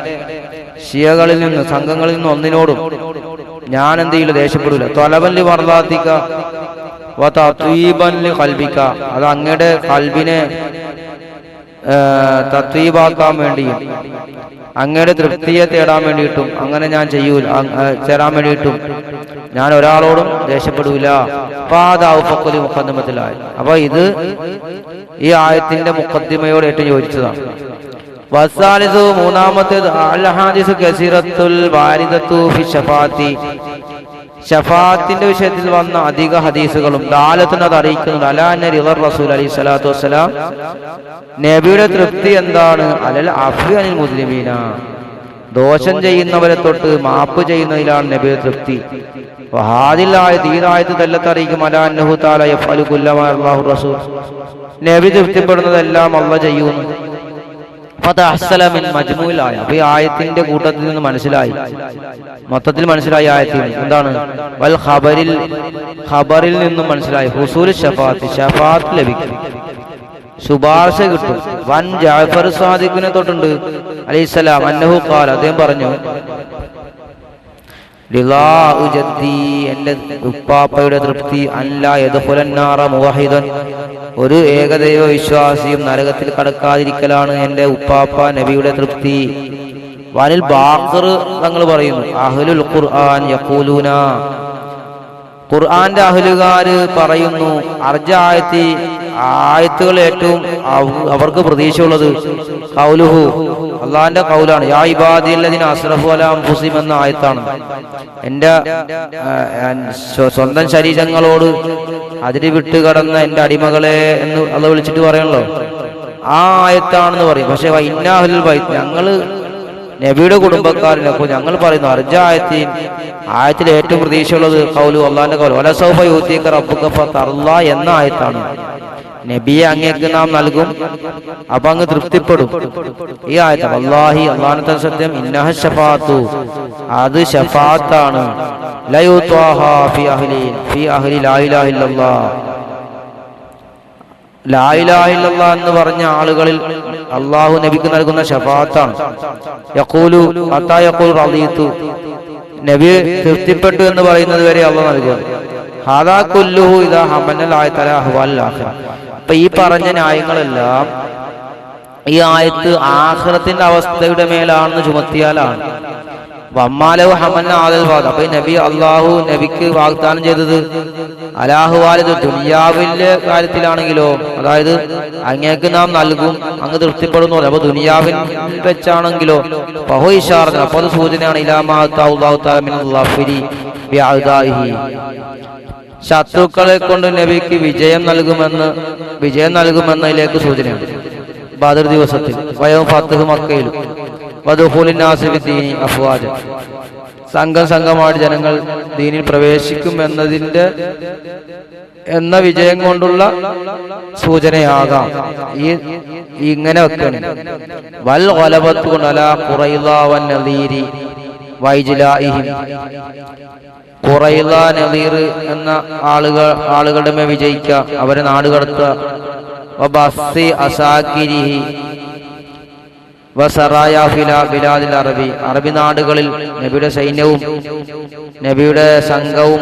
ഷിയകളിൽ നിന്ന്, സംഘങ്ങളിൽ നിന്ന് ഒന്നിനോടും ഞാൻ എന്ത് ചെയ്യില്ല, ദേഷ്യപ്പെടില്ല. ത്വലബൻ ലി മർളാതിക വതത്വീബൻ ലി ഖൽബിക, അത് അങ്ങയുടെ ഖൽബിനെ തത്വീബാക്കാൻ വേണ്ടിയും അങ്ങയുടെ തൃപ്തിയെ തേടാൻ വേണ്ടിയിട്ടും അങ്ങനെ ഞാൻ ചെയ്യൂല, ചേരാൻ വേണ്ടിയിട്ടും ഞാൻ ഒരാളോടും ദേഷ്യപ്പെടൂല. മുഖദ്ദിമത്തിലായി, അപ്പൊ ഇത് ഈ ആയത്തിന്റെ മുഖദ്ദിമയോട് ഏറ്റവും യോജിച്ചതാണ്. വസാലിസു, മൂന്നാമത്തേത് അൽ ഹദീസു കസീറത്തുൽ വാരിദത്തു ഫി ശഫാഅത്തി, ശഫാഅത്തിന്റെ വിഷയത്തിൽ വന്ന അധിക ഹദീസുകളും ദാലത്തുൻ, അത് അറിയിക്കുന്നുണ്ട്. അലാ അന്ന റിള റസൂൽ അലൈഹി സ്വലാത്തു വസ്സലാം, നബിയുടെ തൃപ്തി എന്താണ്, അലൽ അഫ്വി അനിൽ മുസ്ലിമീന, ദോഷം ചെയ്യുന്നവരെ തൊട്ട് മാപ്പ് ചെയ്യുന്നതിലാണ് നബിയുടെ തൃപ്തി. വഹാദിൽ ആയത്ത്, ഈ ആയത്ത് തല്ലത്ത് അറിയിക്കും അലാ അന്നഹു തആല യഫ്അലു കുല്ലമാ അല്ലാഹു റസൂൽ, നബി തൃപ്തിപ്പെടുന്നതെല്ലാം അല്ലാഹു ചെയ്യുന്നു. അപ്പൊ ഈ ആയത്തിന്റെ കൂട്ടത്തിൽ നിന്ന് മനസ്സിലായി, മൊത്തത്തിൽ മനസ്സിലായി ആയത്തിൽ എന്താണ്, വൽ ഖബറിൽ നിന്നും മനസ്സിലായി ഹുസൂൽ ശഫാഅത്ത്, ശഫാഅത്ത് ലഭിക്കും, ശുപാർശ കിട്ടും. വൻ ജഅഫർ സാദിഖിനെ തൊട്ടുണ്ട് അലൈഹിസ്സലാം അന്നഹു ഖാല, അദ്ദേഹം പറഞ്ഞു, റിളാഉ ജദ്ദി, എൻ്റെ ഉപ്പാപ്പയുടെ തൃപ്തി, അല്ലാ യദ്ഖുലന്നാറ മുവഹിദൻ, ഒരു ഏകദൈവ വിശ്വാസിയും നരകത്തിൽ കടക്കാതിരിക്കലാണ് എൻ്റെ ഉപ്പാപ്പ നബിയുടെ തൃപ്തി. വാനിൽ ബാഖർ തങ്ങൾ പറയുന്നു, അഹ്ലുൽ ഖുർആൻ യഖൂലൂന, ഖുർആന്റെ അഹ്ലുകാര് പറയുന്നു, അർജ ആയത്തുകൾ ഏറ്റവും അവർക്ക് പ്രതീക്ഷയുള്ളത് ഖൗലുഹു, അള്ളാഹിന്റെ ഖൗലാണ്, യാ ഇബാദിയല്ലദീന അസ്റഫു അലാ അൻഫുസിഹിം എന്ന ആയത്താണ്. എൻ്റെ സ്വന്തം ശരീരങ്ങളോട് അതിര് വിട്ടുകടന്ന എൻ്റെ അടിമകളെ എന്ന് അള്ളാഹ് വിളിച്ചിട്ട് പറയണല്ലോ, ആ ആയത്താണെന്ന് പറയും. പക്ഷെ ഇന്നാ അഹ്ലുൽ ബൈത്ത്, ഞങ്ങള് നബിയുടെ കുടുംബക്കാരനെ, അപ്പോൾ ഞങ്ങൾ പറയുന്നു അർജ ആയത്തിൽ ഏറ്റവും പ്രതീക്ഷയുള്ളത് ഖൗലു, അള്ളാഹിന്റെ ഖൗൽ, വലസൗഫ യൂതിക റബ്ബുക ഫതർള എന്ന ആയത്താണ്. നബിയെ അങ്ങേക്ക് നാം നൽകും, അപ്പൊ അങ്ങ് തൃപ്തിപ്പെടും. ഈ ആയത്ത് അള്ളാഹിന്റെ സത്യം, ഇന്നഹ ശഫാഅത്തു, അത് ശഫാഅത്താണ്, ലാ യുത്വാഹാ ഫി അഹ്ലി ലാ ഇലാഹ ഇല്ലല്ലാഹ്, ലാ ഇലാഹ ഇല്ലല്ലാഹ് എന്ന് പറഞ്ഞ ആളുകളിൽ അള്ളാഹു നബിക്ക് നൽകുന്ന ശഫാഅത്താണ്. യഖൂലു അതാ യഖൂൽ റളീതു, നബി തൃപ്തിപ്പെട്ടു എന്ന് പറയുന്നത് വരെ അള്ളാഹു നൽകുക. ഹാദാ കുല്ലുഹു ഇദാ ഹമലൽ ആയത അലാ അഹ്വാലിൽ ആഖിറ. അപ്പൊ ഈ പറഞ്ഞ ന്യായങ്ങളെല്ലാം ഈ ആയത്ത് ആഖിറത്തിന്റെ അവസ്ഥയുടെ മേലാണെന്ന് ചുമത്തിയാലാണ്. വമ്മാലഹു ഹമൽന ആദൽ വാദ, അപ്പൊ നബി അള്ളാഹു നബിക്ക് വാഗ്ദാനം ചെയ്തത് അലാഹുവാലിദ്, ദുനിയാവിന്റെ കാര്യത്തിലാണെങ്കിലോ, അതായത് അങ്ങേക്ക് നാം നൽകും, അങ്ങ് തൃപ്തിപ്പെടുന്നു. അപ്പൊ ദുനിയാവിൽ വെച്ചാണെങ്കിലോ ബഹു ഇശാറ, അപ്പൊ അത് സൂചനയാണ് ശത്രുക്കളെ കൊണ്ട് നബിക്ക് വിജയം നൽകുമെന്നതിലേക്ക് സൂചനയാണ്. ബദർ ദിവസത്തിൽ വയവും ഫത്ഹ് മക്കയിലും സംഘമായിട്ട് ജനങ്ങൾ ദീനിൽ പ്രവേശിക്കും എന്ന വിജയം കൊണ്ടുള്ള സൂചനയാകാം. ഇങ്ങനെ വെക്കണം. വൽ ഗലബത്തു കൊണ്ട് അലാ ഖുറൈള വൻ നദീരി വൈജിലാഇഹിം, ഖുറൈള നദീർ എന്ന ആളുകളുടെ മേൽ വിജയിക്കുക, അവരെ നാടുകടത്തുക. വബസ്സി അസാകിരിഹി ബിലാദിൽ അറബി, അറബി നാടുകളിൽ നബിയുടെ സൈന്യവും നബിയുടെ സംഘവും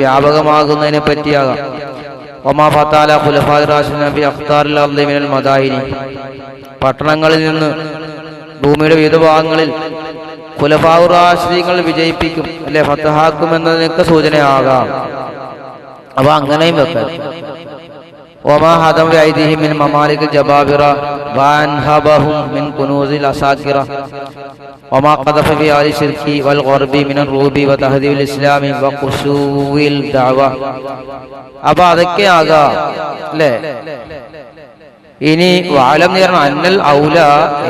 വ്യാപകമാകുന്നതിനെ പറ്റിയാകാം. ഒമാ ഫത്താല ഖുലഫാഇ റാഷിദീൻ നബി അഖ്താറിൽ അർളി മിനൽ മദായിനി, പട്ടണങ്ങളിൽ നിന്ന് ഭൂമിയുടെ വിവിധ ഭാഗങ്ങളിൽ ഖുലഫാഉ റാഷിദീങ്ങൾ വിജയിപ്പിക്കും, അല്ലെ ഫതഹാക്കും എന്നതിനൊക്കെ സൂചനയാകാം. അപ്പൊ അങ്ങനെയും വെക്കാം. وما هدم بأيديهم من ممالك الجبابرة وأنهبهم من كنوز الأساكرة وما قذف في آل الشرك والغرب من الروب وتهذيب الإسلام وقسو الدعوة. അപ്പൊ അതൊക്കെ ആകാം അല്ലേ. ഇനി വാലം എന്ന് പറഞ്ഞാൽ അന്നൽ ഔല,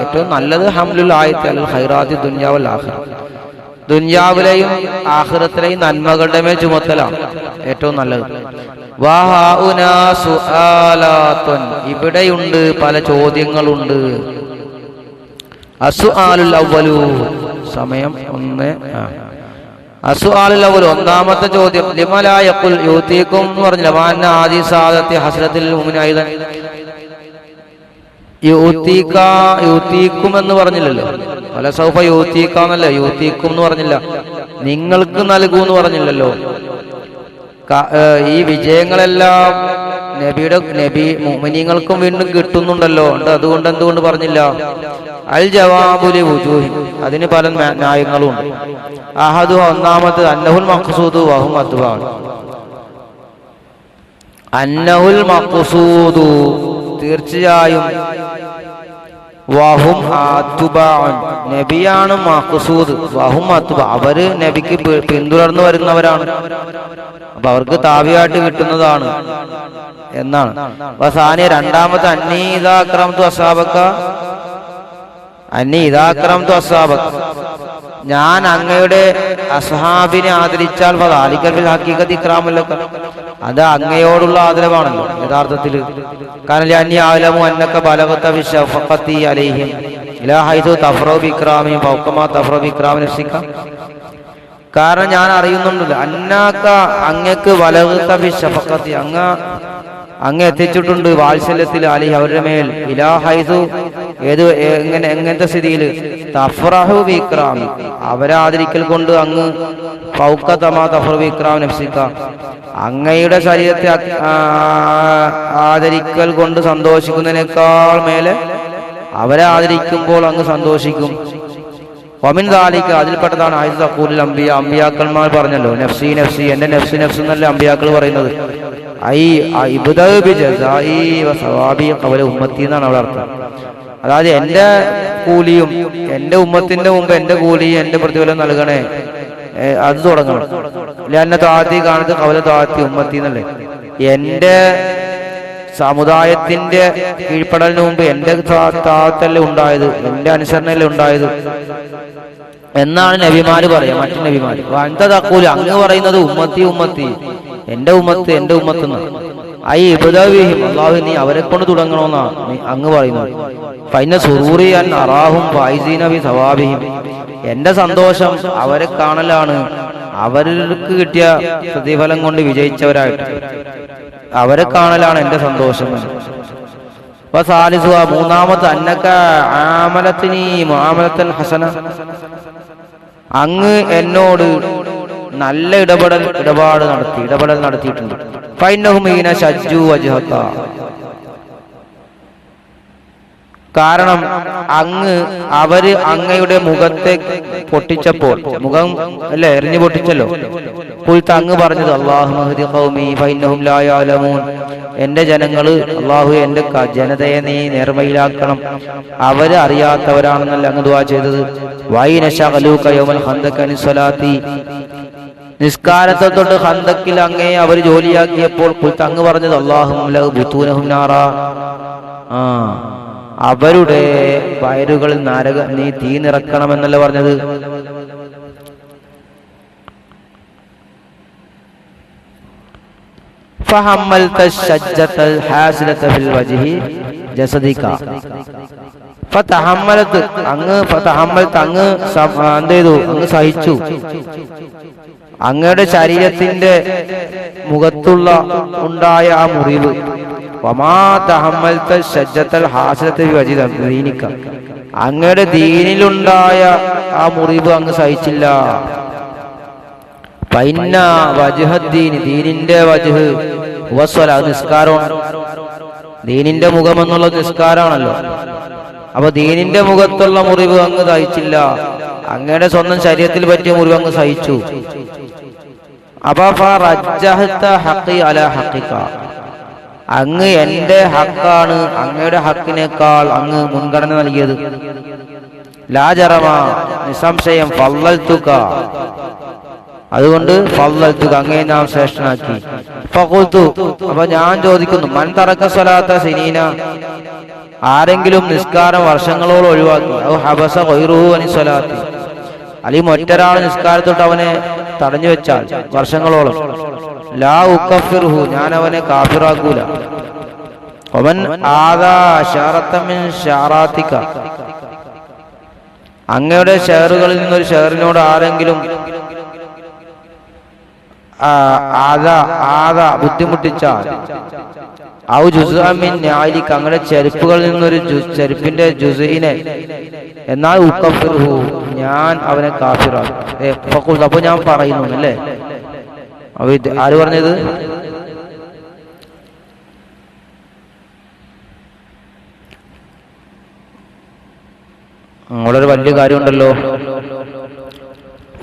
ഏറ്റവും നല്ലത് ഹംലുൽ ആയത്തി അൽ ഖൈറാത്തി ദുനിയ വൽ ആഖിറ, ദുനിയാവിലെയും ആഖിറത്തിലെയും നന്മകളുടെ മേൽ ചുമത്തലാണ് ഏറ്റവും നല്ലത്. ഇവിടെയുണ്ട് പല ചോദ്യങ്ങളുണ്ട്. അസുആലുൽ അവ്വലു, സമയം 1. അസുആലുൽ അവ്വലു, ഒന്നാമത്തെ ചോദ്യം. ലിമലാ യഖുൽ യൂതീകും എന്ന് പറഞ്ഞില്ല, വാന ആദി സാദത്തി ഹസ്രത്തിൽ മുഅ്മിനൈദൻ, യൂതീക്കും എന്ന് പറഞ്ഞില്ലല്ലോ, വല സൗഫ യൂതീക്കാന്നല്ല, യൂതീക്കും എന്ന് പറഞ്ഞില്ല, നിങ്ങൾക്ക് നൽകൂ എന്ന് പറഞ്ഞില്ലല്ലോ. ഈ വിജയങ്ങളെല്ലാം നബി മുഅ്മിനീങ്ങൾക്കും വീണ്ടും കിട്ടുന്നുണ്ടല്ലോ, അതുകൊണ്ട് എന്തുകൊണ്ട് പറഞ്ഞില്ല? അൽ ജവാബുലി വുജൂഹി, അതിന് പല ന്യായങ്ങളും ഉണ്ട്. അഹദു, ഒന്നാമത് അന്നഹുൽ മഖ്സൂദു വഹും അത്ബാ, അന്നഹുൽ മഖ്സൂദു തീർച്ചയായും, വഹും അത്ബാഉൻ നബിയാണ് മഖ്സൂദ്, വഹും അത്ബാ അവര് നബിക്ക് പിന്തുടർന്നു വരുന്നവരാണ്, അപ്പൊ അവർക്ക് താബിയായിട്ട് കിട്ടുന്നതാണ് എന്നാണ്. വസാനി, രണ്ടാമത്തെ അന്നി ഇദാ അക്രംതു അസ്ഹാബക, ഞാൻ അങ്ങയുടെ അസ്ഹാബിനെ ആദരിച്ചാൽ ഹഖീഖത്തി ഇക്റാമുല്ലക, അത് അങ്ങയോടുള്ള ആദരവാണല്ലോ യഥാർത്ഥത്തിൽ. കാരണം അന്നി ആലമു അന്നക ബലഗത ബിശഫഖതി അലൈഹിം ഇലാ ഹൈതു തഫറു ബിക്റാമി ഫൗഖമാ തഫറു ബിക്റാമി നഫ്സിക, കാരണം ഞാൻ അറിയുന്നുണ്ടല്ലോ അന്നക അങ്ങക്ക് ബലഗത ബിശഫഖതി, അങ്ങ് എത്തിച്ചിട്ടുണ്ട് വാത്സല്യത്തിൽ അലൈഹി അവരുടെ മേൽ, ഇലാ ഹൈതു എങ്ങനത്തെ സ്ഥിതിയിൽ തഫ്റഹു ബിക്രാമി, അവരെ ആദരിക്കൽ കൊണ്ട് അങ്ങ് ഫൗക തമാ തഫ്റഹു ബിക്രാം നഫ്സിക, അങ്ങയുടെ ശരീരത്തെ ആദരിക്കൽ കൊണ്ട് സന്തോഷിക്കുന്നതിനേക്കാൾ മേലെ അവരെ ആദരിക്കുമ്പോൾ അങ്ങ് സന്തോഷിക്കും. വമിൻ ദാലിക, അതിൽപ്പെട്ടതാണ് ആയിഷ തഖൂലുൽ അംബിയ, അമ്പിയാക്കന്മാർ പറഞ്ഞല്ലോ നഫ്സി നഫ്സി, എന്റെ നഫ്സി നഫ്സ് എന്നല്ല അമ്പിയാക്കൾ പറയുന്നത്. ഇബ്ദഉ ബിജസാഇ വസവാബി ഖബല ഉമ്മത്തി എന്നാണ് അവിടെ അർത്ഥം. അതായത് എന്റെ കൂലിയും എന്റെ ഉമ്മത്തിന്റെ മുമ്പ് എന്റെ കൂലിയും എന്റെ പ്രതിഫലം നൽകണേ, അത് തുടങ്ങണം. അല്ല താത്തി കാണത്ത് ഖബല താത്തി ഉമ്മത്തി എന്നല്ലേ, എന്റെ സമുദായത്തിന്റെ കീഴ്പ്പെടലിന് മുമ്പ് എന്റെ താത്തല്ലേ ഉണ്ടായത്, എന്റെ അനുസരണല്ലേ ഉണ്ടായത് എന്നാണ് നബിമാര് പറയാ. മറ്റു നബിമാര് അന്ത തഖൂൽ, അങ്ങ് പറയുന്നത് ഉമ്മത്തി ഉമ്മത്തി, എന്റെ ഉമ്മത്ത് എന്റെ ഉമ്മത്തെന്ന്. ഇബ്ദഅവിഹിം, അല്ലാഹു നീ അവരെ കൊണ്ട് തുടങ്ങണമെന്നാ അങ്ങ് പറയുന്നത്. ഫൈന സുറൂറി അൻ അറാഹും ഫായിസീന ബി സവാബിഹിം, എന്റെ സന്തോഷം അവരെ കാണലാണ്, അവർക്ക് കിട്ടിയ പ്രതിഫലം കൊണ്ട് വിജയിച്ചവരായിട്ട് അവരെ കാണലാണ് എന്റെ സന്തോഷം. മൂന്നാമത്തെ അന്നക ആമലത്തിനി മുആമലത്തൻ ഹസന, അങ്ങ് എന്നോട് നല്ല ഇടപാട് നടത്തിയിട്ടുണ്ട്. ഫൈന്നഹും ഹീന ശജ്ജു വജ്ഹക, കാരണം അവര് അങ്ങയുടെ മുഖത്തെ പൊട്ടിച്ചപ്പോൾ, മുഖം അല്ലെ എറിഞ്ഞു പൊട്ടിച്ചല്ലോ, ഖുൽത അങ്ങ് പറഞ്ഞത് അല്ലാഹുമ്മ ഹ്ദി ഖൗമി ഫഇന്നഹും ലാ യഅലമൂൻ, എന്റെ ജനങ്ങള്, അല്ലാഹു എന്റെ ജനതയെ നീ നേർവഴിയിലാക്കണം, അവര് അറിയാത്തവരാണെന്നല്ല അങ്ങ് ദുആ ചെയ്തത്. വൈന ശഗലൂക യൗമൽ ഖന്ദക അനിസ്സലാത്തി, നിസ്കാരത്തെ തൊട്ട് ഖന്ദക്കിൽ അങ്ങേ അവർ ജോലിയാക്കിയപ്പോൾ ഖുൽത അങ്ങ് പറഞ്ഞത് അല്ലാഹുമ്മ ലഹു ബുതൂനഹും നാറാ, അവരുടെ വയറുകളിൽ നീ തീ നിറക്കണമെന്നല്ല പറഞ്ഞത്. ഫഹമ്മൽത ശജ്ജത്തൽ ഹാസിലത ഫിൽ വജ്ഹി ജസദിക, ഫതഹമ്മൽത അങ്ങ് എന്ത് ചെയ്തു, അങ്ങ് സഹിച്ചു അങ്ങയുടെ ശരീരത്തിന്റെ ഉണ്ടായ ആ മുറിവ്. അങ്ങയുടെ ദീനിലുണ്ടായ ആ മുറിവ് അങ്ങ് സഹിച്ചില്ല. ദീനിന്റെ വജ്ഹ് നിസ്കാരമാണ്, ദീനിന്റെ മുഖം എന്നുള്ളത് നിസ്കാരമാണല്ലോ. അപ്പൊ ദീനിന്റെ മുഖത്തുള്ള മുറിവ് അങ്ങ് സഹിച്ചില്ല, അങ്ങയുടെ സ്വന്തം ശരീരത്തിൽ പറ്റിയ മുറിവ് അങ്ങ് സഹിച്ചു. അപ്പൊ അങ്ങ് എന്റെ ഹക്കാണ് അങ്ങയുടെ ഹക്കിനേക്കാൾ അങ്ങ് മുൻഗണന നൽകിയത്. ലാജറമ, നിസ്സംശയം, ഫളൽതുക, അതുകൊണ്ട് ഫളൽതുക, അങ്ങയെ നാം ശ്രേഷ്ഠനാക്കി. ഫഖുൽതു, അപ്പൊ ഞാൻ ചോദിക്കുന്നു, മൻ തറക സ്വലാത്ത സിനീന, ആരെങ്കിലും നിസ്കാരം വർഷങ്ങളോളം ഒഴിവാക്കി, ഔ ഹബസ ഗൈറുഹു അനി സ്വലാത്തി, അല്ലെങ്കിൽ മറ്റൊരാൾ നിസ്കാരത്തോട്ട് അവനെ തടഞ്ഞു വെച്ചാൽ വർഷങ്ങളോളം, ലാ ഉകഫിർഹു, ഞാൻ അവനെ കാഫിറാക്കൂല. വമൻ ആദാ ശഅറത്തൻ മിൻ ശഅറാതിക, അങ്ങയുടെ ഷെയറുകളിൽ നിന്നൊരു ഷെയറിനോട് ആരെങ്കിലും ബുദ്ധിമുട്ടിച്ചാൽ, ഔ ജുസ്അൻ മിൻ നഅലിക, അങ്ങയുടെ ചെരുപ്പുകളിൽ നിന്നൊരു ചെരുപ്പിന്റെ ജുസ്ഇനെ, എന്നാൽ ഉകഫിർഹു, ഞാൻ അവനെ കാഫിറാക്കും. അപ്പൊ ഞാൻ പറയുന്നു അല്ലേ, ആര് പറഞ്ഞത്? വളരെ വലിയ കാര്യമുണ്ടല്ലോ.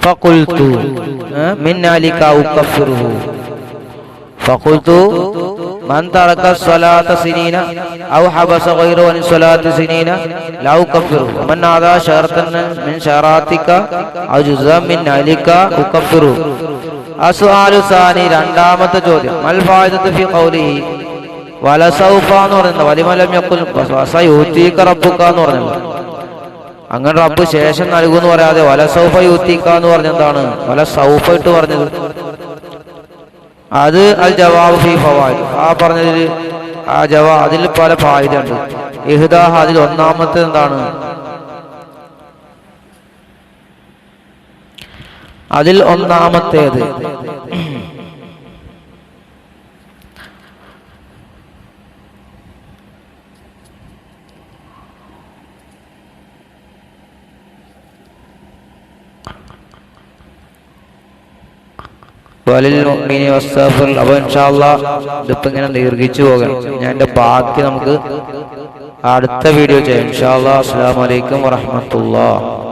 ഫഖുൽതു മിൻ അലിക ഉകഫിറുഹു, ഫഖുൽതു മൻ തറക സ്വലാത്ത സിനീന ഔ ഹബസ ഗൈറു അൻ സ്വലാത്തി സിനീന ലാ ഉകഫിറുഹു, മൻ ആദാ ശഅറത്തൻ മിൻ ശഅറാതിക ഔ ജുസ്അൻ മിൻ അലിക ഉകഫിറുഹു. അസ്അലു സാനി, രണ്ടാമത്തെ ചോദ്യം, മൽ ഫായിദത്തു ഫി ഖൗലിഹി വലസൗഫ എന്ന് പറയുന്നത്, വലിമലം യഖുൽ വസയൂതീക റബ്ബുക എന്ന് പറഞ്ഞത്. അങ്ങനെ റബ്ബ് ശേഷം നൽകുമെന്ന് പറയാതെ വലസൗഫ യൂതീക എന്ന് പറഞ്ഞെന്താണ്? വലസൗഫ ഇട്ട് പറഞ്ഞത്. അത് അൽ ജവാബ് ഫി ഫവായിദ്, ആ പറഞ്ഞതിൽ അതിൽ പല ഫായിദ ഉണ്ട്. ഇഹ്ദാഹ, അതിൽ ഒന്നാമത്തെ എന്താണ്? അതിൽ ഒന്നാമത്തേത് വലിൽ മുഅ്മിനി വസ്തഗ്ഫിർ. അപ്പോൾ ഇൻഷാ അല്ലാഹ് ഇതിപ്പോൾ ഇങ്ങനെ ദീർഘിച്ചു പോകണം. ഞാൻ എൻ്റെ ബാക്കി നമുക്ക് അടുത്ത വീഡിയോ ചെയ്യാം ഇൻഷാ അല്ലാഹ്. അസ്സലാമു അലൈക്കും വറഹ്മത്തുള്ളാഹി.